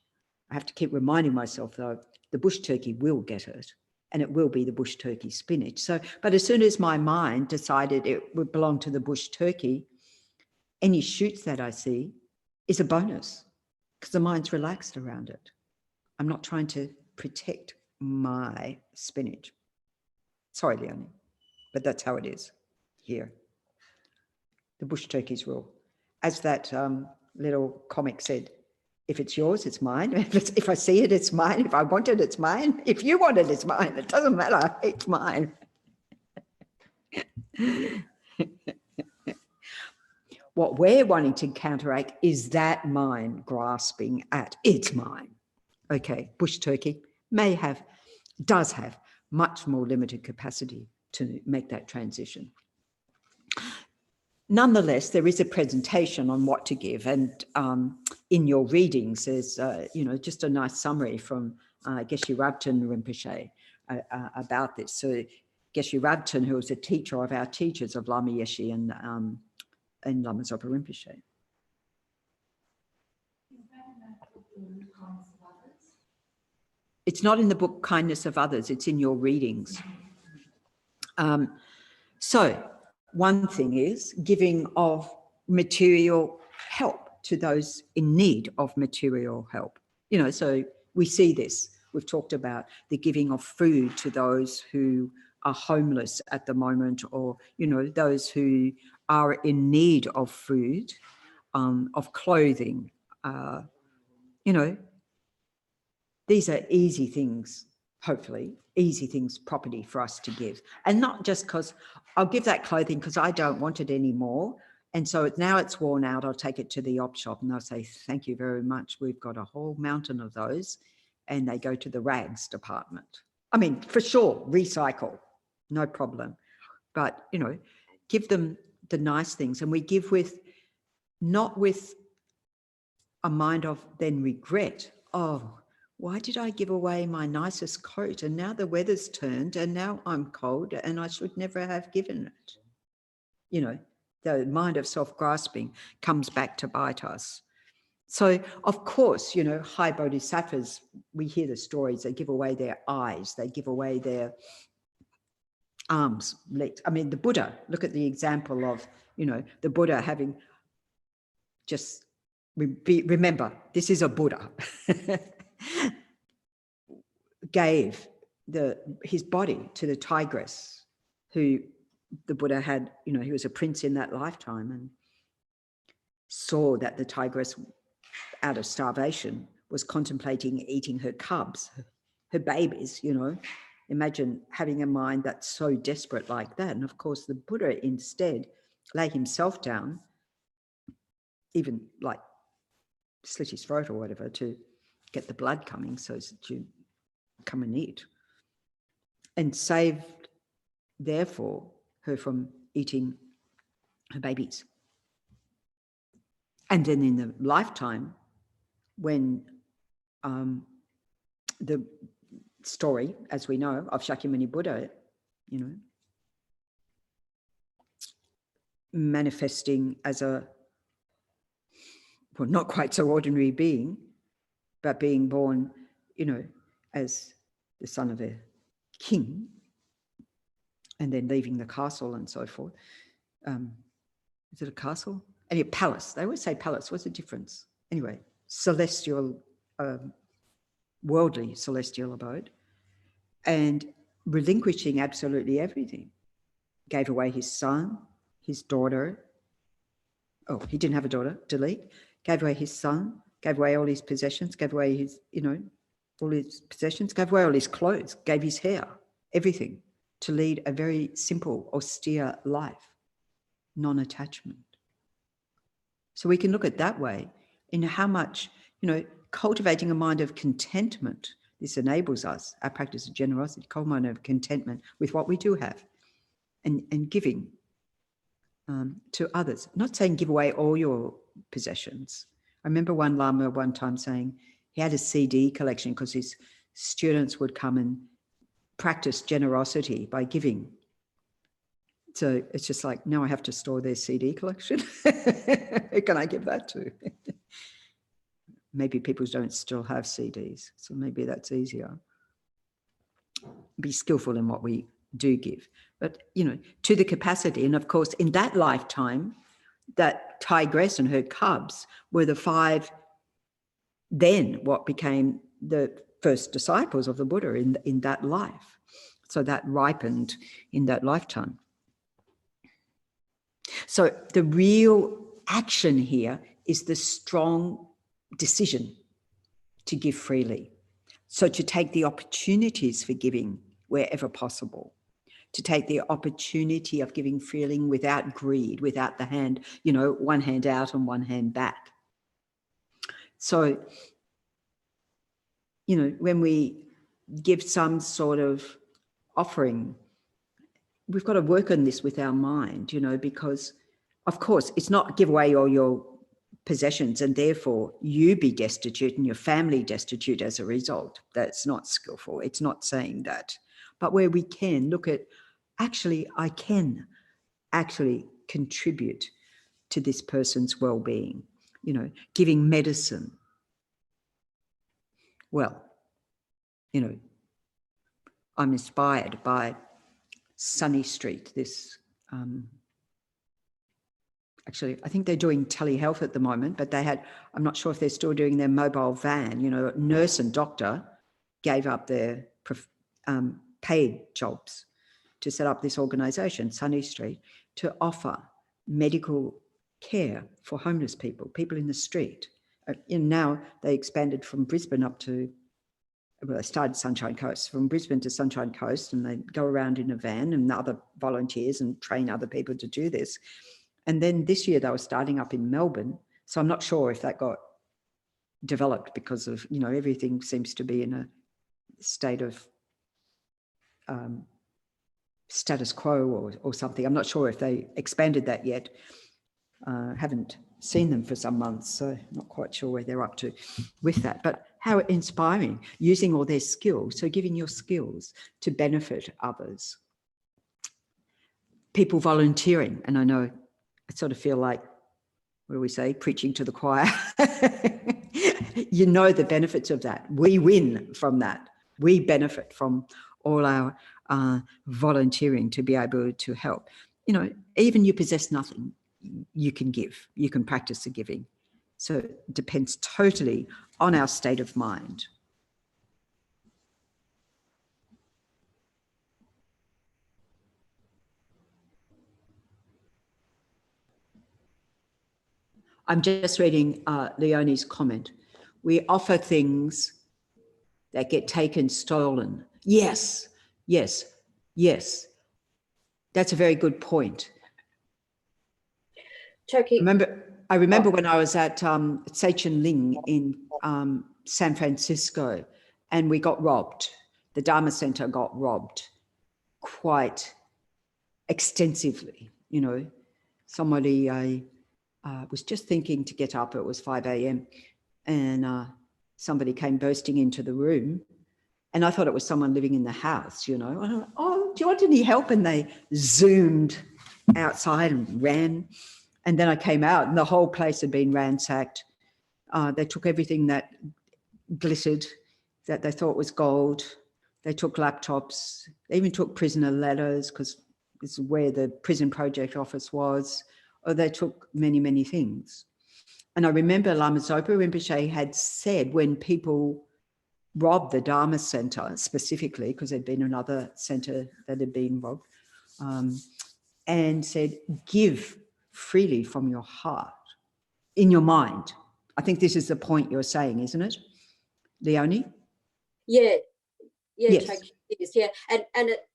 I have to keep reminding myself, though, the bush turkey will get it, and it will be the bush turkey spinach. So, but as soon as my mind decided it would belong to the bush turkey, any shoots that I see is a bonus because the mind's relaxed around it. I'm not trying to protect my spinach. Sorry, Leonie, but that's how it is here. The bush turkeys rule. As that little comic said, if it's yours, it's mine. If I see it, it's mine. If I want it, it's mine. If you want it, it's mine. It doesn't matter. It's mine. What we're wanting to counteract is that mind grasping at it's mine. Okay, bush turkey does have much more limited capacity to make that transition. Nonetheless, there is a presentation on what to give, and in your readings, there's just a nice summary from Geshe Rabten Rinpoche about this. So Geshe Rabten, who was a teacher of our teachers of Lama Yeshe and Lama Zopa Rinpoche. It's not in the book Kindness of Others, it's in your readings. So one thing is giving of material help to those in need of material help. So we see this. We've talked about the giving of food to those who are homeless at the moment, or, those who are in need of food, of clothing. These are easy things, hopefully, easy things, property for us to give. And not just because I'll give that clothing because I don't want it anymore. And so now it's worn out, I'll take it to the op shop and they'll say, thank you very much. We've got a whole mountain of those. And they go to the rags department. I mean, for sure, recycle, no problem. But, give them the nice things. And we give not with a mind of then regret. Oh, why did I give away my nicest coat? And now the weather's turned and now I'm cold and I should never have given it. The mind of self-grasping comes back to bite us. So, of course, high bodhisattvas, we hear the stories, they give away their eyes, they give away their arms, legs. I mean, the Buddha, look at the example of, the Buddha having just, remember, this is a Buddha, gave his body to the tigress who the Buddha had, he was a prince in that lifetime and saw that the tigress, out of starvation, was contemplating eating her cubs, her babies, Imagine having a mind that's so desperate like that. And of course, the Buddha instead lay himself down, even like slit his throat or whatever to get the blood coming so that you come and eat. And saved, therefore, her from eating her babies. And then in the lifetime, when the story, as we know, of Shakyamuni Buddha, manifesting as not quite so ordinary being, but being born, as the son of a king, and then leaving the castle and so forth. Is it a castle? And a palace. They always say palace. What's the difference? Anyway, celestial, worldly celestial abode, and relinquishing absolutely everything. Gave away his son, his daughter. Oh, he didn't have a daughter, delete. Gave away his son, gave away all his possessions, gave away his, all his possessions, gave away all his clothes, gave his hair, everything, to lead a very simple, austere life, non-attachment. So we can look at that way in how much, cultivating a mind of contentment. This enables us, our practice of generosity, cultivating of contentment with what we do have. and giving to others. I'm not saying give away all your possessions. I remember one Lama one time saying he had a CD collection because his students would come and practice generosity by giving. So it's just like, now I have to store their CD collection. Who can I give that to? Maybe people don't still have CDs, so maybe that's easier. Be skillful in what we do give, but to the capacity. And of course, in that lifetime, that tigress and her cubs were the 5, then what became the first disciples of the Buddha in that life. So that ripened in that lifetime. So the real action here is the strong decision to give freely. So to take the opportunities for giving wherever possible, to take the opportunity of giving freely without greed, without the hand, one hand out and one hand back. So, when we give some sort of offering, we've got to work on this with our mind, because of course it's not give away all your possessions and therefore you be destitute and your family destitute as a result. That's not skillful. It's not saying that. But where we can look at, actually, I can actually contribute to this person's well-being, giving medicine. Well, I'm inspired by Sunny Street, this, actually, I think they're doing telehealth at the moment, but I'm not sure if they're still doing their mobile van, nurse and doctor gave up their paid jobs to set up this organisation, Sunny Street, to offer medical care for homeless people in the street. And now they expanded from Brisbane up to, well, they started Sunshine Coast, from Brisbane to Sunshine Coast, and they go around in a van and other volunteers and train other people to do this. And then this year they were starting up in Melbourne. So I'm not sure if that got developed because of, everything seems to be in a state of status quo or something. I'm not sure if they expanded that yet. Haven't seen them for some months, so not quite sure where they're up to with that. But how inspiring, using all their skills. So giving your skills to benefit others. People volunteering, and I know I sort of feel like, what do we say, preaching to the choir. The benefits of that. We win from that. We benefit from all our volunteering to be able to help. Even you possess nothing, you can give. You can practice the giving. So it depends totally on our state of mind. I'm just reading Leonie's comment. We offer things that get taken, stolen. Yes, yes, yes. That's a very good point. Turkey. I remember when I was at Seichen Ling in San Francisco, and we got robbed. The Dharma Center got robbed quite extensively. Somebody was just thinking to get up. It was 5 a.m. and somebody came bursting into the room, and I thought it was someone living in the house. And I went, oh, do you want any help? And they zoomed outside and ran. And then I came out and the whole place had been ransacked. They took everything that glittered, that they thought was gold. They took laptops. They even took prisoner letters because this is where the prison project office was. Or they took many, many things. And I remember Lama Zopa Rinpoche had said when people robbed the Dharma Center specifically, because there'd been another center that had been robbed, and said, give freely from your heart, in your mind. I think this is the point you're saying, isn't it, Leonie? Yeah, Yes. Turkey, yeah. And it,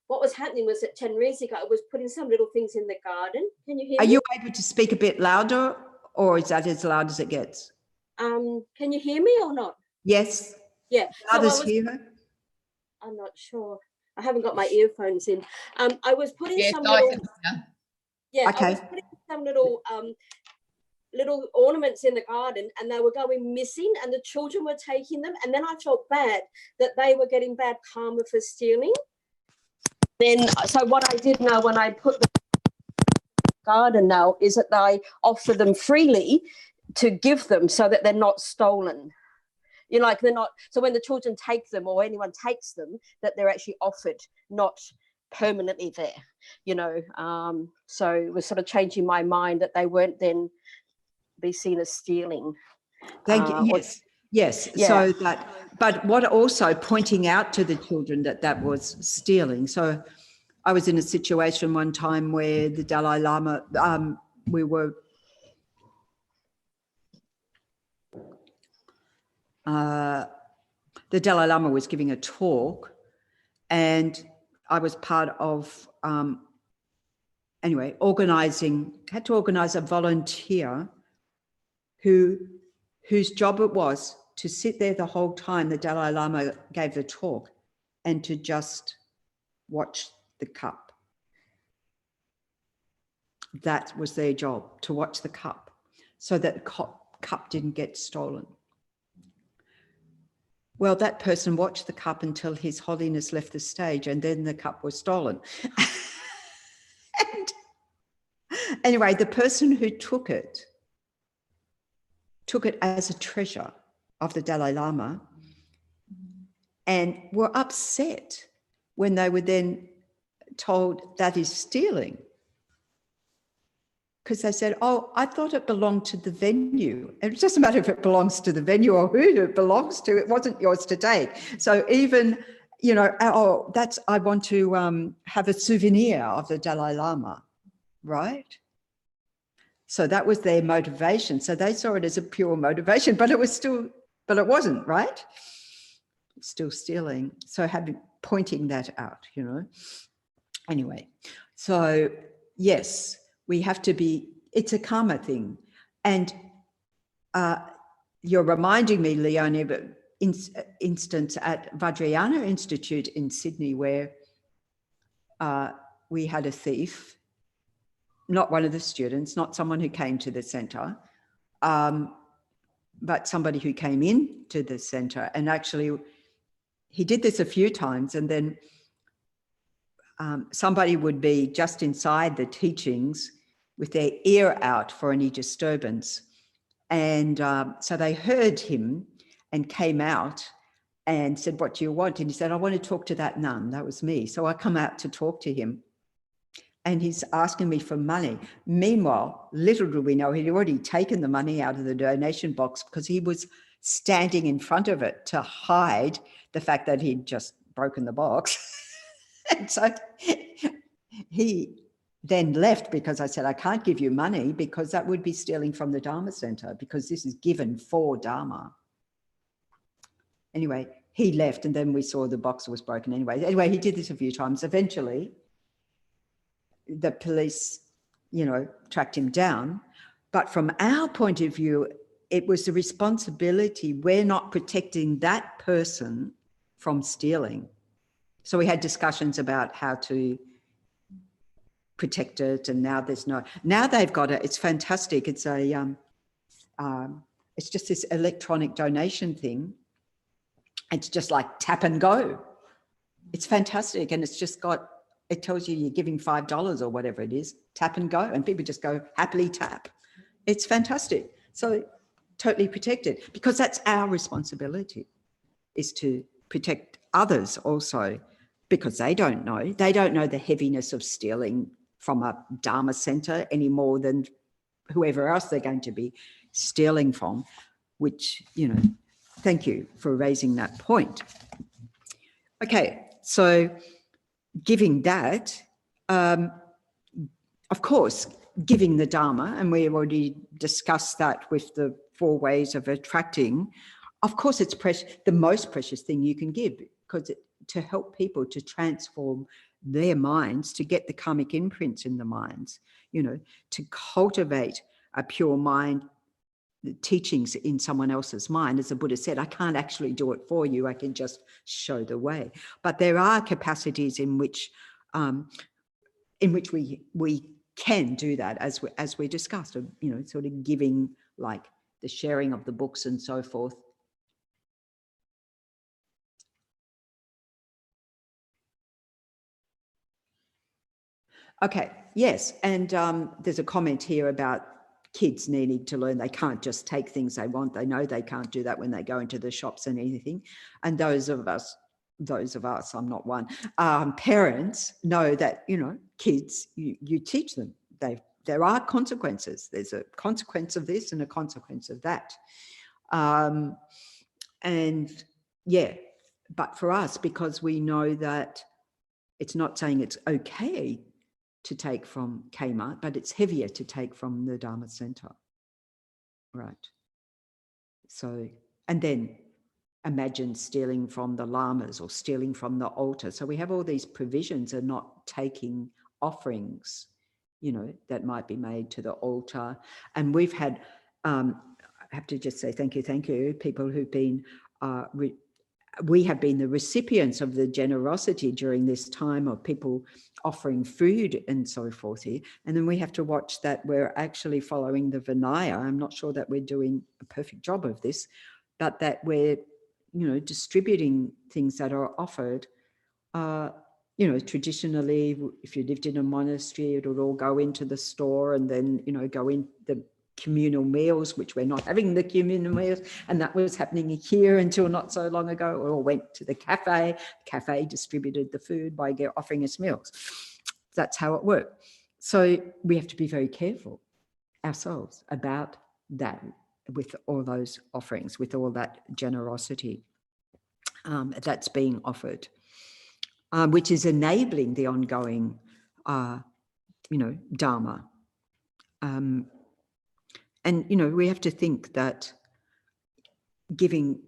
what was happening was that Tenrisica, I was putting some little things in the garden. Can you hear Are me? you able to speak a bit louder, or is that as loud as it gets? Can you hear me or not? Yes. Yeah. Others So hear her? I'm not sure. I haven't got my earphones in. I was putting Yes, some I little, can. Yeah. yeah, Okay. I was putting some little little ornaments in the garden, and they were going missing, and the children were taking them, and then I felt bad that they were getting bad karma for stealing. Then, so what I did now when I put the garden now is that I offer them freely to give them so that they're not stolen. You know, like they're not, so when the children take them or anyone takes them, that they're actually offered, not permanently there, you know. So it was sort of changing my mind that they weren't then be seen as stealing. Thank you. Yes. Yes. Yeah. So that, but what also pointing out to the children that that was stealing. So I was in a situation one time where the Dalai Lama, we were, the Dalai Lama was giving a talk, and I was part of, anyway, had to organize a volunteer whose job it was to sit there the whole time the Dalai Lama gave the talk and to just watch the cup. That was their job, to watch the cup so that the cup didn't get stolen. Well, that person watched the cup until His Holiness left the stage, and then the cup was stolen. And anyway, the person who took it as a treasure of the Dalai Lama and were upset when they were then told that is stealing. Because they said, oh, I thought it belonged to the venue. It doesn't matter if it belongs to the venue or who it belongs to, it wasn't yours to take. So even, you know, oh, I want to have a souvenir of the Dalai Lama, right? So that was their motivation. So they saw it as a pure motivation, but it wasn't, right? Still stealing. So pointing that out, you know. Anyway, so yes, we have to be, it's a karma thing. And you're reminding me, Leonie, of an instance at Vajrayana Institute in Sydney where we had a thief, not one of the students, not someone who came to the centre, but somebody who came in to the centre. And actually, he did this a few times, and then somebody would be just inside the teachings with their ear out for any disturbance. And so they heard him and came out and said, what do you want? And he said, I want to talk to that nun. That was me. So I come out to talk to him. And he's asking me for money. Meanwhile, little do we know, he'd already taken the money out of the donation box because he was standing in front of it to hide the fact that he'd just broken the box. And so he then left because I said, I can't give you money because that would be stealing from the Dharma Center because this is given for Dharma. Anyway, he left and then we saw the box was broken anyway. Anyway, he did this a few times. Eventually, the police, you know, tracked him down. But from our point of view, it was the responsibility. We're not protecting that person from stealing. So we had discussions about how to protect it. And now they've got it. It's fantastic. It's it's just this electronic donation thing. It's just like tap and go. It's fantastic. And it's just got, it tells you you're giving $5 or whatever it is, tap and go. And people just go happily tap. It's fantastic. So totally protected because that's our responsibility, is to protect others also, because they don't know the heaviness of stealing from a Dharma center any more than whoever else they're going to be stealing from, which, you know, thank you for raising that point. Okay, so giving that, of course, giving the Dharma, and we already discussed that with the 4 ways of attracting, of course, it's the most precious thing you can give, because to help people to transform their minds, to get the karmic imprints in the minds, you know, to cultivate a pure mind teachings in someone else's mind. As the Buddha said, I can't actually do it for you. I can just show the way. But there are capacities in which we can do that, as we discussed, you know, sort of giving, like the sharing of the books and so forth. Okay, yes, and there's a comment here about kids needing to learn they can't just take things they want. They know they can't do that when they go into the shops and anything. And those of us, I'm not one, parents know that, you know, kids, you teach them. There are consequences. There's a consequence of this and a consequence of that. And yeah, but for us, because we know that it's not saying it's okay to take from Kmart, but it's heavier to take from the Dharma Center. Right. So, and then imagine stealing from the lamas or stealing from the altar. So we have all these provisions of not taking offerings, you know, that might be made to the altar. And we've had, I have to just say thank you, people who've been, we have been the recipients of the generosity during this time of people offering food and so forth here. And then we have to watch that we're actually following the Vinaya. I'm not sure that we're doing a perfect job of this, but that we're, you know, distributing things that are offered. You know, traditionally, if you lived in a monastery, it would all go into the store and then, you know, go in the communal meals, which we're not having the communal meals, and that was happening here until not so long ago. We all went to the cafe distributed the food by offering us meals. That's how it worked. So we have to be very careful ourselves about that, with all those offerings, with all that generosity that's being offered, which is enabling the ongoing you know, Dharma. And, you know, we have to think that giving,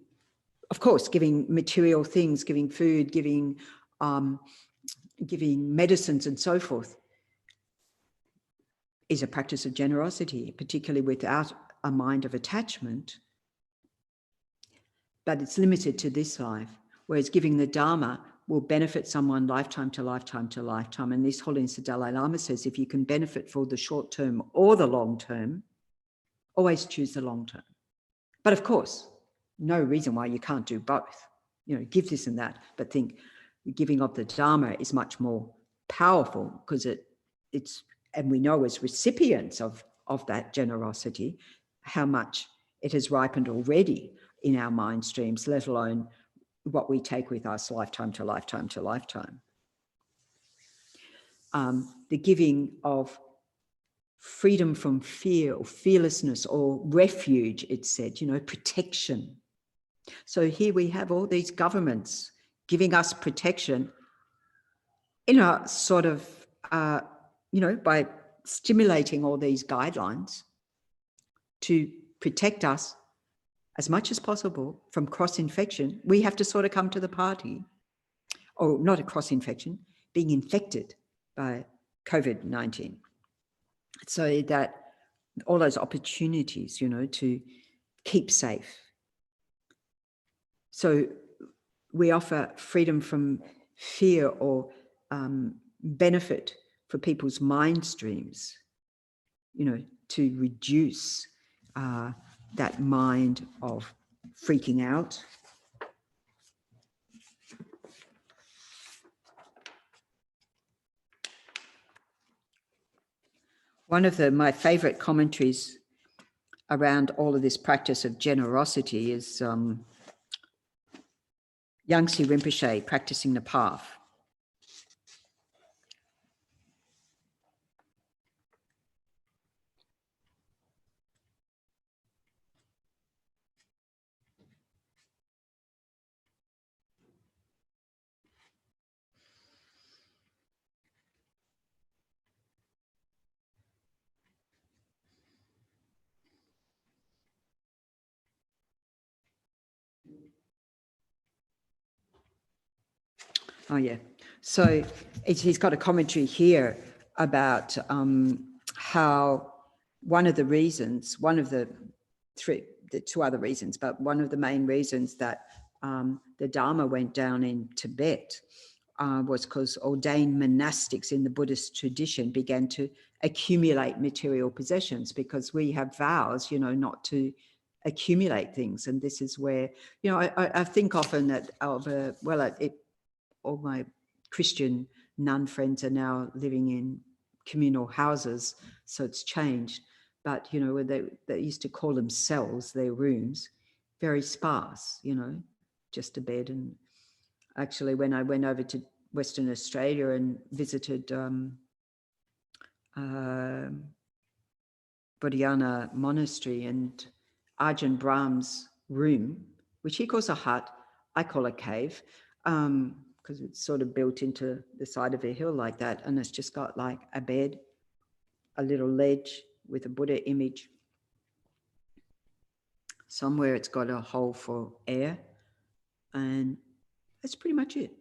of course, giving material things, giving food, giving medicines and so forth is a practice of generosity, particularly without a mind of attachment. But it's limited to this life, whereas giving the Dharma will benefit someone lifetime to lifetime to lifetime. And this Holiness the Dalai Lama says, if you can benefit for the short term or the long term, always choose the long term. But of course, no reason why you can't do both. You know, give this and that, but think the giving of the Dharma is much more powerful, because it's, and we know as recipients of that generosity, how much it has ripened already in our mind streams, let alone what we take with us lifetime to lifetime to lifetime. The giving of freedom from fear or fearlessness or refuge, it said, you know, protection. So here we have all these governments giving us protection in a sort of, you know, by stimulating all these guidelines to protect us as much as possible from cross-infection. We have to sort of come to the party, or not a cross-infection, being infected by COVID-19. So that all those opportunities, you know, to keep safe. So we offer freedom from fear or benefit for people's mind streams, you know, to reduce that mind of freaking out. One of my favorite commentaries around all of this practice of generosity is Yangtze Rinpoche, Practicing the Path. Oh, yeah. So he's got a commentary here about how one of the the two other reasons, but one of the main reasons that the Dharma went down in Tibet was because ordained monastics in the Buddhist tradition began to accumulate material possessions, because we have vows, not to accumulate things. And this is where, I think often that all my Christian nun friends are now living in communal houses, so it's changed. But, where they used to call them cells, their rooms, very sparse, just a bed. And actually, when I went over to Western Australia and visited Bodhiana Monastery, and Ajahn Brahm's room, which he calls a hut, I call a cave, because it's sort of built into the side of a hill like that. And it's just got like a bed, a little ledge with a Buddha image. Somewhere it's got a hole for air, and that's pretty much it.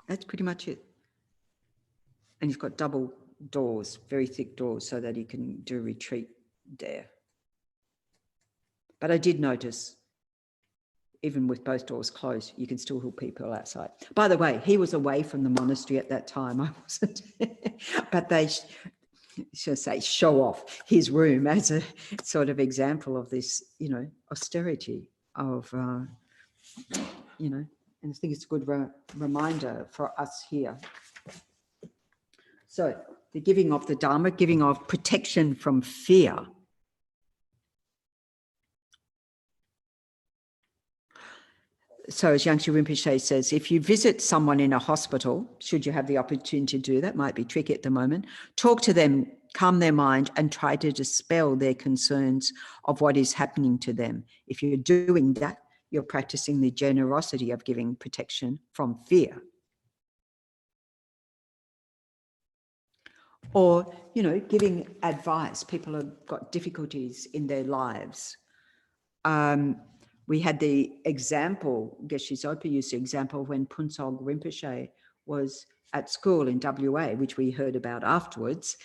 That's pretty much it. And he's got double doors, very thick doors, so that he can do a retreat there. But I did notice, even with both doors closed, you can still hear people outside. By the way, he was away from the monastery at that time. I wasn't. But they should say show off his room as a sort of example of this, austerity of, and I think it's a good reminder for us here. So the giving of the Dharma, giving of protection from fear. So as Yangtze Rinpoche says, if you visit someone in a hospital, should you have the opportunity to do that, might be tricky at the moment, talk to them, calm their mind, and try to dispel their concerns of what is happening to them. If you're doing that, you're practicing the generosity of giving protection from fear. Or, giving advice. People have got difficulties in their lives. We had the example, Geshe Zopa used the example when Punsog Rinpoche was at school in WA, which we heard about afterwards,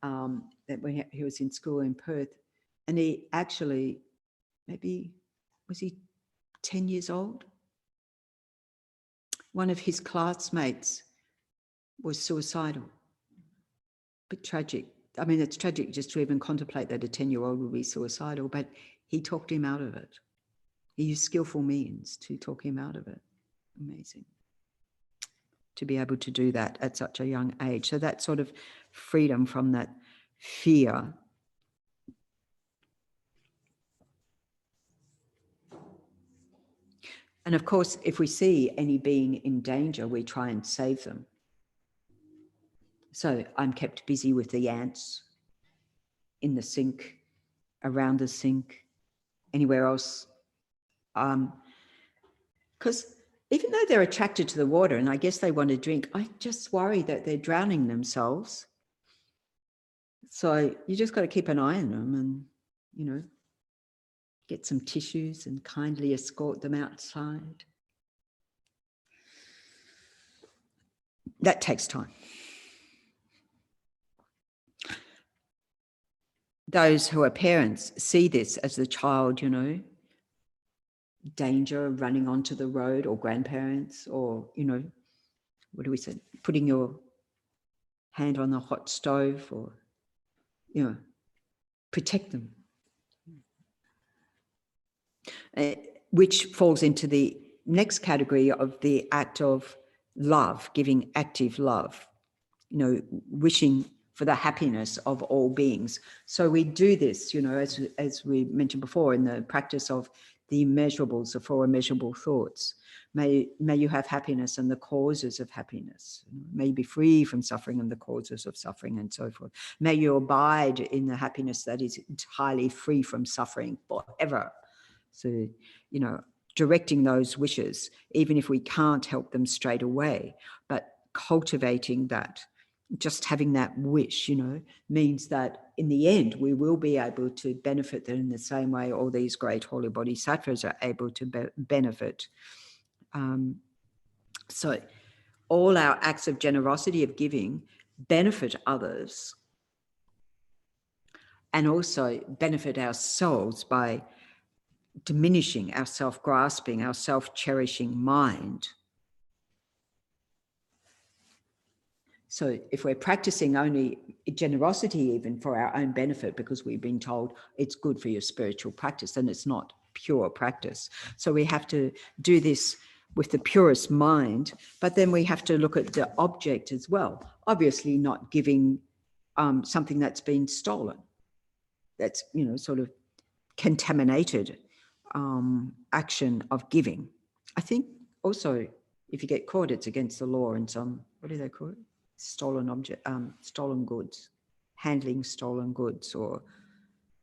that when he was in school in Perth, and he actually, was he 10 years old? One of his classmates was suicidal. Bit tragic. I mean, it's tragic just to even contemplate that a 10-year-old would be suicidal, but he talked him out of it. He used skillful means to talk him out of it. Amazing. To be able to do that at such a young age. So that sort of freedom from that fear. And of course, if we see any being in danger, we try and save them. So I'm kept busy with the ants in the sink, around the sink, anywhere else. Because even though they're attracted to the water, and I guess they want to drink, I just worry that they're drowning themselves. So you just got to keep an eye on them and, get some tissues and kindly escort them outside. That takes time. Those who are parents see this as the child, danger, running onto the road, or grandparents, or, what do we say? Putting your hand on the hot stove, or, protect them. Which falls into the next category of the act of love, giving active love, wishing for the happiness of all beings. So we do this, as we mentioned before, in the practice of the immeasurables, the four immeasurable thoughts. May you have happiness and the causes of happiness. May you be free from suffering and the causes of suffering, and so forth. May you abide in the happiness that is entirely free from suffering forever. So, directing those wishes, even if we can't help them straight away, but cultivating that, just having that wish, means that in the end, we will be able to benefit them in the same way all these great holy bodhisattvas are able to benefit. So all our acts of generosity, of giving, benefit others. and also benefit ourselves by diminishing our self-grasping, our self-cherishing mind. So if we're practicing only generosity, even for our own benefit, because we've been told it's good for your spiritual practice, then it's not pure practice. So we have to do this with the purest mind, but then we have to look at the object as well. Obviously not giving something that's been stolen, that's, you know, sort of contaminated action of giving. I think also if you get caught, it's against the law in some, what do they call it? Stolen object, stolen goods, handling stolen goods or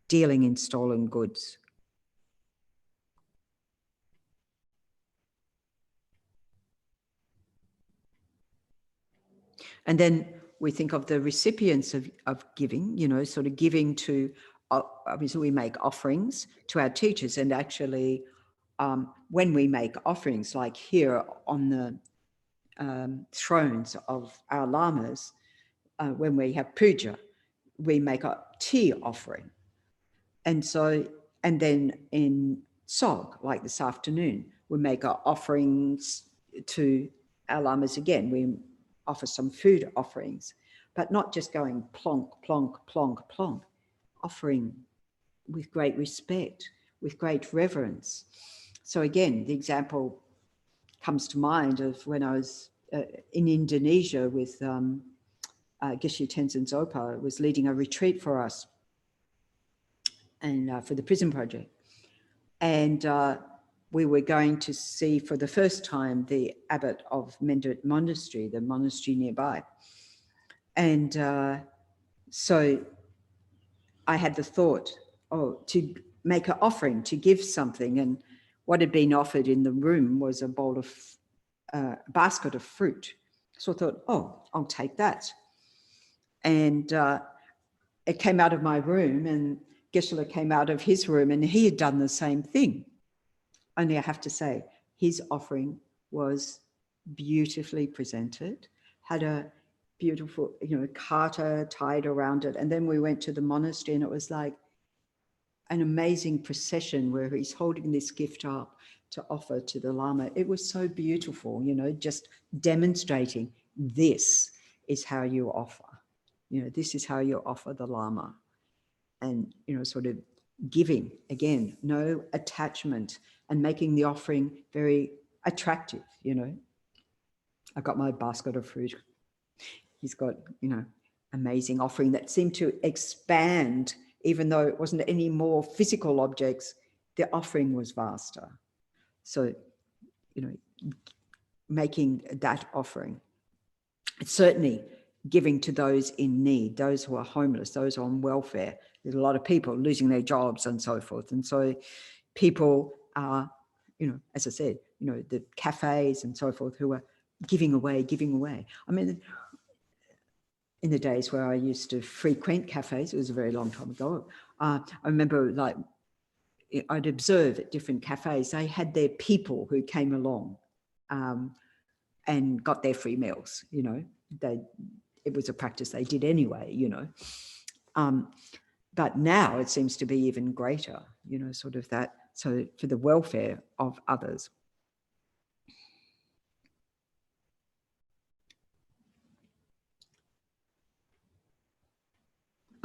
dealing in stolen goods. And then we think of the recipients of giving, you know, sort of giving to, obviously we make offerings to our teachers, and actually when we make offerings, like here on the thrones of our lamas, when we have puja, we make a tea offering. And so, and then in Sog, like this afternoon, we make our offerings to our lamas again. We offer some food offerings, but not just going plonk, plonk, plonk, plonk, offering with great respect, with great reverence. So again, the example comes to mind of when I was in Indonesia with Geshe Tenzin Zopa, was leading a retreat for us and for the prison project. And we were going to see for the first time the abbot of Mendut Monastery, the monastery nearby. And so I had the thought, oh, to make an offering, to give something. And what had been offered in the room was a bowl of, basket of fruit. So I thought, oh, I'll take that. And it came out of my room, and Geshe came out of his room, and he had done the same thing. Only I have to say, his offering was beautifully presented, had a beautiful, you know, kata tied around it. And then we went to the monastery, and it was like an amazing procession where he's holding this gift up to offer to the Lama. It was so beautiful, you know, just demonstrating this is how you offer. You know, this is how you offer the Lama. And, you know, sort of giving, again, no attachment, and making the offering very attractive, you know. I got my basket of fruit. He's got, you know, amazing offering that seemed to expand, even though it wasn't any more physical objects, the offering was vaster. So, you know, making that offering, certainly giving to those in need, those who are homeless, those on welfare. There's a lot of people losing their jobs and so forth. And so people are, you know, as I said, you know, the cafes and so forth who are giving away. I mean, in the days where I used to frequent cafes, it was a very long time ago. I remember, like, I'd observe at different cafes, they had their people who came along and got their free meals, you know. It was a practice they did anyway, you know. But now it seems to be even greater, you know, sort of that, so for the welfare of others.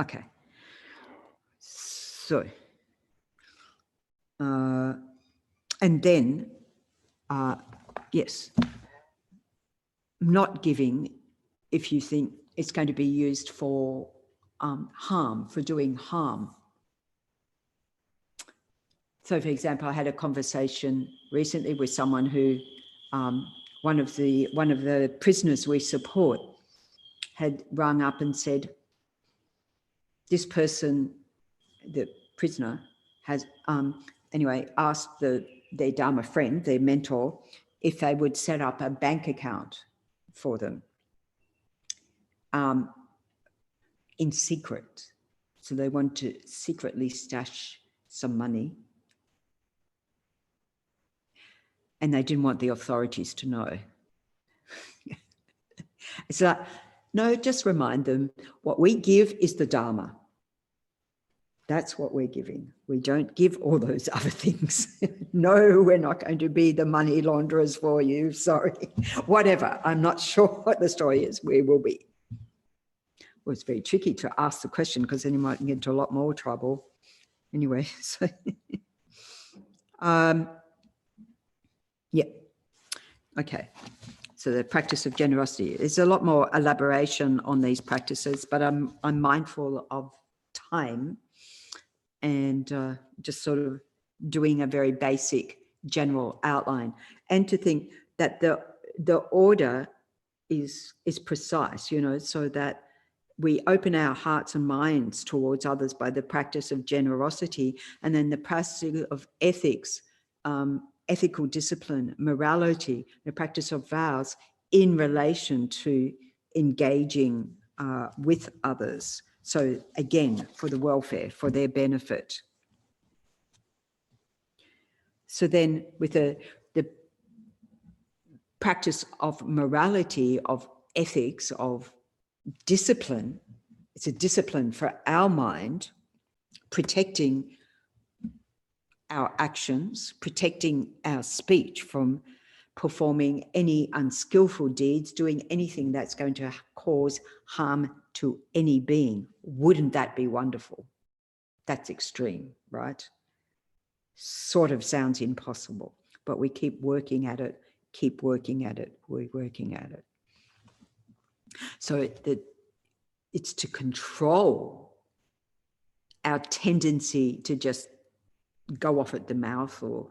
Okay. So, and then, yes, not giving if you think it's going to be used for harm, for doing harm. So, for example, I had a conversation recently with someone who, one of the prisoners we support had rung up and said, this person, the prisoner, has anyway asked their Dharma friend, their mentor, if they would set up a bank account for them in secret. So they want to secretly stash some money. And they didn't want the authorities to know. It's like, no, just remind them what we give is the Dharma. That's what we're giving. We don't give all those other things. No, we're not going to be the money launderers for you. Sorry. Whatever. I'm not sure what the story is. We will be. Well, it's very tricky to ask the question because then you might get into a lot more trouble. Anyway, so yeah. Okay. So the practice of generosity. There's a lot more elaboration on these practices, but I'm mindful of time and just sort of doing a very basic general outline, and to think that the order is precise, you know, so that we open our hearts and minds towards others by the practice of generosity, and then the practice of ethics, ethical discipline, morality, the practice of vows in relation to engaging with others. So again, for the welfare, for their benefit. So then with the practice of morality, of ethics, of discipline, it's a discipline for our mind, protecting our actions, protecting our speech from performing any unskillful deeds, doing anything that's going to cause harm to any being. Wouldn't that be wonderful? That's extreme, right? Sort of sounds impossible, but we keep working at it, keep working at it, we're working at it. So it's to control our tendency to just go off at the mouth or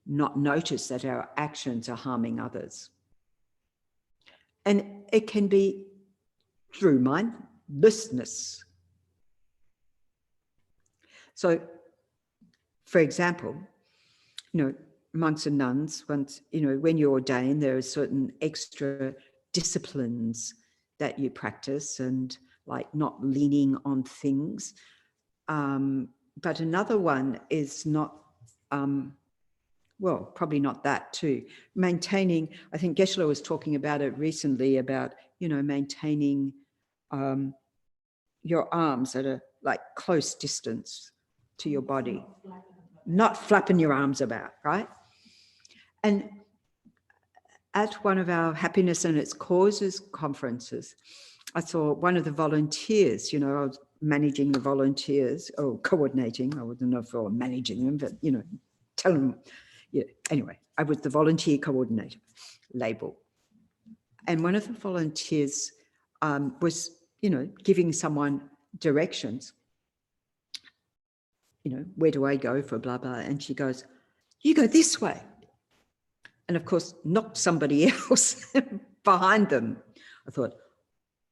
not notice that our actions are harming others. And it can be through mindlessness. So, for example, you know, monks and nuns, once, you know, when you ordain, there are certain extra disciplines that you practice, and like not leaning on things. But another one is not, well, probably not that too. Maintaining, I think Geshe-la was talking about it recently, about, you know, maintaining your arms at a like close distance to your body, not flapping your arms about, right? And at one of our Happiness and Its Causes conferences, I saw one of the volunteers, you know, I was managing the volunteers, or coordinating, I wouldn't know if I was managing them, but, you know, tell them, yeah, anyway, I was the volunteer coordinator label. And one of the volunteers was, you know, giving someone directions, you know, where do I go for blah, blah. And she goes, you go this way. And of course, knocked somebody else behind them. I thought,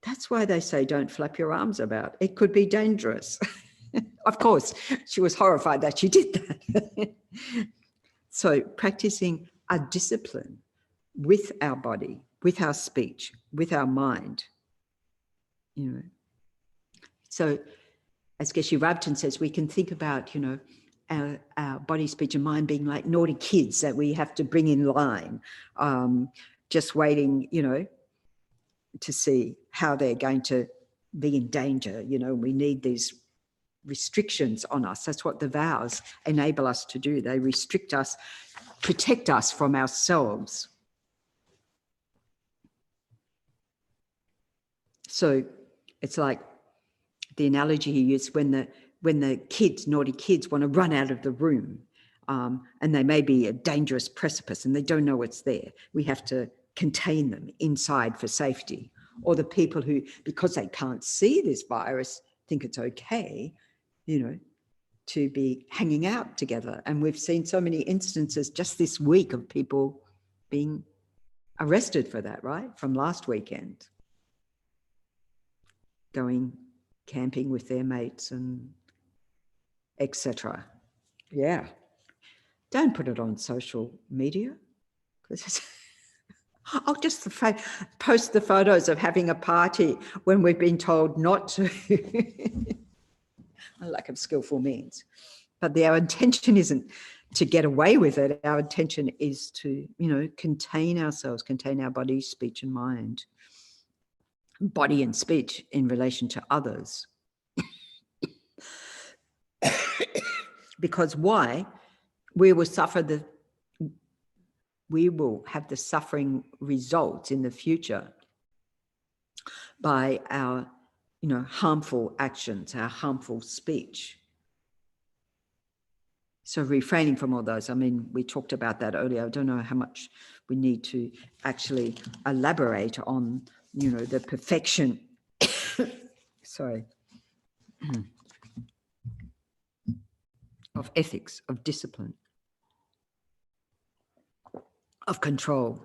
that's why they say don't flap your arms about. It could be dangerous. Of course, she was horrified that she did that. So practicing a discipline with our body, with our speech, with our mind, you know. So as Geshe Rabten says, we can think about, you know, our body, speech and mind being like naughty kids that we have to bring in line, just waiting, you know, to see how they're going to be in danger. You know, we need these restrictions on us. That's what the vows enable us to do. They restrict us, protect us from ourselves. So it's like the analogy he used when the kids, naughty kids, want to run out of the room, and they may be a dangerous precipice and they don't know what's there. We have to contain them inside for safety. Or the people who, because they can't see this virus, think it's okay, you know, to be hanging out together. And we've seen so many instances just this week of people being arrested for that, right? From last weekend, going camping with their mates and etc. Yeah. Don't put it on social media. I'll just post the photos of having a party when we've been told not to. A lack of skillful means. But our intention isn't to get away with it. Our intention is to, you know, contain ourselves, contain our body, speech and mind. Body and speech in relation to others. Because why? We will have the suffering results in the future by our, harmful actions, our harmful speech. So refraining from all those, I mean, we talked about that earlier. I don't know how much we need to actually elaborate on, the perfection, sorry, of ethics, of discipline, of control.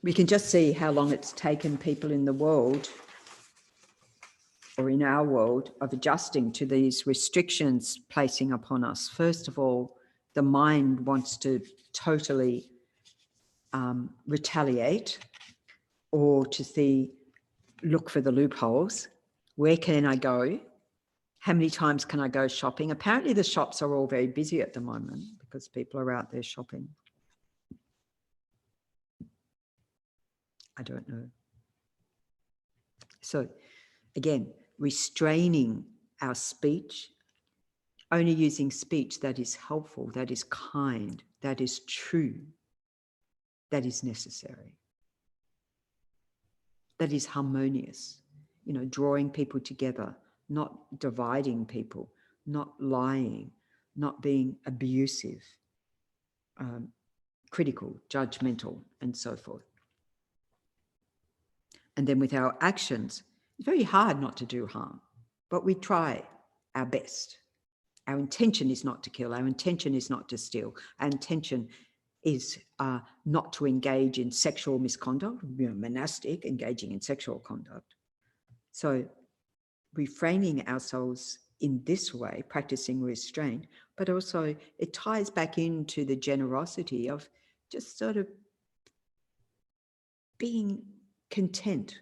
We can just see how long it's taken people in the world, or in our world, of adjusting to these restrictions placing upon us. First of all, the mind wants to totally retaliate, or to look for the loopholes. Where can I go? How many times can I go shopping? Apparently the shops are all very busy at the moment because people are out there shopping. I don't know. So again, restraining our speech, only using speech that is helpful, that is kind, that is true, that is necessary, that is harmonious, drawing people together, not dividing people, not lying, not being abusive, critical, judgmental, and so forth. And then with our actions, it's very hard not to do harm, but we try our best. Our intention is not to kill. Our intention is not to steal. Our intention is not to engage in sexual misconduct, monastic, engaging in sexual conduct. So refraining ourselves in this way, practicing restraint, but also it ties back into the generosity of just sort of being content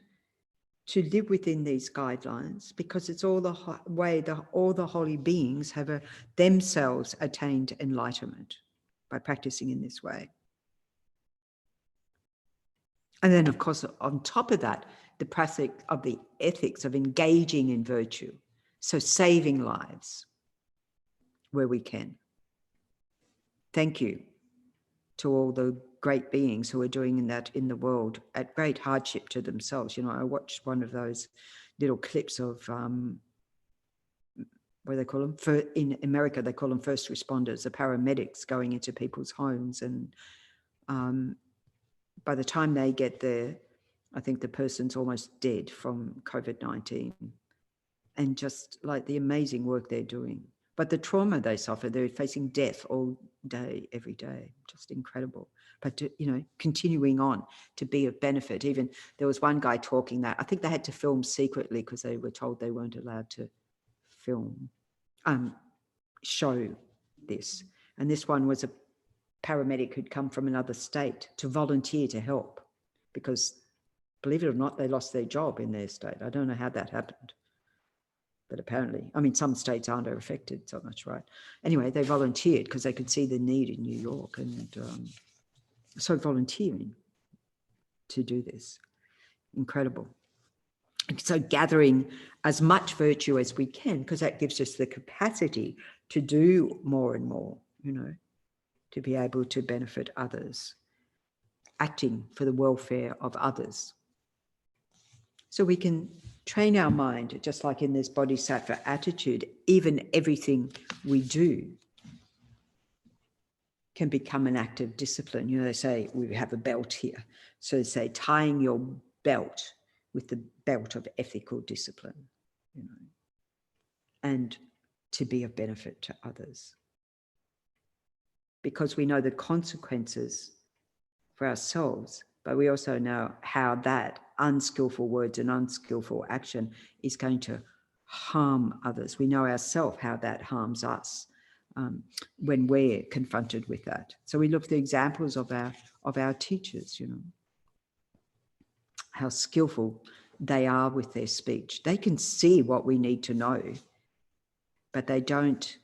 to live within these guidelines, because it's all the way all the holy beings have themselves attained enlightenment by practicing in this way. And then, of course, on top of that, the practice of the ethics of engaging in virtue, so saving lives where we can. Thank you to all the great beings who are doing that in the world at great hardship to themselves. I watched one of those little clips of, what do they call them? In America, they call them first responders, the paramedics going into people's homes. And by the time they get there, I think the person's almost dead from COVID-19. And just like the amazing work they're doing. But the trauma they suffer, they're facing death all day, every day, just incredible. But, continuing on to be of benefit. Even there was one guy talking that I think they had to film secretly because they were told they weren't allowed to film, show this. And this one was a paramedic who'd come from another state to volunteer to help because, believe it or not, they lost their job in their state. I don't know how that happened. But apparently, some states aren't affected so much, right? Anyway, they volunteered because they could see the need in New York, and so volunteering to do this, incredible. So gathering as much virtue as we can, because that gives us the capacity to do more and more, to be able to benefit others, acting for the welfare of others. So we can train our mind, just like in this bodhisattva attitude, even everything we do can become an act of discipline. They say we have a belt here. So they say tying your belt with the belt of ethical discipline, and to be of benefit to others. Because we know the consequences for ourselves, but we also know how that unskillful words and unskillful action is going to harm others. We know ourselves how that harms us when we're confronted with that. So we look at the examples of our teachers, how skillful they are with their speech. They can see what we need to know, but they don't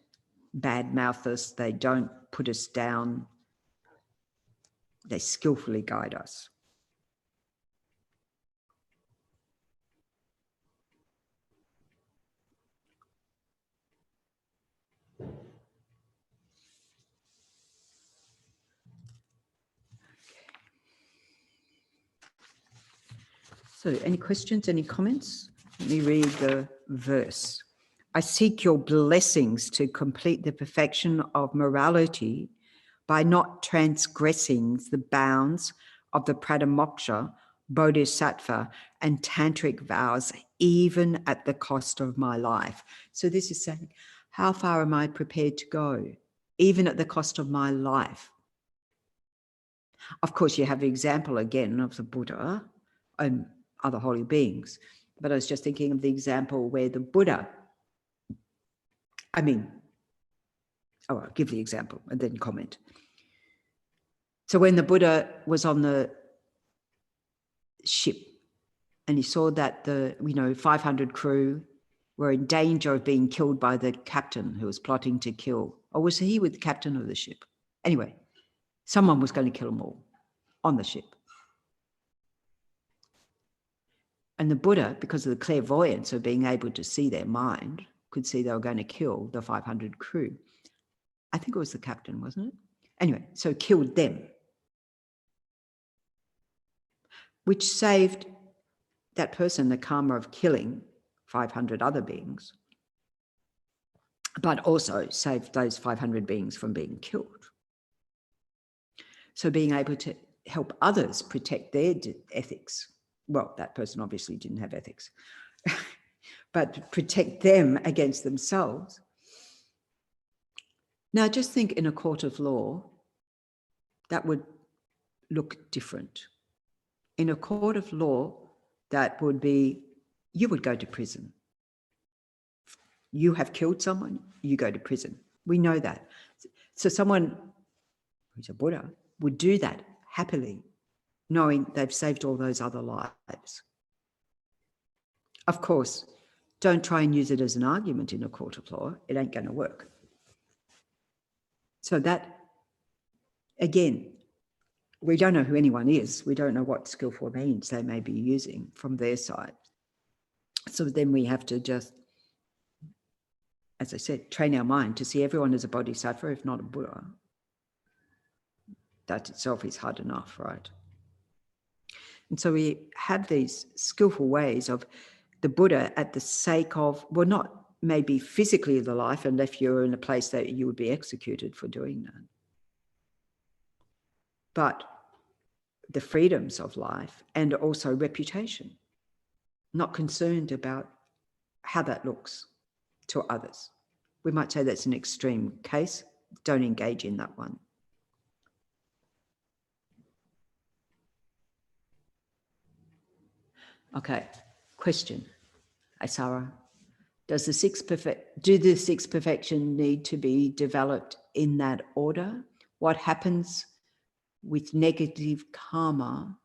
badmouth us. They don't put us down. They skillfully guide us. So any questions, any comments? Let me read the verse. I seek your blessings to complete the perfection of morality by not transgressing the bounds of the Pradamoksha, Bodhisattva, and Tantric vows, even at the cost of my life. So this is saying, how far am I prepared to go, even at the cost of my life? Of course, you have the example again of the Buddha and other holy beings, but I was just thinking of the example where the Buddha, I'll give the example and then comment. So when the Buddha was on the ship and he saw that the 500 crew were in danger of being killed by the captain who was plotting to kill, or was he with the captain of the ship? Anyway, someone was going to kill them all on the ship. And the Buddha, because of the clairvoyance of being able to see their mind, could see they were going to kill the 500 crew. I think it was the captain, wasn't it? Anyway, so killed them, which saved that person the karma of killing 500 other beings, but also saved those 500 beings from being killed. So being able to help others protect their ethics. Well, that person obviously didn't have ethics, but protect them against themselves. Now, just think in a court of law, that would look different. In a court of law, that would be, you would go to prison. You have killed someone, you go to prison. We know that. So someone who's a Buddha would do that happily, knowing they've saved all those other lives. Of course, don't try and use it as an argument in a court of law. It ain't going to work. So that, again, we don't know who anyone is. We don't know what skillful means they may be using from their side. So then we have to just, as I said, train our mind to see everyone as a bodhisattva, if not a Buddha. That itself is hard enough, right? And so we have these skillful ways of the Buddha at the sake of, well, not maybe physically the life, and if you're in a place that you would be executed for doing that, but the freedoms of life and also reputation, not concerned about how that looks to others. We might say that's an extreme case. Don't engage in that one. Okay, question, Isara. Do the six perfection need to be developed in that order? What happens with negative karma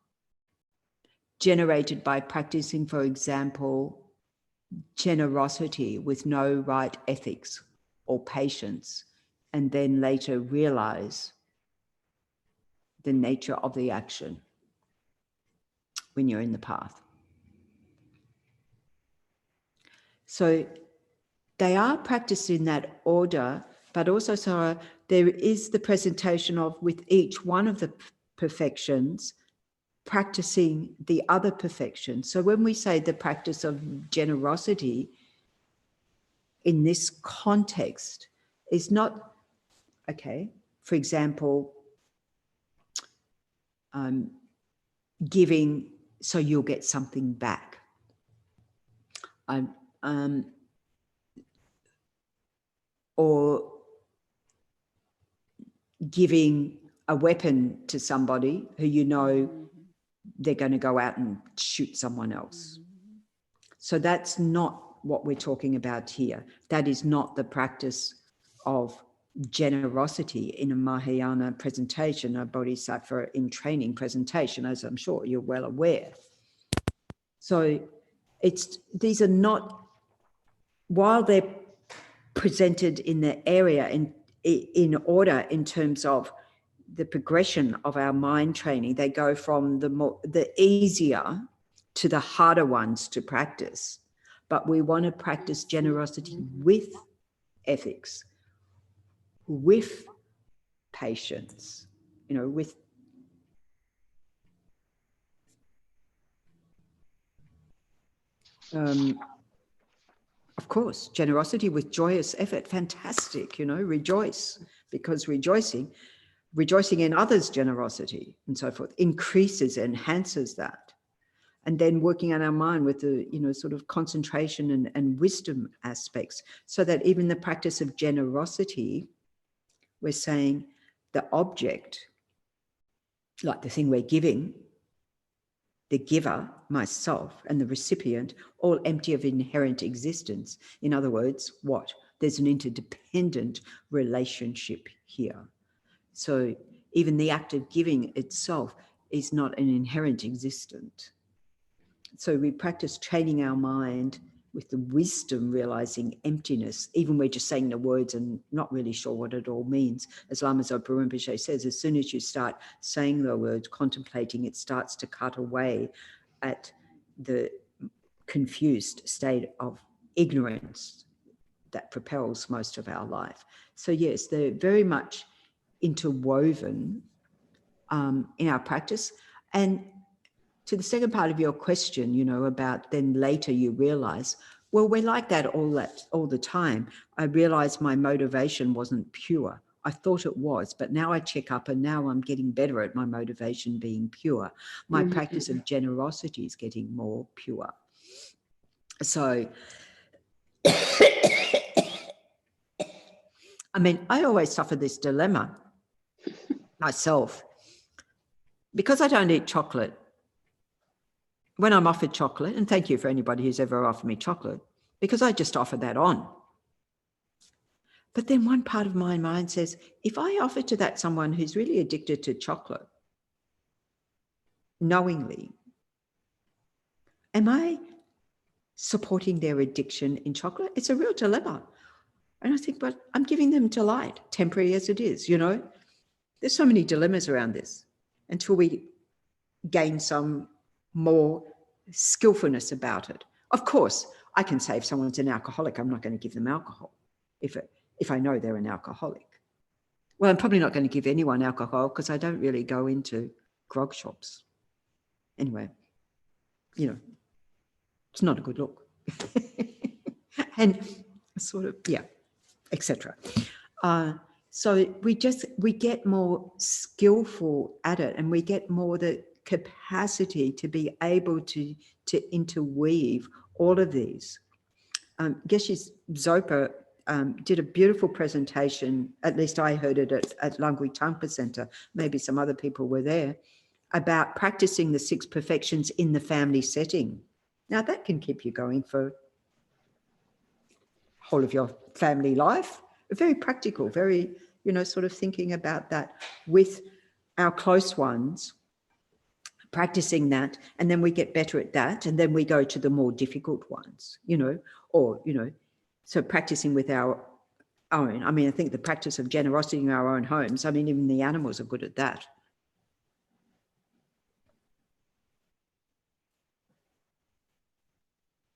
generated by practicing, for example, generosity with no right ethics or patience, and then later realize the nature of the action when you're in the path? So they are practiced in that order, but also, Sarah, there is the presentation of, with each one of the perfections, practicing the other perfections. So when we say the practice of generosity in this context is not, okay, for example, giving so you'll get something back. Or giving a weapon to somebody who you know they're going to go out and shoot someone else. So that's not what we're talking about here. That is not the practice of generosity in a Mahayana presentation, a Bodhisattva in training presentation, as I'm sure you're well aware. So these are not, while they're presented in the area in order in terms of the progression of our mind training, they go from the easier to the harder ones to practice. But we want to practice generosity with ethics, with patience, with Of course, generosity with joyous effort, fantastic, you know, rejoice, because rejoicing in others' generosity and so forth increases, enhances that. And then working on our mind with the, you know, sort of concentration and wisdom aspects, so that even the practice of generosity, we're saying the object, like the thing we're giving, the giver, myself, and the recipient, all empty of inherent existence. In other words, what? There's an interdependent relationship here. So even the act of giving itself is not an inherent existence. So we practice training our mind with the wisdom, realizing emptiness, even we're just saying the words and not really sure what it all means. As Lama Zopa Rinpoche says, as soon as you start saying the words, contemplating, it starts to cut away at the confused state of ignorance that propels most of our life. So yes, they're very much interwoven in our practice. And to the second part of your question, you know, about then later you realize, well, we're like that all the time. I realized my motivation wasn't pure. I thought it was, but now I check up and now I'm getting better at my motivation being pure. My practice of generosity is getting more pure. So, I mean, I always suffer this dilemma myself because I don't eat chocolate. When I'm offered chocolate, and thank you for anybody who's ever offered me chocolate, because I just offer that on. But then one part of my mind says, if I offer to that someone who's really addicted to chocolate, knowingly, am I supporting their addiction in chocolate? It's a real dilemma. And I think, but I'm giving them delight, temporary as it is, you know? There's so many dilemmas around this until we gain some more skillfulness about it. Of course, I can say if someone's an alcoholic, I'm not going to give them alcohol if I know they're an alcoholic. Well, I'm probably not going to give anyone alcohol because I don't really go into grog shops. Anyway, you know, it's not a good look. And sort of, yeah, etc. So we get more skillful at it, and we get more the capacity to be able to interweave all of these. Geshe Zopa did a beautiful presentation, at least I heard it at Langui Tangpa Center, maybe some other people were there, about practicing the 6 perfections in the family setting. Now that can keep you going for whole of your family life. Very practical, very, you know, sort of thinking about that with our close ones, practicing that, and then we get better at that, and then we go to the more difficult ones, you know, or, you know, so practicing with our own. I mean, I think the practice of generosity in our own homes, I mean, even the animals are good at that.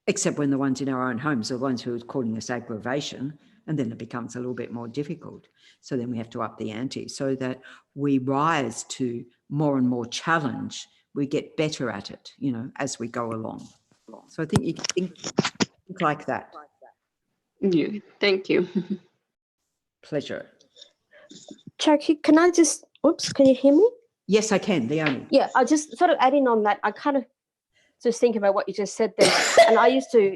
Except when the ones in our own homes are the ones who are causing us aggravation, and then it becomes a little bit more difficult. So then we have to up the ante so that we rise to more and more challenge. We get better at it, you know, as we go along. So I think you can think like that. Yeah, thank you. Pleasure. Jackie, can I just, oops, can you hear me? Yes, I can, Leonie. Yeah, I just sort of adding on that, I kind of just think about what you just said there. And I used to,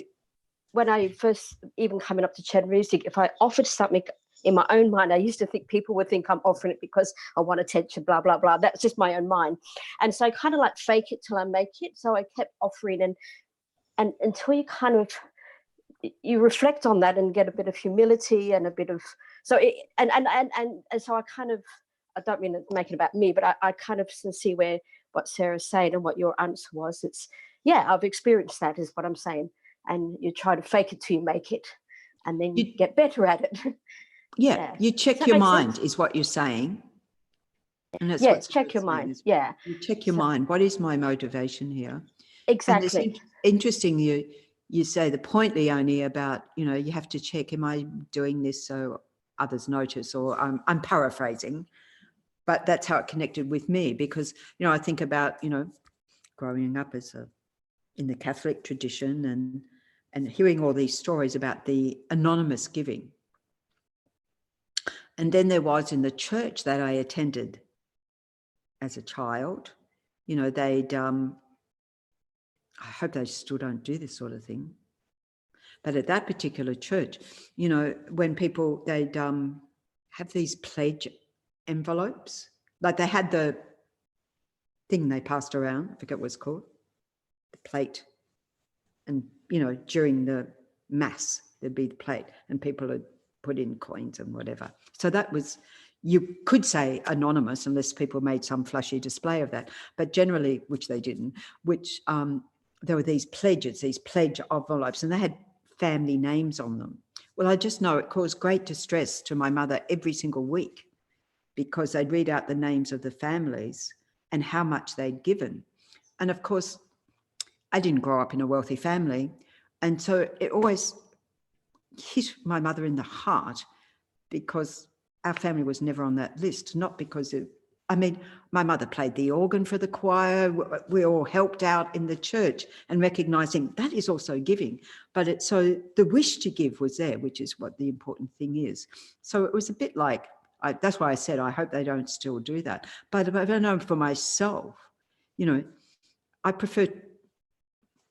when I first even coming up to Chen music, if I offered something in my own mind, I used to think people would think I'm offering it because I want attention, blah, blah, blah. That's just my own mind. And so I kind of like fake it till I make it. So I kept offering and until you kind of, you reflect on that and get a bit of humility and a bit of, so it, and so I kind of, I don't mean to make it about me, but I kind of see where what Sarah's saying and what your answer was. It's, yeah, I've experienced that is what I'm saying. And you try to fake it till you make it, and then you get better at it. Yeah, you check your mind is what you're saying. And that's yes, check your mind. Yeah. You check your mind. What is my motivation here? Exactly. And it's interesting you say the point, Leonie, about, you know, you have to check, am I doing this so others notice? Or I'm paraphrasing, but that's how it connected with me because, you know, I think about, you know, growing up as a in the Catholic tradition, and hearing all these stories about the anonymous giving. And then there was in the church that I attended as a child, you know, they'd, I hope they still don't do this sort of thing. But at that particular church, you know, when people, they'd have these pledge envelopes, like they had the thing they passed around, I forget what it's called, the plate. And, you know, during the mass, there'd be the plate and people would put in coins and whatever. So that was, you could say anonymous unless people made some flashy display of that. But generally, which they didn't, which there were these pledges, these pledge envelopes, and they had family names on them. Well, I just know it caused great distress to my mother every single week because they'd read out the names of the families and how much they'd given. And of course, I didn't grow up in a wealthy family. And so it always hit my mother in the heart because our family was never on that list, not because of, I mean, my mother played the organ for the choir. We all helped out in the church and recognizing that is also giving. But it's so the wish to give was there, which is what the important thing is. So it was a bit like, that's why I said, I hope they don't still do that. But I don't know for myself, you know, I prefer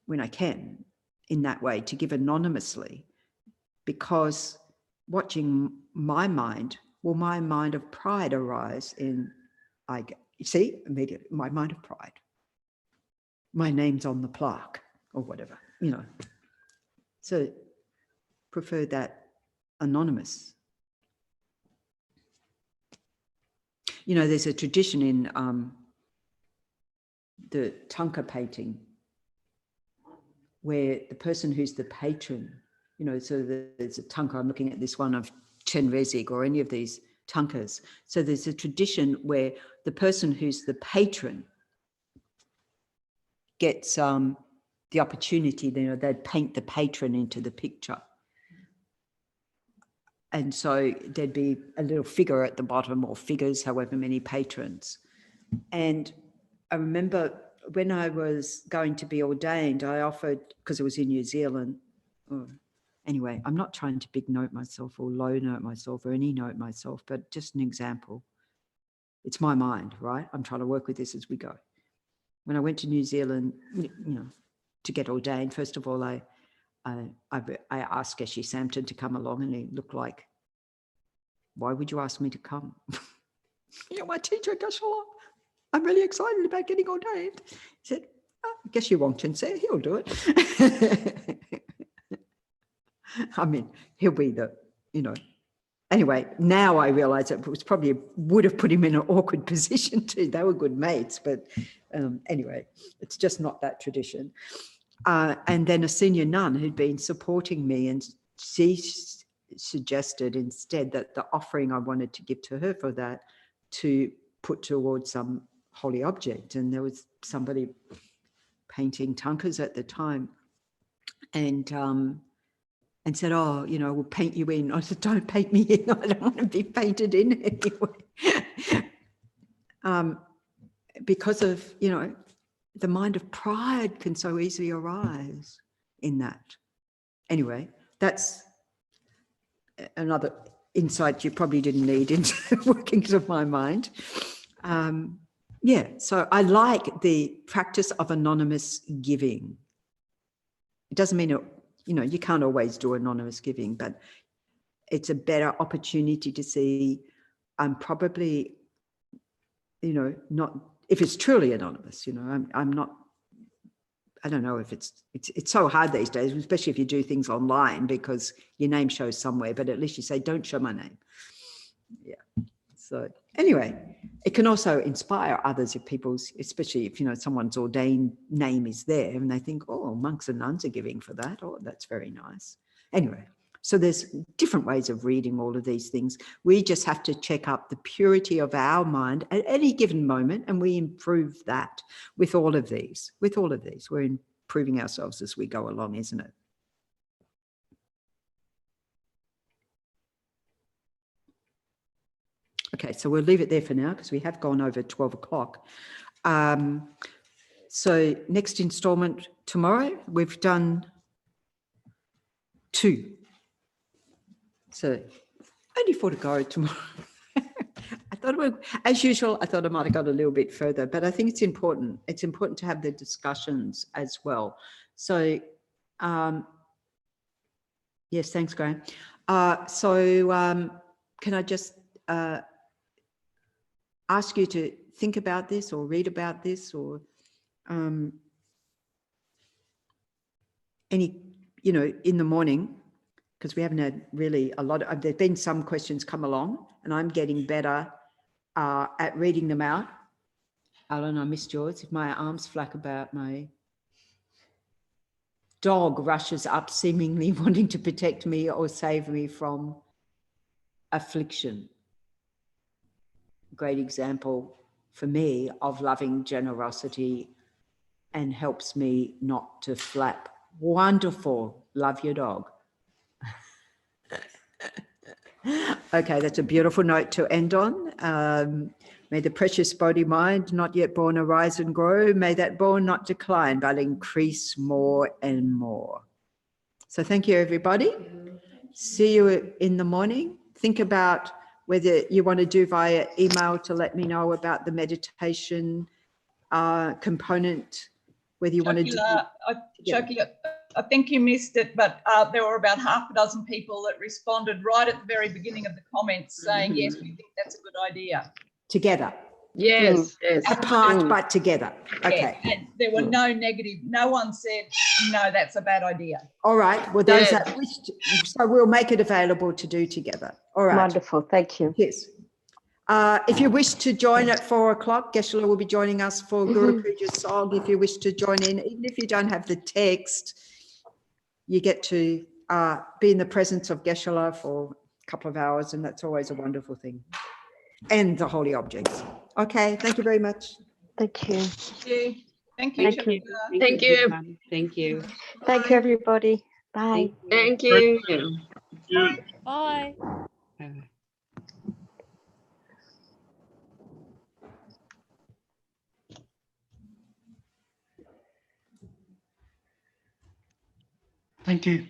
when I can in that way to give anonymously, because watching my mind, will my mind of pride arise in, see, immediately, my mind of pride. My name's on the plaque or whatever, you know. So prefer that anonymous. You know, there's a tradition in the Tanka painting where the person who's the patron, you know, so there's a Tanka, I'm looking at this one of Chenrezig or any of these Tankas. So there's a tradition where the person who's the patron gets the opportunity, you know, they'd paint the patron into the picture. And so there'd be a little figure at the bottom or figures, however many patrons. And I remember when I was going to be ordained, I offered, because it was in New Zealand. Anyway, I'm not trying to big note myself or low note myself or any note myself, but just an example. It's my mind, right? I'm trying to work with this as we go. When I went to New Zealand, you know, to get ordained, first of all, I asked Geshe Samton to come along, and he looked like, why would you ask me to come? You're my teacher, Geshe. I'm really excited about getting ordained. He said, Geshe Wangchen said he'll do it. I mean, he'll be the, you know. Anyway, now I realize it was probably would have put him in an awkward position too. They were good mates, but anyway, it's just not that tradition. And then a senior nun who'd been supporting me, and she suggested instead that the offering I wanted to give to her for that to put towards some holy object. And there was somebody painting Tankas at the time, and said, oh, you know, we'll paint you in. I said, don't paint me in. I don't want to be painted in anyway. Because of, you know, the mind of pride can so easily arise in that. Anyway, that's another insight you probably didn't need into the workings of my mind. Yeah, so I like the practice of anonymous giving. It doesn't mean it, you know, you can't always do anonymous giving, but it's a better opportunity to see. I'm probably, you know, not, if it's truly anonymous, you know, I'm not, I don't know if it's so hard these days, especially if you do things online because your name shows somewhere, but at least you say, don't show my name. Yeah. So anyway, it can also inspire others if people's, especially if, you know, someone's ordained name is there and they think, oh, monks and nuns are giving for that. Oh, that's very nice. Anyway, so there's different ways of reading all of these things. We just have to check up the purity of our mind at any given moment, and we improve that with all of these. With all of these, we're improving ourselves as we go along, isn't it? Okay, so we'll leave it there for now because we have gone over 12 o'clock. So next installment tomorrow. We've done 2. So only 4 to go tomorrow. I thought, as usual, I thought I might have got a little bit further, but I think it's important. It's important to have the discussions as well. So, yes, thanks, Graham. Can I just ask you to think about this or read about this or any, in the morning, because we haven't had really a lot of, there've been some questions come along and I'm getting better at reading them out. Alan, I missed yours. If my arms flap about, my dog rushes up seemingly wanting to protect me or save me from affliction. Great example for me of loving generosity and helps me not to flap. Wonderful. Love your dog. Okay, that's a beautiful note to end on. May the precious body mind not yet born arise and grow. May that born not decline, but increase more and more. So thank you, everybody. See you in the morning. Think about whether you want to do via email to let me know about the meditation component, whether you want to do. Shakila, I think you missed it, but there were about half a dozen people that responded right at the very beginning of the comments saying, yes, we think that's a good idea. Together. Yes, yes. Apart, but together. Okay. Yes, and there were no negative, no one said, no, that's a bad idea. All right. Well, those that wish to, so we'll make it available to do together. All right. Wonderful. Thank you. Yes. If you wish to join at 4 o'clock, Geshe-la will be joining us for Guru Puja Song. If you wish to join in, even if you don't have the text, you get to be in the presence of Geshe-la for a couple of hours, and that's always a wonderful thing. And the holy objects. Okay, thank you very much. Thank you. Thank you. Thank you. Shakila. Thank you. everyone. Thank you. Thank you, everybody. Bye. Thank you. Bye. Bye. Thank you.